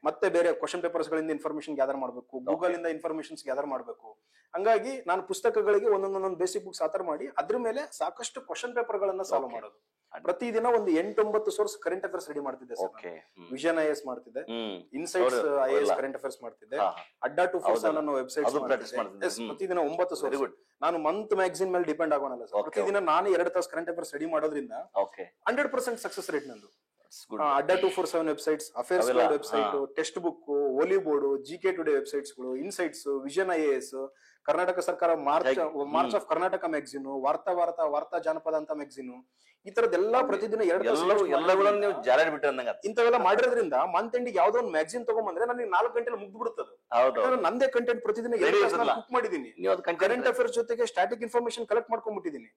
ಮತ್ತೆ ಬೇರೆ ಕ್ವಶನ್ ಪೇಪರ್ಸ್ ಗಳಿಂದ ಇನ್ಫಾರ್ಮೇಶನ್ ಗ್ಯಾದರ್ ಮಾಡ್ಬೇಕು, ಗೂಗಲ್ ಇಂದ ಇನ್ಫಾರ್ಮೇಶನ್ಸ್ ಗ್ಯಾದರ್ ಮಾಡ್ಬೇಕು. ಹಂಗಾಗಿ ನಾನು ಪುಸ್ತಕಗಳಿಗೆ ಒಂದೊಂದೊಂದು ಬೇಸಿಕ್ ಬುಕ್ಸ್ ಆಥರ್ ಮಾಡಿ ಅದ್ರ ಮೇಲೆ ಸಾಕಷ್ಟು ಕ್ವಶನ್ ಪೇಪರ್ ಗಳನ್ನ ಸಾಲ್ವ್ ಮಾಡೋದು. ಪ್ರತಿದಿನ ಒಂದು 8-9 ಸೋರ್ಸ್ ಕರೆಂಟ್ ಅಫೇರ್ಸ್ ರೆಡಿ ಮಾಡ್ತಿದ್ದೆ ಸರ್. ವಿಷನ್ IAS ಮಾಡ್ತಿದ್ದೆ, ಇನ್ಸೈಟ್ಸ್ IAS ಕರೆಂಟ್ ಅಫೇರ್ಸ್ ಮಾಡ್ತಿದ್ದೆ, ಅಡ್ಡಾ 247 ಅನ್ನೋ ವೆಬ್ಸೈಟ್ ಪ್ರತಿದಿನ 9 ಸೋರ್ಸ್. ನಾನು ಮಂತ್ ಮ್ಯಾಗಝಿನ್ ಮೇಲೆ ಡಿಪೆಂಡ್ ಆಗೋನಲ್ಲ ಸರ್. ಪ್ರತಿದಿನ ನಾನು 2 ತಾಸು ಕರೆಂಟ್ ಅಫೇರ್ಸ್ ರೆಡಿ ಮಾಡೋದ್ರಿಂದ 100% ಸಕ್ಸಸ್ ರೇಟ್ ನಂದು. Adda 247 websites, affairs website, text book, Oliveboard, GK today websites ಗಳು, ಇನ್ಸೈಟ್ಸ್, ವಿಷನ್ IAS, ಕರ್ನಾಟಕ ಸರ್ಕಾರ ಮಾರ್ಚ್ ಆಫ್ ಕರ್ನಾಟಕ ಮ್ಯಾಗಝಿನ್, ವಾರ್ತಾ ಜಾನಪದ ಅಂತ ಮ್ಯಾಗಝಿನ್, ಈ ತರದೆಲ್ಲ ಪ್ರತಿದಿನ 2 ಇಂಥವೆಲ್ಲ ಮಾಡಿರೋದ್ರಿಂದ ಮಂತ್ ಎಂಡಿಗೆ ಯಾವ್ದೋ ಒಂದು ಮ್ಯಾಗಝಿನ್ ತಗೊಂಡ್ಬಂದ್ರೆ ನನಗೆ 4 ಗಂಟೆಲಿ ಮುಗ್ದು ಬಿಡುತ್ತದೆ. ನಂದೇ ಕಂಟೆಂಟ್ ಪ್ರತಿದಿನ 2 ತಾಸು ಕುಕ್ ಮಾಡಿದೀನಿ. ಕರೆಂಟ್ ಅಫೇರ್ಸ್ ಜೊತೆಗೆ ಸ್ಟಾಟಿಕ್ ಇನ್ಫಾರ್ಮೇಶನ್ ಕಲೆಕ್ಟ್ ಮಾಡ್ಕೊಂಡ್ಬಿಟ್ಟಿದೀನಿ.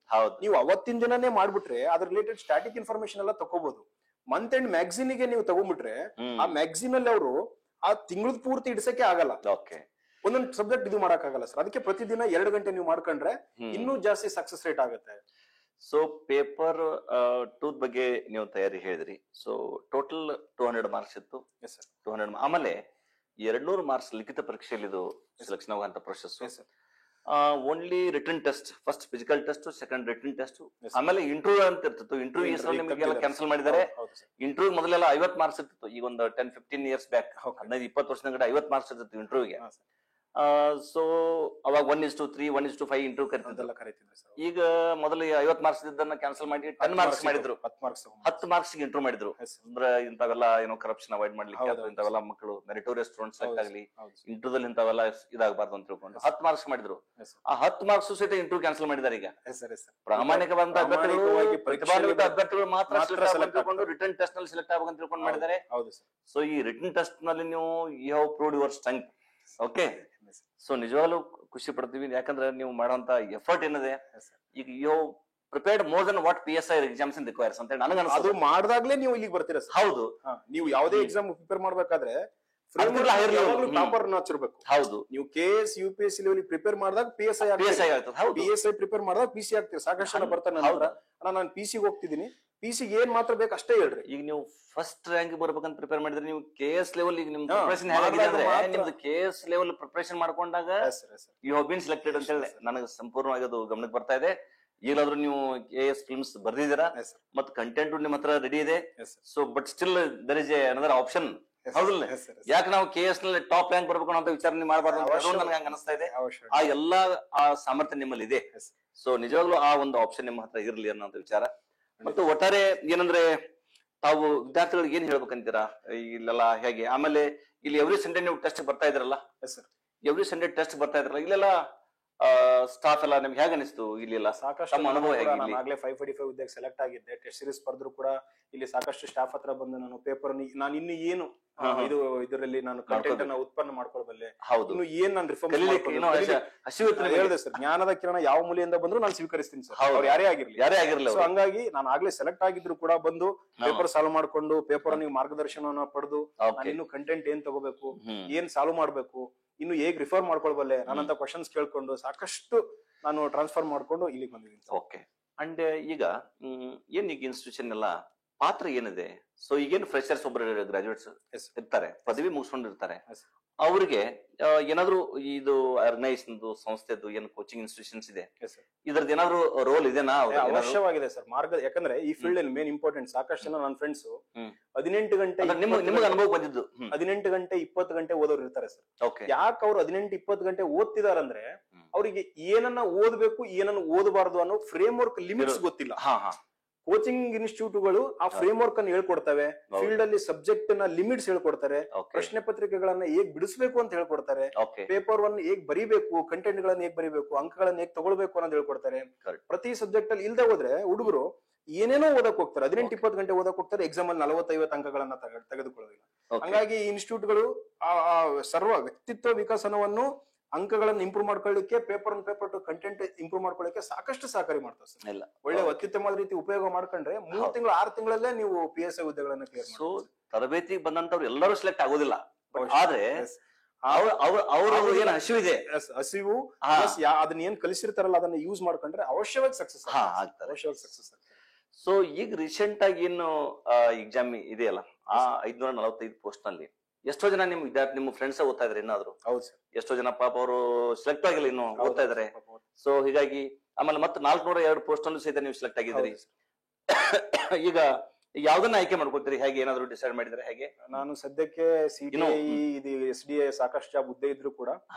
ನೀವು ಅವತ್ತಿನ ದಿನನೇ ಮಾಡ್ಬಿಟ್ರೆ ಅದ್ರ ರಿಲೇಟೆಡ್ ಸ್ಟಾಟಿಕ್ ಇನ್ಫಾರ್ಮೇಶನ್ ಎಲ್ಲ ತಗೋಬಹುದು. ಮಂತ್ ಎಂಡ್ ಮ್ಯಾಗಝಿನ್ ಗೆ ನೀವು ತಗೊಂಡ್ಬಿಟ್ರೆ ಆ ಮ್ಯಾಗಝಿನ್ ಅಲ್ಲಿ ಅವರು ಆ ತಿಂಗಳದ ಪೂರ್ತಿ ಇಡ್ಸಕ್ಕೆ ಆಗಲ್ಲ. ಒಂದೊಂದು ಸಬ್ಜೆಕ್ಟ್ ಇದು ಮಾಡಕ್ ಆಗಲ್ಲ ಸರ್. ಅದಕ್ಕೆ ಪ್ರತಿದಿನ 2 ಗಂಟೆ ನೀವು ಮಾಡ್ಕೊಂಡ್ರೆ ಇನ್ನೂ ಜಾಸ್ತಿ ಸಕ್ಸಸ್ ರೇಟ್ ಆಗುತ್ತೆ. ಸೊ ಪೇಪರ್ 2 ಬಗ್ಗೆ ನೀವು ತಯಾರಿ ಹೇಳಿದ್ರಿ. ಸೊ ಟೋಟಲ್ 200 ಮಾರ್ಕ್ಸ್ ಇತ್ತು. 200. ಆಮೇಲೆ 200 ಮಾರ್ಕ್ಸ್ ಲಿಖಿತ ಪರೀಕ್ಷೆಯಲ್ಲಿ ಇದು ಸೆಲೆಕ್ಷನ್ ಆಗುವಂತ process. Only return test, first physical test, second return test, ಆಮೇಲೆ ಇಂಟರ್ವ್ಯೂ ಅಂತ ಇರ್ತಿತ್ತು. ಇಂಟರ್ವ್ಯೂ ನಿಮಗೆಲ್ಲ ಕ್ಯಾನ್ಸಲ್ ಮಾಡಿದ್ದಾರೆ. ಇಂಟರ್ವ್ಯೂ ಮೊದಲೆಲ್ಲ 50 ಮಾರ್ಕ್ಸ್ ಇರ್ತಿತ್ತು. ಈಗ ಒಂದು 10-15 ಇಯರ್ಸ್ ಬ್ಯಾಕ್, 15-20 ವರ್ಷದ 50 ಮಾರ್ಕ್ಸ್ ಇರ್ತಿತ್ತು ಇಂಟರ್ವ್ಯೂಗೆ. ಸೊ ಅವಾಗ 1:3, 1:5 ಇಂಟರ್ವ್ಯೂ ಕರಿತಿದ್ರು. ಈಗ ಮೊದಲು 50 ಮಾರ್ಕ್ಸ್ ಇದ್ದನ್ನ ಕ್ಯಾನ್ಸಲ್ ಮಾಡಿ 10 ಮಾರ್ಕ್ಸ್ ಮಾಡಿದ್ರು. 10 ಮಾರ್ಕ್ಸ್ ಇಂಟರ್ವ್ಯೂ ಮಾಡಿದ್ರು. ಅಂದ್ರೆ ಇಂಥವೆಲ್ಲ ಏನೋ ಕರಪ್ಷನ್ ಅವಾಯ್ಡ್ ಮಾಡ್ಲಿಕ್ಕೆ, ಇಂಥವೆಲ್ಲ ಮಕ್ಕಳು ಮೆರಿಟೋರಿಯಸ್ ಸ್ಟೂಡೆಂಟ್ಸ್ ಆಗ್ಲಿ ಇಂಟರ್ವ್ಯೂ ಇಂಥವೆಲ್ಲ ಇದಾಗಬಾರ್ದು ಅಂತ ತಿಳ್ಕೊಂಡು 10 ಮಾರ್ಕ್ಸ್ ಮಾಡಿದ್ರು. ಆ 10 ಮಾರ್ಕ್ಸ್ ಸಹಿತ ಇಂಟರ್ವ್ಯೂ ಕ್ಯಾನ್ಸಲ್ ಮಾಡಿದ್ದಾರೆ. ಈಗ ಪ್ರಾಮಾಣಿಕವಾದ ಅಭ್ಯರ್ಥಿಗಳು, ಪ್ರತಿಭಾನ್ವಿತ ಅಭ್ಯರ್ಥಿಗಳು ಮಾತ್ರ ರಿಟರ್ನ್ ಟೆಸ್ಟ್ ನಲ್ಲಿ ಸೆಲೆಕ್ಟ್ ಆಗಬೇಕಂತ ತಿಳ್ಕೊಂಡು ಮಾಡಿದ್ದಾರೆ. ಸೊ ಈ ರಿಟರ್ನ್ ಟೆಸ್ಟ್ ನಲ್ಲಿ ನೀವು you have proved your strength. Okay, so ನಿಜವಾಗ್ಲೂ ಖುಷಿ ಪಡ್ತೀವಿ. ಯಾಕಂದ್ರೆ ನೀವು ಮಾಡುವಂತ ಎಫರ್ಟ್ ಏನಿದೆ, ಈಗ you prepared more than what PSI examination requires ಅಂತ ನನಗೆ ಅದು ಅನ್ಸೋದು. ಮಾಡ್ದಾಗ್ಲೇ ನೀವು ಇಲ್ಲಿಗೆ ಬರ್ತೀರಾ ಸರ್. ಹೌದು ನೀವು ಯಾವುದೇ ಎಕ್ಸಾಮ್ ಪ್ರಿಪೇರ್ ಮಾಡ್ಬೇಕಾದ್ರೆ ಅದಕ್ಕೆಲ್ಲ higher level. ಟಾಪರ್ ಹಚ್ಚಿರ್ಬೇಕು. ಹೌದು ನೀವು KS UPSC ಲೆವೆಲ್ ಪ್ರಿಪೇರ್ ಮಾಡಿದಾಗ PSI PSI ಆಗ್ತದೆ. ಹೌದು PSI ಪ್ರಿಪೇರ್ ಮಾಡಿದಾಗ PC ಆಗ್ತೀರಿ. ಸಾಕಷ್ಟು ಜನ ಬರ್ತಾರೆ ನನ್ನ ಹತ್ರ, ಅಣ್ಣ ನಾನು PC ಗೆ ಹೋಗ್ತಿದ್ದೀನಿ, PC ಗೆ ಏನ್ ಮಾತ್ರ ಬೇಕು ಅಷ್ಟೇ ಹೇಳ್ರಿ. ಈಗ ನೀವು ಫಸ್ಟ್ ರ್ಯಾಂಕ್ ಬರ್ಬೇಕಂತ ಪ್ರಿಪೇರ್ ಮಾಡಿದ್ರೆ ನೀವು KS ಲೆವೆಲ್ ಈಗ ನಿಮ್ ಹಾ, ಪ್ರಿಪರೇಷನ್ ಹೇಗಾಗಿದೆ ಅಂದ್ರೆ ಮಾತ್ರ. ನಿಮ್ದು KS ಲೆವೆಲ್ ಪ್ರಿಪರೇಷನ್ ಮಾಡ್ಕೊಂಡಾಗ Yes, sir, yes, sir. You have been selected ಅಂತ ಹೇಳಿ ನನಗೆ ಸಂಪೂರ್ಣವಾಗಿ ಅದು ಗಮನಕ್ಕೆ ಬರ್ತಾ ಇದೆ. ಈಗಲಾದ್ರೂ ನೀವು KS ಫಿಲ್ಮ್ಸ್ ಬರ್ದಿದ್ದೀರಾ Yes, sir. ಮತ್ತು ಕಂಟೆಂಟ್ ನಿಮ್ಮ ಹತ್ರ ರೆಡಿ ಇದೆ. Yes, sir. So but still there is a another option. Yes, ಹೌದಿಲ್ಲ? yes, sir, yes, sir. ಯಾಕೆ ನಾವು KS ನಲ್ಲಿ ಟಾಪ್ ರ್ಯಾಂಕ್ ಬರ್ಬೇಕು ಅಂತ ವಿಚಾರಣೆ ಮಾಡಬಾರ್ದು ಅಂತ ಅವಶ್ಯ. ನನಗೆ ಹಂಗ ಅನಿಸ್ತಾ ಇದೆ. ಅವಶ್ಯ. ಆ ಎಲ್ಲಾ ಆ ಸಾಮರ್ಥ್ಯ ನಿಮ್ಮಲ್ಲಿ ಇದೆ. Yes. ಸೊ ನಿಜವಾಗ್ಲೂ ಆ ಒಂದು ಆಪ್ಷನ್ ನಿಮ್ಮ ಹತ್ರ ಇರ್ಲಿ ಅನ್ನೋ ವಿಚಾರ. ಮತ್ತು ಒಟ್ಟಾರೆ ಏನಂದ್ರೆ ತಾವು ವಿದ್ಯಾರ್ಥಿಗಳಿಗೆ ಏನ್ ಹೇಳ್ಬೇಕಂತೀರಾ ಇಲ್ಲೆಲ್ಲ ಹೇಗೆ? ಆಮೇಲೆ ಇಲ್ಲಿ ಎವ್ರಿ ಸಂಡೇ ನೀವು ಟೆಸ್ಟ್ ಬರ್ತಾ ಇದ್ರಲ್ಲ, Yes, sir. Every Sunday test ಬರ್ತಾ ಇದ್ರಲ್ಲ, ಇಲ್ಲೆಲ್ಲ ಸ್ಟಾಫ್ ಎಲ್ಲ ನಿಮ್ಗೆ ಹೇಗೆ ಅನಿಸ್ತು? ಇಲ್ಲೆಲ್ಲ ಸಾಕಷ್ಟು ತಮ್ಮ ಅನುಭವ ಹೇಗೆ ನಾನು ಇಲ್ಲಿ? ಆಗ್ಲೇ 545 ಹುದ್ದೆಗೆ ಸೆಲೆಕ್ಟ್ ಆಗಿದ್ದೆ. ಟೆಸ್ಟ್ ಸೀರೀಸ್ ಬರ್ದ್ರು ಕೂಡ ಇಲ್ಲಿ ಸಾಕಷ್ಟು ಸ್ಟಾಫ್ ಹತ್ರ ಬಂದು ನಾನು ಪೇಪರ್ ನಾನು ಇನ್ನು ಏನು ಇದು ಇದರಲ್ಲಿ ನಾನು ಕಂಟೆಂಟ್ ಅನ್ನ ಉತ್ಪನ್ನ ಮಾಡ್ಕೊಳ್ಬಲ್ಲೆ, ಹೌದು ಇನ್ನು ಏನ್ ನಾನು ಕಲೀಲಿಕ್ಕೆ ಇನ್ನೂ ಹಸಿವು ಇತ್ತು ನಿಮಗೆ. ಹೇಳಿದೆ ಸರ್, ಜ್ಞಾನದ ಕಿರಣ ಯಾವ ಮೂಲೆಯಿಂದ ಬಂದ್ರು ನಾನು ಸ್ವೀಕರಿಸ್ತೀನಿ ಸರ್, ಹೌದು. ಅವ್ರು ಯಾರೇ ಆಗಿರ್ಲಿ. ಯಾರೇ ಆಗಿರ್ಲಿ ಸೊ ಅವ್ರು. ಹಂಗಾಗಿ ನಾನು ಆಗ್ಲೇ ಸೆಲೆಕ್ಟ್ ಆಗಿದ್ರು ಕೂಡ ಬಂದು ಪೇಪರ್ ಸಾಲ್ವ್ ಮಾಡ್ಕೊಂಡು ಪೇಪರ್ ನೀವು ಮಾರ್ಗದರ್ಶನವನ್ನ ಪಡೆದು ನಾನು Okay. ಇನ್ನು ಕಂಟೆಂಟ್ ಏನ್ ತಗೋಬೇಕು, ಹ್ಮ್. ಏನ್ ಸಾಲ್ವ್ ಮಾಡ್ಬೇಕು, ಇನ್ನು ಹೇಗ್ ರಿಫರ್ ಮಾಡ್ಕೊಳ್ಬಲ್ಲೆ, ನನ್ನಂತ ಕ್ವಶನ್ಸ್ ಕೇಳ್ಕೊಂಡು ಸಾಕಷ್ಟು ನಾನು ಟ್ರಾನ್ಸ್ಫರ್ ಮಾಡ್ಕೊಂಡು ಇಲ್ಲಿಗೆ ಬಂದಿದ್ದೀನಿ ಸರ್. ಓಕೆ. ಅಂಡ್ ಈಗ ಏನ್ ಈಗ ಇನ್ಸ್ಟಿಟ್ಯೂಷನ್ ಎಲ್ಲ ಪಾತ್ರ ಏನಿದೆ? ಸೊ ಈಗೇನು ಫ್ರೆಶರ್ಸ್ ಒಬ್ಬರು ಗ್ರಾಜುಯೇಟ್ಸ್ Yes. ಇರ್ತಾರೆ, ಪದವಿ ಮುಗಿಸ್ಕೊಂಡಿರ್ತಾರೆ, Yes. ಅವ್ರಿಗೆ ಏನಾದ್ರು ಇದು ಆರ್ಗನೈಸೇಷನ್ ಸಂಸ್ಥೆದು ಏನು ಕೋಚಿಂಗ್ ಇನ್ಸ್ಟಿಟ್ಯೂಷನ್ಸ್ ಇದೆ, Yes, sir. ಇದ್ರದ್ದು ಏನಾದ್ರು ರೋಲ್ ಇದೆನಾ? ಅವಶ್ಯವಾಗಿದೆ ಸರ್ ಯಾಕಂದ್ರೆ ಈ ಫೀಲ್ಡ್ ಅಲ್ಲಿ ಮೇನ್ ಇಂಪಾರ್ಟೆಂಟ್. ಸಾಕಷ್ಟು ಜನ ನನ್ನ ಫ್ರೆಂಡ್ಸ್ 18 ಗಂಟೆ ನಿಮ್ಗೆ ಅನುಭವ ಬಂದಿದ್ದು? 18 ಗಂಟೆ 20 ಗಂಟೆ ಓದೋರು ಇರ್ತಾರೆ ಸರ್. ಓಕೆ. ಯಾಕೆ ಅವ್ರು 18-20 ಗಂಟೆ ಓದ್ತಿದಾರಂದ್ರೆ ಅವರಿಗೆ ಏನನ್ನ ಓದ್ಬೇಕು ಏನನ್ನ ಓದಬಾರ್ದು ಅನ್ನೋ ಫ್ರೇಮ್ ವರ್ಕ್ ಲಿಮಿಟ್ಸ್ ಗೊತ್ತಿಲ್ಲ. ಹಾ ಹಾ. ಕೋಚಿಂಗ್ ಇನ್ಸ್ಟಿಟ್ಯೂಟ್ಗಳು ಆ ಫ್ರೇಮ್ ವರ್ಕ್ ಅನ್ನು ಹೇಳ್ಕೊಡ್ತವೆ. ಫೀಲ್ಡ್ ಅಲ್ಲಿ ಸಬ್ಜೆಕ್ಟ್ ನ ಲಿಮಿಟ್ಸ್ ಹೇಳ್ಕೊಡ್ತಾರೆ. ಪ್ರಶ್ನೆ ಪತ್ರಿಕೆಗಳನ್ನ ಹೇಗ್ ಬಿಡಿಸ್ಬೇಕು ಅಂತ ಹೇಳ್ಕೊಡ್ತಾರೆ. ಪೇಪರ್ ಅನ್ನು ಹೇಗ್ ಬರಿಬೇಕು, ಕಂಟೆಂಟ್ ಗಳನ್ನ ಹೇಗ್ ಬರಿಬೇಕು, ಅಂಕಗಳನ್ನ ಹೇಗ್ ತಗೊಳ್ಬೇಕು ಅನ್ನೋದು ಹೇಳ್ಕೊಡ್ತಾರೆ. ಪ್ರತಿ ಸಬ್ಜೆಕ್ಟ್ ಅಲ್ಲಿ ಇಲ್ದೆ ಹೋದ್ರೆ ಹುಡುಗರು ಏನೇನೋ ಓದಕ್ ಹೋಗ್ತಾರೆ. 18-20 ಗಂಟೆ ಓದಕ್ ಹೋಗ್ತಾರೆ, ಎಕ್ಸಾಮ್ ಅಲ್ಲಿ 40-50 ಅಂಕಗಳನ್ನ ತೆಗೆದುಕೊಳ್ಳೋದಿಲ್ಲ. ಹಂಗಾಗಿ ಇನ್ಸ್ಟಿಟ್ಯೂಟ್ಗಳು ಸರ್ವ ವ್ಯಕ್ತಿತ್ವ ವಿಕಸನವನ್ನು ಅಂಕಗಳನ್ನು ಇಂಪ್ರೂವ್ ಮಾಡ್ಕೊಳ್ಳಿಕ್ಕೆ, ಪೇಪರ್ ಟು ಕಂಟೆಂಟ್ ಇಂಪ್ರೂವ್ ಮಾಡ್ಕೊಳ್ಳಿಕ್ಕೆ ಸಾಕಷ್ಟು ಸಹಕಾರಿ ಮಾಡ್ತಾರೆ ಸರ್. ಇಲ್ಲ, ಒಳ್ಳೆ ಅತ್ಯುತ್ತಮವಾದ ರೀತಿ ಉಪಯೋಗ ಮಾಡ್ಕೊಂಡ್ರೆ 3 ತಿಂಗಳು 6 ತಿಂಗಳಲ್ಲೇ ನೀವು PSI ಹುದ್ದೆಗಳನ್ನ ಕ್ಲಿಯರ್ ಸೊ ತರಬೇತಿಗೆ ಬಂದಂತವ್ರು ಎಲ್ಲರೂ ಸೆಲೆಕ್ಟ್ ಆಗೋದಿಲ್ಲ. ಆದ್ರೆ ಅವ್ರ ಏನ್ ಹಸಿವಿದೆ, ಹಸಿವು ಅದನ್ನ ಏನ್ ಕಲಿಸಿರ್ತಾರಲ್ಲ ಅದನ್ನ ಯೂಸ್ ಮಾಡ್ಕೊಂಡ್ರೆ ಅವಶ್ಯವಾಗಿ ಸಕ್ಸಸ್ ಆಗ್ತಾರೆ. ಅವಶ್ಯವಾಗಿ ಸಕ್ಸಸ್ ಆಗ್ತಾರೆ. ಸೊ ಈಗ ರೀಸೆಂಟ್ ಆಗಿ ಏನು ಎಕ್ಸಾಮ್ ಇದೆಯಲ್ಲ, ಆ 545 ಪೋಸ್ಟ್ ನಲ್ಲಿ ಎಷ್ಟೋ ಜನ ನಿಮ್ ವಿದ್ಯಾರ್ಥಿ ನಿಮ್ಮ ಫ್ರೆಂಡ್ಸ್ ಓದ್ತಾ ಇದ್ರೆ ಇನ್ನಾದ್ರು? ಹೌದು ಸರ್. ಎಷ್ಟೋ ಜನ ಪಾಪ ಅವರು ಸೆಲೆಕ್ಟ್ ಆಗಿಲ್ಲ, ಇನ್ನು ಓದ್ತಾ ಇದಾರೆ. ಸೊ ಹೀಗಾಗಿ ಆಮೇಲೆ ಮತ್ತೆ 402 ಪೋಸ್ಟ್ ಅಲ್ಲೂ ಸಹಿತ ನೀವು ಸೆಲೆಕ್ಟ್ ಆಗಿದ್ದೀರಿ. ಈಗ ಯಾವ್ದನ್ನ ಆಯ್ಕೆ ಮಾಡ್ಕೊತೀರಿ? ಹೇಗೆ ಏನಾದ್ರು ಡಿಸೈಡ್ ಮಾಡಿದ್ರೆ ಹೇಗೆ? ನಾನು ಸದ್ಯಕ್ಕೆ CTI ಇದು SDA ಸಾಕಷ್ಟು ಜಾಬ್ ಹುದ್ದೆ ಇದ್ರು ಕೂಡ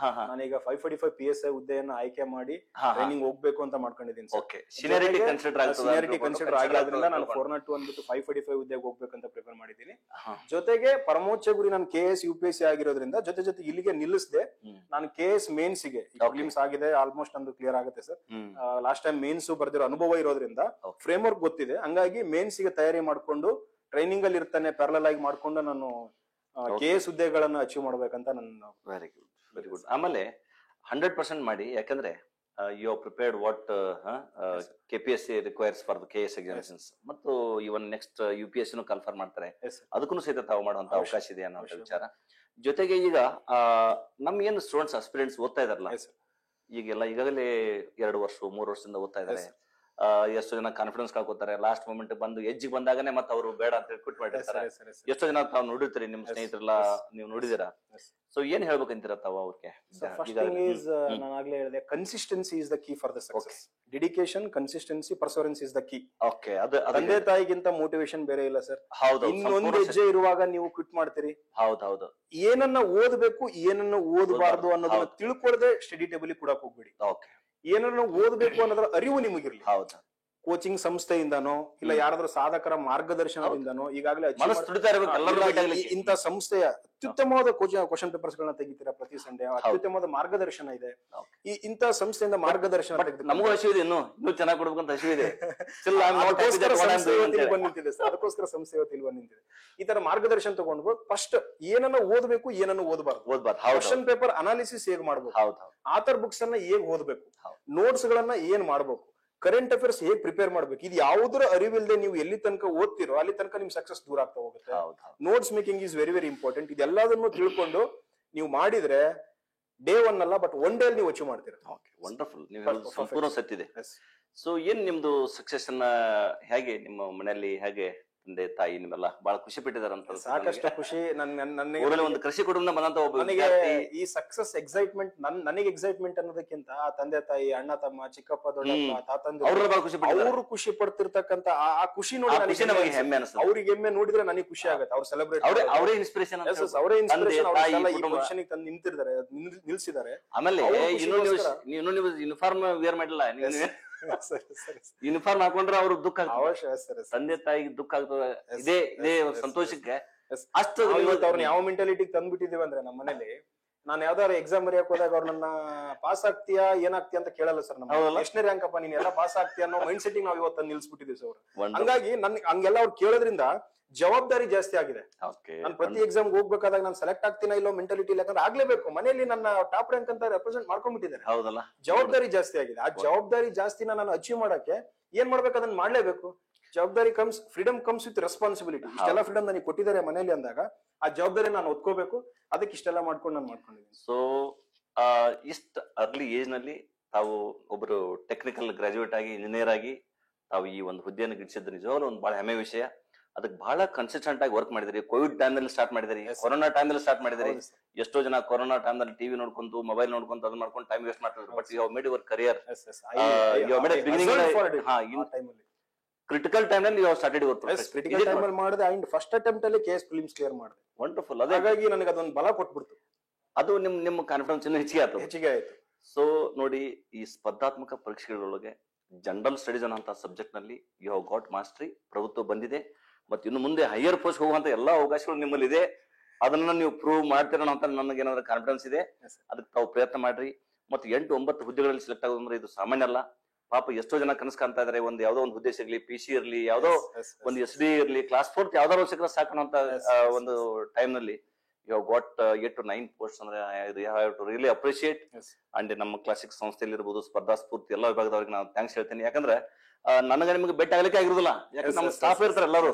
ನಾನೀಗ 545 PSI ಹುದ್ದೆಯನ್ನ ಆಯ್ಕೆ ಮಾಡಿ ಟ್ರೈನಿಂಗ್ ಹೋಗ್ಬೇಕು ಅಂತ ಮಾಡ್ಕೊಂಡಿದ್ದೀನಿ. ಸೀನಿಯರಿಟಿ ಕನ್ಸಿಡರ್ ಆಗಿರೋದ್ರಿಂದ ನಾನು 402 ಅಂದ್ಬಿಟ್ಟು 545 ಹುದ್ದೆಗೆ ಹೋಗ್ಬೇಕಂತ ಪ್ರಿಪೇರ್ ಮಾಡಿದ್ದೀನಿ. ಜೊತೆಗೆ ಪರಮೋಚ್ಚ ಗುರಿ ನಾನು KS UPSC ಆಗಿರೋದ್ರಿಂದ ಜೊತೆ ಇಲ್ಲಿಗೆ ನಿಲ್ಲಿಸದೆ ನಾನು KS ಮೇನ್ಸ್ ಗೆ ಪ್ರಿಲಿಮ್ಸ್ ಆಗಿದೆ, ಆಲ್ಮೋಸ್ಟ್ ನಂದು ಕ್ಲಿಯರ್ ಆಗುತ್ತೆ ಸರ್. ಲಾಸ್ಟ್ ಟೈಮ್ ಮೇನ್ಸ್ ಬರ್ದಿರೋ ಅನುಭವ ಇರೋದ್ರಿಂದ ಫ್ರೇಮ್ ವರ್ಕ್ ಗೊತ್ತಿದೆ. ಹಂಗಾಗಿ ಮೇನ್ಸ್ ಗೆ ತಯಾರಿ ಮಾಡ್ಕೊಂಡು ಟ್ರೈನಿಂಗ್ ಅಲ್ಲಿ ಇರ್ತಾನೆ ಪ್ಯಾರಲಲ್ ಆಗಿ ಮಾಡ್ಕೊಂಡು ನಾನು KS ಹುದ್ದೆಗಳನ್ನ ಅಚೀವ್ ಮಾಡ್ಬೇಕಂತ ನನ್ನ. Very good, very good. ಆಮೇಲೆ 100% ಮಾಡಿ, ಯಾಕಂದ್ರೆ you are prepared what KPSC requires for the KS examinations. ಮತ್ತು ಇವನ್ ನೆಕ್ಸ್ಟ್ UPSC ನು ಕನ್ಫರ್ಮ್ ಮಾಡ್ತಾರೆ, ಅದಕ್ಕೂ ಸಹಿತ ತಾವು ಮಾಡುವಂತ ಅವಕಾಶ ಇದೆ ಅನ್ನೋ ವಿಚಾರ. ಜೊತೆಗೆ ಈಗ ನಮ್ ಏನು ಸ್ಟೂಡೆಂಟ್ಸ್ ಅಸ್ಪಿರೆಂಟ್ಸ್ ಓದ್ತಾ ಇದಾರಲ್ಲ, ಈಗಾಗಲೇ 2 ವರ್ಷ 3 ವರ್ಷದಿಂದ ಓದ್ತಾ ಇದಾರೆ. ಎಷ್ಟೋ ಜನ ಕಾನ್ಫಿಡೆನ್ಸ್ ಕಳ್ಕೊತಾರೆ, ಲಾಸ್ಟ್ ಮೂಮೆಂಟ್ ಬಂದು ಎಜ್ಜಿಗೆ ಬಂದಾಗನೇ ಮತ್ತೆ ಅವರು ಬೇಡ ಅಂತ ಹೇಳಿ ಕ್ವಿಟ್ ಮಾಡಿರ್ತಾರೆ. ಎಷ್ಟೋ ಜನ ತಾವು ನೋಡಿರ್ತೀರಿ, ನಿಮ್ ಸ್ನೇಹಿತರೆಲ್ಲ ನೀವು ನೋಡಿದಿರಾ. ಸೊ ಏನ್ ಹೇಳ್ಬೇಕಂತೀರ ತಾವು ಅವ್ರಿಗೆ? ನಾನು ಆಗ್ಲೇ ಹೇಳಿದೆ, consistency is the key for the success. Dedication, consistency, perseverance is the key. Okay. ತಂದೆ ತಾಯಿಗಿಂತ ಮೋಟಿವೇಶನ್ ಬೇರೆ ಇಲ್ಲ ಸರ್. ಹೌದು. ಇನ್ನೊಂದು ಹೆಜ್ಜೆ ಇರುವಾಗ ನೀವು ಕ್ವಿಟ್ ಮಾಡ್ತೀರಿ. ಹೌದೌದು. ಏನನ್ನ ಓದಬೇಕು, ಏನನ್ನ ಓದಬಾರ್ದು ಅನ್ನೋದನ್ನ ತಿಳ್ಕೊಳ್ಳದೆ ಸ್ಟಡಿ ಟೇಬಲ್ ಕೂಡಕ್ ಹೋಗ್ಬೇಡಿ. ಓಕೆ. ಏನನ್ನ ಓದಬೇಕು ಅನ್ನೋದ್ರ ಅರಿವು ನಿಮಗಿರ್ಲಿ. ಹೌದು. ಕೋಚಿಂಗ್ ಸಂಸ್ಥೆಯಿಂದನೋ ಇಲ್ಲ ಯಾರಾದ್ರೂ ಸಾಧಕರ ಮಾರ್ಗದರ್ಶನದಿಂದನೋ ಈಗಾಗಲೇ ಇಂಥ ಸಂಸ್ಥೆಯ ಅತ್ಯುತ್ತಮವಾದ ಕ್ವಶನ್ ಪೇಪರ್ಸ್ ಗಳನ್ನ ತೆಗಿತೀರಾ ಪ್ರತಿ ಸಂಡೇ. ಅತ್ಯುತ್ತಮವಾದ ಮಾರ್ಗದರ್ಶನ ಇದೆ. ಇಂಥ ಸಂಸ್ಥೆಯಿಂದ ಮಾರ್ಗದರ್ಶನ ನಮಗೂ ಹಸಿವಿದೆ, ಇನ್ನೂ ಚೆನ್ನಾಗಿ ಕೊಡ್ಬೇಕಂತ ಹಸಿವಿದೆ. ಅದಕ್ಕೋಸ್ಕರ ಸಂಸ್ಥೆ ಇವತ್ತು ಇಲ್ಲಿ ನಿಂತಿದೆ. ಈ ತರ ಮಾರ್ಗದರ್ಶನ ತಗೊಂಡು ಫಸ್ಟ್ ಏನನ್ನ ಓದಬೇಕು, ಏನನ್ನ ಓದಬಾರ್ದು, ಕ್ವಶನ್ ಪೇಪರ್ ಅನಾಲಿಸಿಸ್ ಹೇಗ್ ಮಾಡ್ಬೇಕು, ಆಥರ್ ಬುಕ್ಸ್ ಅನ್ನ ಹೇಗ್ ಓದಬೇಕು, ನೋಟ್ಸ್ ಗಳನ್ನ ಏನ್ ಮಾಡ್ಬೇಕು, ಕರೆಂಟ್ ಅಫೇರ್ಸ್ ಹೇಗ್ ಪ್ರಿಪೇರ್ ಮಾಡ್ಬೇಕು, ಇದು ಯಾವುದರ ಅರಿವಿಲ್ಲದೆ ನೀವು ಎಲ್ಲಿ ತನಕ ಓದ್ತಿರೋ ಅಲ್ಲಿ ತನಕ ನಿಮ್ ಸಕ್ಸಸ್ ದೂರ ಆಗ್ತಾ ಹೋಗುತ್ತೆ. Notes making is very very important. ಇದೆಲ್ಲದನ್ನು ತಿಳ್ಕೊಂಡು ನೀವು ಮಾಡಿದ್ರೆ ಡೇ 1 ಅಲ್ಲ ಬಟ್ 1 ಡೇ ನೀವು ಅಚೀವ್ ಮಾಡ್ತೀರಾ. ವಂಡರ್ಫುಲ್, ನೀವು ಹೇಳೋದು ಸಂಪೂರ್ಣ ಸತ್ತಿದೆ. ಸೊ ಏನ್ ನಿಮ್ದು ಸಕ್ಸಸ್ ಅನ್ನ ಹೇಗೆ ನಿಮ್ಮ ಮನೆಯಲ್ಲಿ ಹೇಗೆ ತಂದೆ ತಾಯಿ ನಿಮ್ಮೆಲ್ಲ ಬಹಳ ಖುಷಿ ಪಟ್ಟಿದಾರಂತ? ಸಾಕಷ್ಟು ಖುಷಿ. ಒಂದು ಕೃಷಿ ಕುಟುಂಬ ಬಂದಂತ ಒಬ್ಬ ನನಗೆ ಈ ಸಕ್ಸಸ್ ಎಕ್ಸೈಟ್ಮೆಂಟ್ ನನಗೆ ಎಕ್ಸೈಟ್ಮೆಂಟ್ ಅನ್ನೋದಕ್ಕಿಂತ ಆ ತಂದೆ ತಾಯಿ, ಅಣ್ಣ ತಮ್ಮ, ಚಿಕ್ಕಪ್ಪ, ದೊಡ್ಡಪ್ಪ, ತಾತಂದ್ರು ಅವರು ಖುಷಿ ಪಡ್ತಿರ್ತಕ್ಕಂತ ಆ ಖುಷಿ ನೋಡಿ ಹೆಮ್ಮೆ ಅನಿಸ್ತದೆ. ಅವ್ರಿಗೆ ಹೆಮ್ಮೆ ನೋಡಿದ್ರೆ ನನಗೆ ಖುಷಿ ಆಗುತ್ತೆ. ಅವ್ರು ಸೆಲೆಬ್ರೇಟ್ ಅವರೇ ಇನ್ಸ್ಪಿರೇಷನ್, ಅವರೇ ಇನ್ಸ್ಪಿರೇಷನ್. ಪೊಸಿಷನ್ ತಂದು ನಿಲ್ಸಿದ್ದಾರೆ. ಆಮೇಲೆ ಇನ್ನು ನೀವು ಯೂನಿಫಾರ್ಮ್ ವೇರ್ ಮಾಡಿಲ್ಲ, ಯೂನಿಫಾರ್ಮ್ ಹಾಕೊಂಡ್ರೆ ಅವ್ರು ದುಃಖ ಆಗ್ತದೆ, ತಂದೆ ತಾಯಿಗೆ ದುಃಖ ಆಗ್ತದೆ. ಇದೇ ಸಂತೋಷಕ್ಕೆ ಅಷ್ಟು ಅವ್ರನ್ನ ಯಾವ ಮೆಂಟಾಲಿಟಿ ತಂದ್ಬಿಟ್ಟಿದೀವಿ ಅಂದ್ರೆ ನಮ್ಮ ಮನೇಲಿ ನಾನು ಯಾವ್ದಾದ್ರು ಎಕ್ಸಾಮ್ ಬರೆಯಕ್ ಹೋದಾಗ ಅವ್ರ ನನ್ನ ಪಾಸ್ ಆಗ್ತೀಯಾ ಏನಾಗ್ತೀಯ ಅಂತ ಕೇಳಲ್ಲ ಸರ್. ನಮ್ಮ ಎಷ್ಟನೇ ರ್ಯಾಂಕ್ ಅಪ್ಪ ನೀನ್ ಎಲ್ಲ ಪಾಸ್ ಆಗ್ತೀಯ ಅನ್ನೋ ಮೈಂಡ್ ಸೆಟ್ಟಿಂಗ್ ನಾವ್ ಇವತ್ತು ನಿಲ್ಸ್ಬಿಟ್ಟಿದೀವಿ ಸರ್. ಹಂಗಾಗಿ ಹಂಗೆಲ್ಲ ಅವ್ರು ಕೇಳೋದ್ರಿಂದ ಜವಾಬ್ದಾರಿ ಜಾಸ್ತಿ ಆಗಿದೆ. ನಾನು ಪ್ರತಿ ಎಕ್ಸಾಮ್ ಹೋಗ್ಬೇಕಾದಾಗ ನಾನು ಸೆಲೆಕ್ಟ್ ಆಗ್ತೀನ ಇಲ್ಲೋ ಮೆಂಟಾಲಿಟಿ ಯಾಕಂದ್ರೆ ಆಗ್ಲೇಬೇಕು. ಮನೆಯಲ್ಲಿ ನನ್ನ ಟಾಪ್ ರ್ಯಾಂಕ್ ಅಂತ ರೆಪ್ರೆಸೆಂಟ್ ಮಾಡ್ಕೊಂಡ್ಬಿಟ್ಟಿದ್ದಾರೆ. ಹೌದಲ್ಲ, ಜವಾಬ್ದಾರಿ ಜಾಸ್ತಿ ಆಗಿದೆ. ಆ ಜವಾಬ್ದಾರಿ ಜಾಸ್ತಿನ ನಾನು ಅಚೀವ್ ಮಾಡಕ್ಕೆ ಏನ್ ಮಾಡ್ಬೇಕು ಅದನ್ನ ಮಾಡ್ಲೇಬೇಕು. ಜವಾಬ್ದಾರಿ comes, freedom comes with responsibility. ಇಷ್ಟೆಲ್ಲ ಫ್ರೀಡಮ್ ನನಗೆ ಕೊಟ್ಟಿದ್ದಾರೆ ಮನೇಲಿ ಅಂದಾಗ ಆ ಜವಾಬ್ದಾರಿ ನಾನು ಒತ್ಕೋಬೇಕು. ಅದಕ್ಕೆ ಇಷ್ಟೆಲ್ಲ ಮಾಡ್ಕೊಂಡು ನಾನು ಮಾಡ್ಕೊಂಡಿದ್ದೀನಿ. ಸೊ ಇಷ್ಟ ಅರ್ಲಿ ಏಜ್ ನಲ್ಲಿ ತಾವು ಒಬ್ಬರು ಟೆಕ್ನಿಕಲ್ ಗ್ರಾಜುಯೇಟ್ ಆಗಿ ಇಂಜಿನಿಯರ್ ಆಗಿ ತಾವು ಈ ಒಂದು ಹುದ್ದೆಯನ್ನು ಗಿಡಿಸಿದ್ದು ನಿಜವಾಗ್ಲೂ ಒಂದು ಬಹಳ ಹೆಮ್ಮೆ ವಿಷಯ. ಅದಕ್ಕೆ ಬಹಳ ಕನ್ಸಿಸ್ಟೆಂಟ್ ಆಗಿ ವರ್ಕ್ ಮಾಡಿದ್ರಿ. ಕೋವಿಡ್ ಟೈಮ್ ನಲ್ಲಿ ಸ್ಟಾರ್ಟ್ ಮಾಡಿದ್ರಿ, ಕೊರೋನಾ ಟೈಮ್ ನಲ್ಲಿ ಸ್ಟಾರ್ಟ್ ಮಾಡಿದ್ರಿ. ಎಷ್ಟೋ ಜನ ಕೊರೋನಾ ಟೈಮ್ ನಲ್ಲಿ ಟಿವಿ ನೋಡ್ಕೊಂತು, ಮೊಬೈಲ್ ನೋಡ್ಕೊಂತ ಅದನ್ನ ಮಾಡ್ಕೊಂಡು ಟೈಮ್ ವೇಸ್ಟ್ ಮಾಡ್ತಿದ್ರು. But you have made your career. Critical time ನಲ್ಲಿ you have started your profession. Critical time ಅಲ್ಲಿ ಮಾಡಿದೆ ಅಂಡ್ ಫಸ್ಟ್ ಅಟೆಂಪ್ಟ್ ಅಲ್ಲಿ KS ಪ್ರಿಲಿಮ್ಸ್ ಕ್ಲಿಯರ್ ಮಾಡಿದೆ. ವಂಡರ್ಫುಲ್. ಹಾಗಾಗಿ ನನಗೆ ಅದೊಂದು ಬಲ ಕೊಟ್ಬಿಡ್ತು. ಅದು ನಿಮ್ಮ ಕಾನ್ಫಿಡೆನ್ಸ್ ಇನ್ನೂ ಹೆಚ್ಚಿಗೆ ಆಯ್ತು. ಸೊ ನೋಡಿ, ಈ ಸ್ಪರ್ಧಾತ್ಮಕ ಪರೀಕ್ಷೆಗಳೊಳಗೆ ಜನರಲ್ ಸ್ಟಡೀಸ್ ಅನ್ನೋ ಸಬ್ಜೆಕ್ಟ್ ನಲ್ಲಿ ಯು ಹ್ಯಾವ್ ಗಾಟ್ ಮಾಸ್ಟರಿ. ಪ್ರಭುತ್ವ ಬಂದಿದೆ ಮತ್ತು ಇನ್ನು ಮುಂದೆ ಹೈಯರ್ ಪೋಸ್ಟ್ ಹೋಗುವಂತ ಎಲ್ಲಾ ಅವಕಾಶಗಳು ನಿಮ್ಮಲ್ಲಿ ಇದೆ. ಅದನ್ನ ನೀವು ಪ್ರೂವ್ ಮಾಡ್ತೀರ ಅಂತ ನನಗೆ ಏನಾದ್ರು ಕಾನ್ಫಿಡೆನ್ಸ್ ಇದೆ. ಅದಕ್ಕೆ ತಾವು ಪ್ರಯತ್ನ ಮಾಡ್ರಿ. ಮತ್ತು 8-9 ಹುದ್ದೆಗಳಲ್ಲಿ ಸೆಲೆಕ್ಟ್ ಆಗೋದಂದ್ರೆ ಇದು ಸಾಮಾನ್ಯ ಅಲ್ಲ. ಪಾಪ ಎಷ್ಟೋ ಜನ ಕನಸು ಕಾಣ್ತಾ ಇದಾರೆ, ಒಂದು ಯಾವ್ದೋ ಒಂದು ಹುದ್ದೆ ಸಿಗ್ಲಿ, PC ಇರ್ಲಿ, ಯಾವ್ದೋ ಒಂದು SD ಇರ್ಲಿ, ಕ್ಲಾಸ್ 4 ಯಾವ್ದಾದ್ರು ಸಿಕ್ಕರೆ ಸಾಕಣಂತ ಒಂದು ಟೈಮ್ ನಲ್ಲಿ you have got 8 to 9 post. ಅಂದ್ರೆ you have to really appreciate. And ನಮ್ಮ ಕ್ಲಾಸಿಕ್ ಸಂಸ್ಥೆಯಲ್ಲಿ ಇರ್ಬೋದು, ಸ್ಪರ್ಧಾ ಸ್ಫೂರ್ತಿ ಎಲ್ಲ ವಿಭಾಗದವ್ರಿಗೆ ನಾನು ಥ್ಯಾಂಕ್ಸ್ ಹೇಳ್ತೀನಿ. ಯಾಕಂದ್ರೆ ನನಗೆ ನಿಮ್ಗೆ ಭೇಟಿ ಆಗ್ಲಿಕ್ಕೆ ಆಗಿರುದಿಲ್ಲ, ಯಾಕಂದ್ರೆ ನಮ್ಮ ಸ್ಟಾಫ್ ಇರ್ತಾರೆ ಎಲ್ಲರೂ.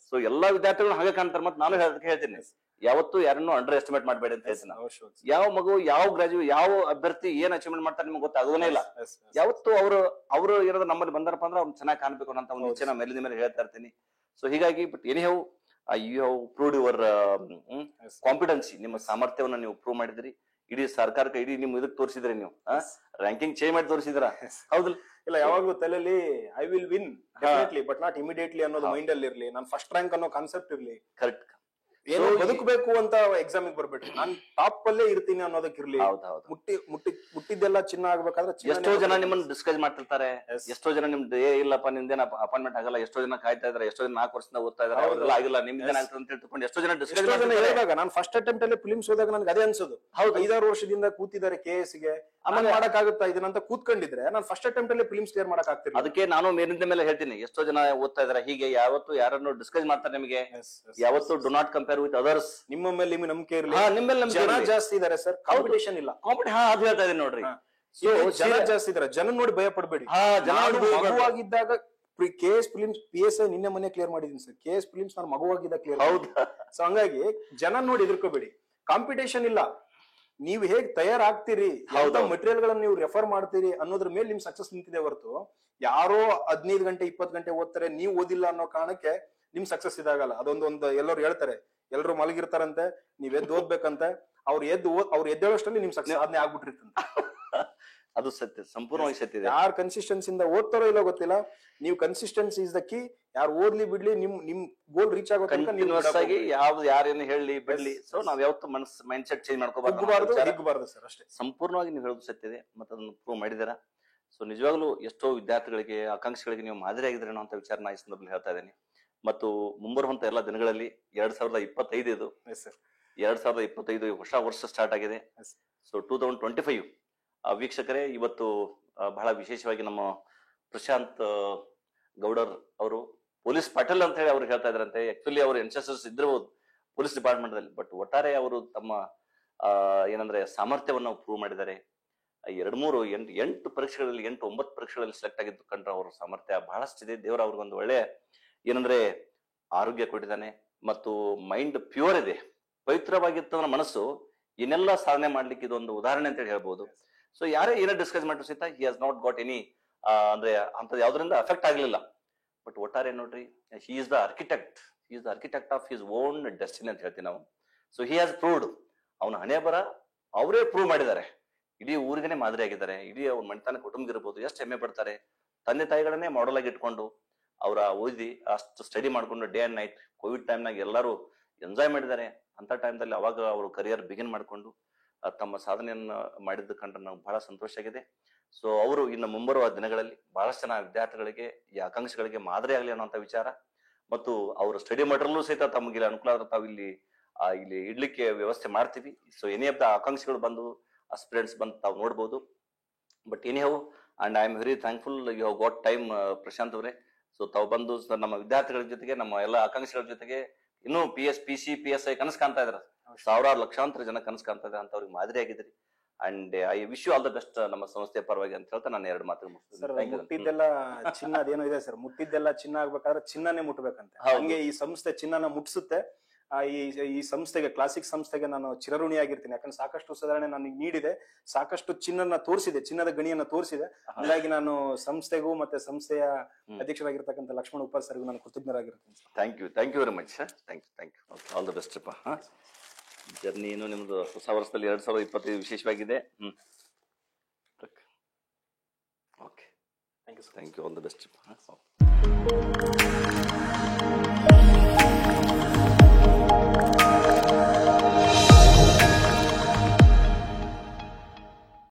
ಸೊ ಎಲ್ಲಾ ವಿದ್ಯಾರ್ಥಿಗಳು ಹಾಗೆ ಕಾಣ್ತಾರೆ. ಮತ್ತೆ ನಾನು ಹೇಳ್ತೀನಿ, ಯಾವತ್ತು ಯಾರನ್ನು ಅಂಡರ್ ಎಸ್ಟಿಮೇಟ್ ಮಾಡಬೇಡಿ ಅಂತ ಹೇಳ್ತೀನಿ. ಯಾವ ಮಗು, ಯಾವ ಗ್ರಾಜುಯೇಟ್, ಯಾವ ಅಭ್ಯರ್ಥಿ ಏನ್ ಅಚೀವ್ಮೆಂಟ್ ಮಾಡ್ತಾರೆ ನಿಮ್ಗೆ ಗೊತ್ತಾಗೋದೇ ಇಲ್ಲ. ಯಾವತ್ತು ಅವರು ಏನಾದ್ರು ನಮ್ಮಲ್ಲಿ ಬಂದಾರಪ್ಪ ಅಂದ್ರೆ ಅವ್ರು ಚೆನ್ನಾಗಿ ಕಾಣ್ಬೇಕು ಅನ್ನೋ ಒಂದು ಇಚ್ಛೆ ನಾ ಮೇಲಿನ ಮೇಲೆ ಹೇಳ್ತಾ ಇರ್ತೀನಿ. ಸೊ ಹೀಗಾಗಿ but anyhow you have proved your competency. ನಿಮ್ಮ ಸಾಮರ್ಥ್ಯವನ್ನ ನೀವು ಪ್ರೂವ್ ಮಾಡಿದ್ರಿ. ಇಡೀ ಸರ್ಕಾರಕ್ಕೆ, ಇಡೀ ನಿಮ್ ಇದಕ್ಕೆ ತೋರಿಸಿದ್ರಿ. ನೀವು ರ್ಯಾಂಕಿಂಗ್ ಚೇಂಜ್ ಮಾಡಿ ತೋರಿಸಿದ್ರ, ಹೌದಲ್ಲ? ಇಲ್ಲ, ಯಾವಾಗ್ಲೂ ತಲೆಯಲ್ಲಿ I will win definitely but not immediately ಅನ್ನೋದು ಮೈಂಡ್ ಅಲ್ಲಿ ಇರ್ಲಿ. ನಾನು ಫಸ್ಟ್ ರ್ಯಾಂಕ್ ಅನ್ನೋ ಕಾನ್ಸೆಪ್ಟ್ ಇರ್ಲಿ. ಕರೆಕ್ಟ್. ಏನೋ ಬದುಕಬೇಕು ಅಂತ ಎಕ್ಸಾಮ್ ಬರ್ಬೇಡಿ, ನಾನು ಟಾಪ್ ಅಲ್ಲೇ ಇರ್ತೀನಿ ಅನ್ನೋದಕ್ಕಿರ್ಲಿ. ಮುಟ್ಟಿದ್ದೆಲ್ಲ ಚಿನ್ನ ಆಗ್ಬೇಕಾದ್ರೆ ಎಷ್ಟೋ ಜನ ನಿಮ್ಮನ್ನ ಡಿಸ್ಕಸ್ ಮಾಡ್ತಿರ್ತಾರೆ. ಎಷ್ಟೋ ಜನ ನಿಮ್ದು ಇಲ್ಲಪ್ಪ ನಿಮ್ದೇನ ಅಪಾಯಿಂಟ್ಮೆಂಟ್ ಆಗಲ್ಲ, ಎಷ್ಟೋ ಜನ ಕಾಯ್ತಾ ಇದಾರೆ, ಎಷ್ಟೋ ಜನ 4 ವರ್ಷದಿಂದ ಓದ್ತಾ ಇದಾರೆ, ಅವ್ರೆಲ್ಲ ಆಗಿಲ್ಲ, ನಿಮ್ದೇನ ಆಗ್ತದೆ ಅಂತ ತಿಳ್ಕೊಂಡು ಎಷ್ಟೋ ಜನ ಡಿಸ್ಕಸ್ ಹೇಳಿದಾಗ ನಾನು ಫಸ್ಟ್ ಅಟೆಂಪ್ಟ್ ಅಲ್ಲಿ ಫಿಲ್ಮ್ಸ್ ಹೋದಾಗ ನನಗೆ ಅದೇ ಅನ್ಸೋದು. ಹೌದು, 5-6 ವರ್ಷದಿಂದ ಕೂತಿದ್ದಾರೆ KS ಗೆ, ಆಮೇಲೆ ಮಾಡಕ್ಕಾಗುತ್ತಾ ಇದನ್ನಂತ ಕೂತ್ಕೊಂಡಿದ್ರೆ ನಾನು ಫಸ್ಟ್ ಅಟೆಂಪ್ಟ್ ಅಲ್ಲಿ ಫಿಲ್ಮ್ಸ್ ಕ್ಲಿಯರ್ ಮಾಡಕ್ ಆಗ್ತಿಲ್ಲ. ಅದಕ್ಕೆ ನಾನು ಮೇಲಿಂದ ಮೇಲೆ ಹೇಳ್ತೀನಿ, ಎಷ್ಟೋ ಜನ ಓದ್ತಾ ಇದಾರೆ. ಹೀಗೆ ಯಾವತ್ತು ಯಾರನ್ನು ಡಿಸ್ಕಸ್ ಮಾಡ್ತಾರೆ ನಿಮಗೆ, ಯಾವತ್ತು do not compare with others. ನಿಮ್ಮ ಮೇಲೆ ನಿಮ್ಗೆ ನಂಬಿಕೆ ಇರಲಿ. ಜನ ಜಾಸ್ತಿ ಇದಾರೆ ಸರ್, ಕಾಂಪಿಟೇಷನ್ ಇಲ್ಲ. ಅದು ಹೇಳ್ತಾ ಇದೀನಿ ನೋಡ್ರಿ. ಜನ ಜಾಸ್ತಿ ಇದಾರೆ, ಜನ ನೋಡಿ ಭಯ ಪಡ್ಬೇಡಿ. ಮಗುವಾಗಿದ್ದಾಗ KS ಪ್ರಿಲಿಮ್ಸ್ PSI ನಿನ್ನೆ ಮನೆ ಕ್ಲಿಯರ್ ಮಾಡಿದೀನಿ ಸರ್. KS ಪ್ರಿಲಿಮ್ಸ್ ನಾನು ಮಗುವಾಗಿದ್ದಾಗ ಕ್ಲಿಯರ್. ಹೌದಾ? ಸೊ ಹಂಗಾಗಿ ಜನ ನೋಡಿ ಎದುರ್ಕೋಬೇಡಿ. ಕಾಂಪಿಟೇಷನ್ ಇಲ್ಲ. ನೀವು ಹೇಗ್ ತಯಾರಾಗ್ತೀರಿ, ಯಾವ್ದೋ ಮೆಟೀರಿಯಲ್ ಗಳನ್ನ ನೀವು ರೆಫರ್ ಮಾಡ್ತೀರಿ ಅನ್ನೋದ್ರ ಮೇಲೆ ನಿಮ್ ಸಕ್ಸಸ್ ನಿಂತಿದೆ ಹೊರತು ಯಾರೋ 15 ಗಂಟೆ 20 ಗಂಟೆ ಓದ್ತಾರೆ, ನೀವು ಓದಿಲ್ಲ ಅನ್ನೋ ಕಾರಣಕ್ಕೆ ನಿಮ್ ಸಕ್ಸಸ್ ಇದಾಗಲ್ಲ. ಅದೊಂದು ಎಲ್ಲರೂ ಹೇಳ್ತಾರೆ, ಎಲ್ಲರೂ ಮಲಗಿರ್ತಾರಂತೆ, ನೀವ್ ಎದ್ದು ಓದ್ಬೇಕಂತೆ. ಅವ್ರು ಎದ್ದೇಳೋಷ್ಟರಲ್ಲಿ ನಿಮ್ ಸಕ್ಸಸ್ ಸಾಧನೆ ಆಗ್ಬಿಟ್ಟಿರ್ತಂತೆ. ಅದು ಸತ್ಯ, ಸಂಪೂರ್ಣವಾಗಿ ಸತ್ಯ ಇದೆ. ಯಾರು ಕನ್ಸಿಸ್ಟೆನ್ಸಿಂದ ಓದ್ತಾರೋ ಇಲ್ಲೋ ಗೊತ್ತಿಲ್ಲ, ನೀವು ಕನ್ಸಿಸ್ಟೆನ್ಸಿ ಇಸ್ ದ ಕೀ. ಯಾರು ಓದ್ಲಿ ಬಿಡ್ಲಿ, ನಿಮ್ ಗೋಲ್ ರೀಚ್ ಆಗೋ ತನಕ ಯಾರೇನು ಹೇಳಿ ಬಿಡ್ಲಿ. ಸೊ ನಾವ್ ಯಾವತ್ತು ಮೈಂಡ್ ಸೆಟ್ ಚೇಂಜ್ ಮಾಡ್ಕೋಬಾರ್ದು ಸರ್, ಅಷ್ಟೇ. ಸಂಪೂರ್ಣವಾಗಿ ನೀವು ಹೇಳೋದು ಸತ್ಯ ಇದೆ, ಮತ್ತೆ ಅದನ್ನು ಪ್ರೂವ್ ಮಾಡಿದಾರ. ಸೊ ನಿಜವಾಗ್ಲೂ ಎಷ್ಟೋ ವಿದ್ಯಾರ್ಥಿಗಳಿಗೆ, ಆಕಾಂಕ್ಷಿಗಳಿಗೆ ನೀವು ಮಾದರಿ ಆಗಿದ್ರೆ ಅಂತ ವಿಚಾರ ನಾ ಈ ಸಂದರ್ಭದಲ್ಲಿ ಹೇಳ್ತಾ ಇದ್ದೀನಿ. ಮತ್ತು ಮುಂಬರುವಂತ ಎಲ್ಲ ದಿನಗಳಲ್ಲಿ 2025 ಇದು 2025 ಹೊಸ ವರ್ಷ ಸ್ಟಾರ್ಟ್ ಆಗಿದೆ. ಸೊ 2025 ವೀಕ್ಷಕರೇ, ಇವತ್ತು ಬಹಳ ವಿಶೇಷವಾಗಿ ನಮ್ಮ ಪ್ರಶಾಂತ್ ಗೌಡರ್ ಅವರು ಪೊಲೀಸ್ ಪಾಟೀಲ್ ಅಂತ ಹೇಳಿ ಅವ್ರು ಹೇಳ್ತಾ ಇದ್ರಂತೆ. ಆಕ್ಚುಲಿ ಅವರು NSS ಇದ್ರಬಹುದು ಪೊಲೀಸ್ ಡಿಪಾರ್ಟ್ಮೆಂಟ್ ದಲ್ಲಿ, ಬಟ್ ಒಟ್ಟಾರೆ ಅವರು ತಮ್ಮ ಏನಂದ್ರೆ ಸಾಮರ್ಥ್ಯವನ್ನು ಪ್ರೂವ್ ಮಾಡಿದ್ದಾರೆ. ಎಂಟು ಪರೀಕ್ಷೆಗಳಲ್ಲಿ 8-9 ಪರೀಕ್ಷೆಗಳಲ್ಲಿ ಸೆಲೆಕ್ಟ್ ಆಗಿದ್ದು ಕಂಡ್ರೆ ಅವ್ರ ಸಾಮರ್ಥ್ಯ ಬಹಳಷ್ಟಿದೆ. ದೇವರ ಅವ್ರಿಗೊಂದು ಒಳ್ಳೆ ಏನಂದ್ರೆ ಆರೋಗ್ಯ ಕೊಟ್ಟಿದ್ದಾನೆ ಮತ್ತು ಮೈಂಡ್ ಪ್ಯೂರ್ ಇದೆ, ಪವಿತ್ರವಾಗಿರ್ತವನ ಮನಸ್ಸು ಏನೆಲ್ಲ ಸಾಧನೆ ಮಾಡ್ಲಿಕ್ಕೆ ಇದೊಂದು ಉದಾಹರಣೆ ಅಂತ ಹೇಳ್ಬೋದು. ಸೊ ಯಾರೇ ಏನೇ ಡಿಸ್ಕಸ್ ಮಾಡಿದ್ರು ಸಹಿತ he has not got any ಅಂದ್ರೆ ಅಂತದ್ ಯಾವ್ದ್ರಿಂದ ಅಫೆಕ್ಟ್ ಆಗ್ಲಿಲ್ಲ. ಬಟ್ ಒಟ್ಟಾರೆ ನೋಡ್ರಿ, he is the architect of his own destiny ಅಂತ ಹೇಳ್ತೀವಿ ನಾವು. ಸೊ ಹಿ ಹ್ಯಾಸ್ ಪ್ರೂವ್ಡ್, ಅವನ ಹಣೆ ಬರ ಅವರೇ ಪ್ರೂವ್ ಮಾಡಿದ್ದಾರೆ, ಇಡೀ ಊರಿಗೇನೆ ಮಾದರಿ ಆಗಿದ್ದಾರೆ. ಇಡೀ ಅವ್ರ ಮನೆತನ ಕುಟುಂಬ ಇರ್ಬೋದು, ಎಷ್ಟು ಹೆಮ್ಮೆ ಪಡ್ತಾರೆ. ತಂದೆ ತಾಯಿಗಳನ್ನೇ ಮಾಡೆಲ್ ಆಗಿ ಇಟ್ಕೊಂಡು ಅವರ ಓದಿ ಅಷ್ಟು ಸ್ಟಡಿ ಮಾಡ್ಕೊಂಡು ಡೇ ಅಂಡ್ ನೈಟ್ ಕೋವಿಡ್ ಟೈಮ್ನಾಗ ಎಲ್ಲರೂ ಎಂಜಾಯ್ ಮಾಡಿದ್ದಾರೆ. ಅಂತ ಟೈಮ್ದಲ್ಲಿ ಅವಾಗ ಅವರು ಕರಿಯರ್ ಬಿಗಿನ್ ಮಾಡಿಕೊಂಡು ತಮ್ಮ ಸಾಧನೆಯನ್ನ ಮಾಡಿದ್ದ ಕಂಡ್ರೆ ನಾವು ಬಹಳ ಸಂತೋಷ ಆಗಿದೆ. ಸೊ ಅವರು ಇನ್ನು ಮುಂಬರುವ ದಿನಗಳಲ್ಲಿ ಬಹಳಷ್ಟು ಜನ ವಿದ್ಯಾರ್ಥಿಗಳಿಗೆ, ಈ ಆಕಾಂಕ್ಷಿಗಳಿಗೆ ಮಾದರಿ ಆಗಲಿ ಅನ್ನೋಂಥ ವಿಚಾರ ಮತ್ತು ಅವ್ರ ಸ್ಟಡಿ ಮಟೀರಿಯಲ್ ಸಹಿತ ತಮಗೆ ಅನುಕೂಲ ಆದ್ರೆ ತಾವು ಇಲ್ಲಿ ಇಡ್ಲಿಕ್ಕೆ ವ್ಯವಸ್ಥೆ ಮಾಡ್ತೀವಿ. ಸೊ ಎನಿ ಆಫ್ ದ ಆಕಾಂಕ್ಷಿಗಳು ಬಂದು ಅಸ್ಪಿರೆಂಟ್ಸ್ ಬಂದು ತಾವು ನೋಡ್ಬೋದು. But anyhow and I am very thankful you have got time Prashant ಅವರೇ. ಸೊ ತಾವು ಬಂದು ನಮ್ಮ ವಿದ್ಯಾರ್ಥಿಗಳ ಜೊತೆಗೆ, ನಮ್ಮ ಎಲ್ಲ ಆಕಾಂಕ್ಷಿಗಳ ಜೊತೆಗೆ ಇನ್ನೂ PC PSI ಕನಸು ಕಾಣ್ತಾ ಇದಾರೆ, ಸಾವಿರಾರು ಲಕ್ಷಾಂತರ ಜನ ಕನಸು ಕಾಣ್ತಾ ಇದ್ದಾರೆ, ಅಂತ ಅವ್ರಿಗೆ ಮಾದರಿ ಆಗಿದ್ರಿ. And I wish you all the best ನಮ್ಮ ಸಂಸ್ಥೆಯ ಪರವಾಗಿ ಅಂತ ಹೇಳ್ತಾ ನಾನು 2 ಮಾತು ಮುಟ್ಟಿದ್ದೆಲ್ಲ ಚಿನ್ನ ಅದೇನೋ ಇದೆ ಸರ್, ಮುಟ್ಟಿದ್ದೆಲ್ಲ ಚಿನ್ನ ಆಗ್ಬೇಕಾದ್ರೆ ಚಿನ್ನನೇ ಮುಟ್ಬೇಕಂತೆ. ಹಂಗೆ ಈ ಸಂಸ್ಥೆ ಚಿನ್ನನ ಮುಟ್ಸುತ್ತೆ. ಈ ಸಂಸ್ಥೆಗೆ, ಕ್ಲಾಸಿಕ್ ಸಂಸ್ಥೆಗೆ ನಾನು ಚಿರಋಣಿಯಾಗಿರ್ತೀನಿ. ಯಾಕಂದ್ರೆ ಸಾಕಷ್ಟು ಸುಧಾರಣೆ ನನಗೆ ನೀಡಿದೆ, ಸಾಕಷ್ಟು ಚಿನ್ನನ ತೋರಿಸಿದೆ, ಚಿನ್ನದ ಗಣಿಯನ್ನ ತೋರಿಸಿದೆ. ಹಾಗಾಗಿ ನಾನು ಸಂಸ್ಥೆಗೂ ಮತ್ತೆ ಸಂಸ್ಥೆಯ ಅಧ್ಯಕ್ಷರಾಗಿರ್ತಕ್ಕಂಥ ಲಕ್ಷ್ಮಣ ಉಪ್ಪಾರ್ ಸರ್ಗೂ ನಾನು ಕೃತಜ್ಞರಾಗಿರ್ತೀನಿ. Thank you very much sir. Thank you. All the best. Journey ಏನು ನಿಮ್ದು ಹೊಸ ವರ್ಷದಲ್ಲಿ 2025 ವಿಶೇಷವಾಗಿದೆ. Okay, thank you. All the best.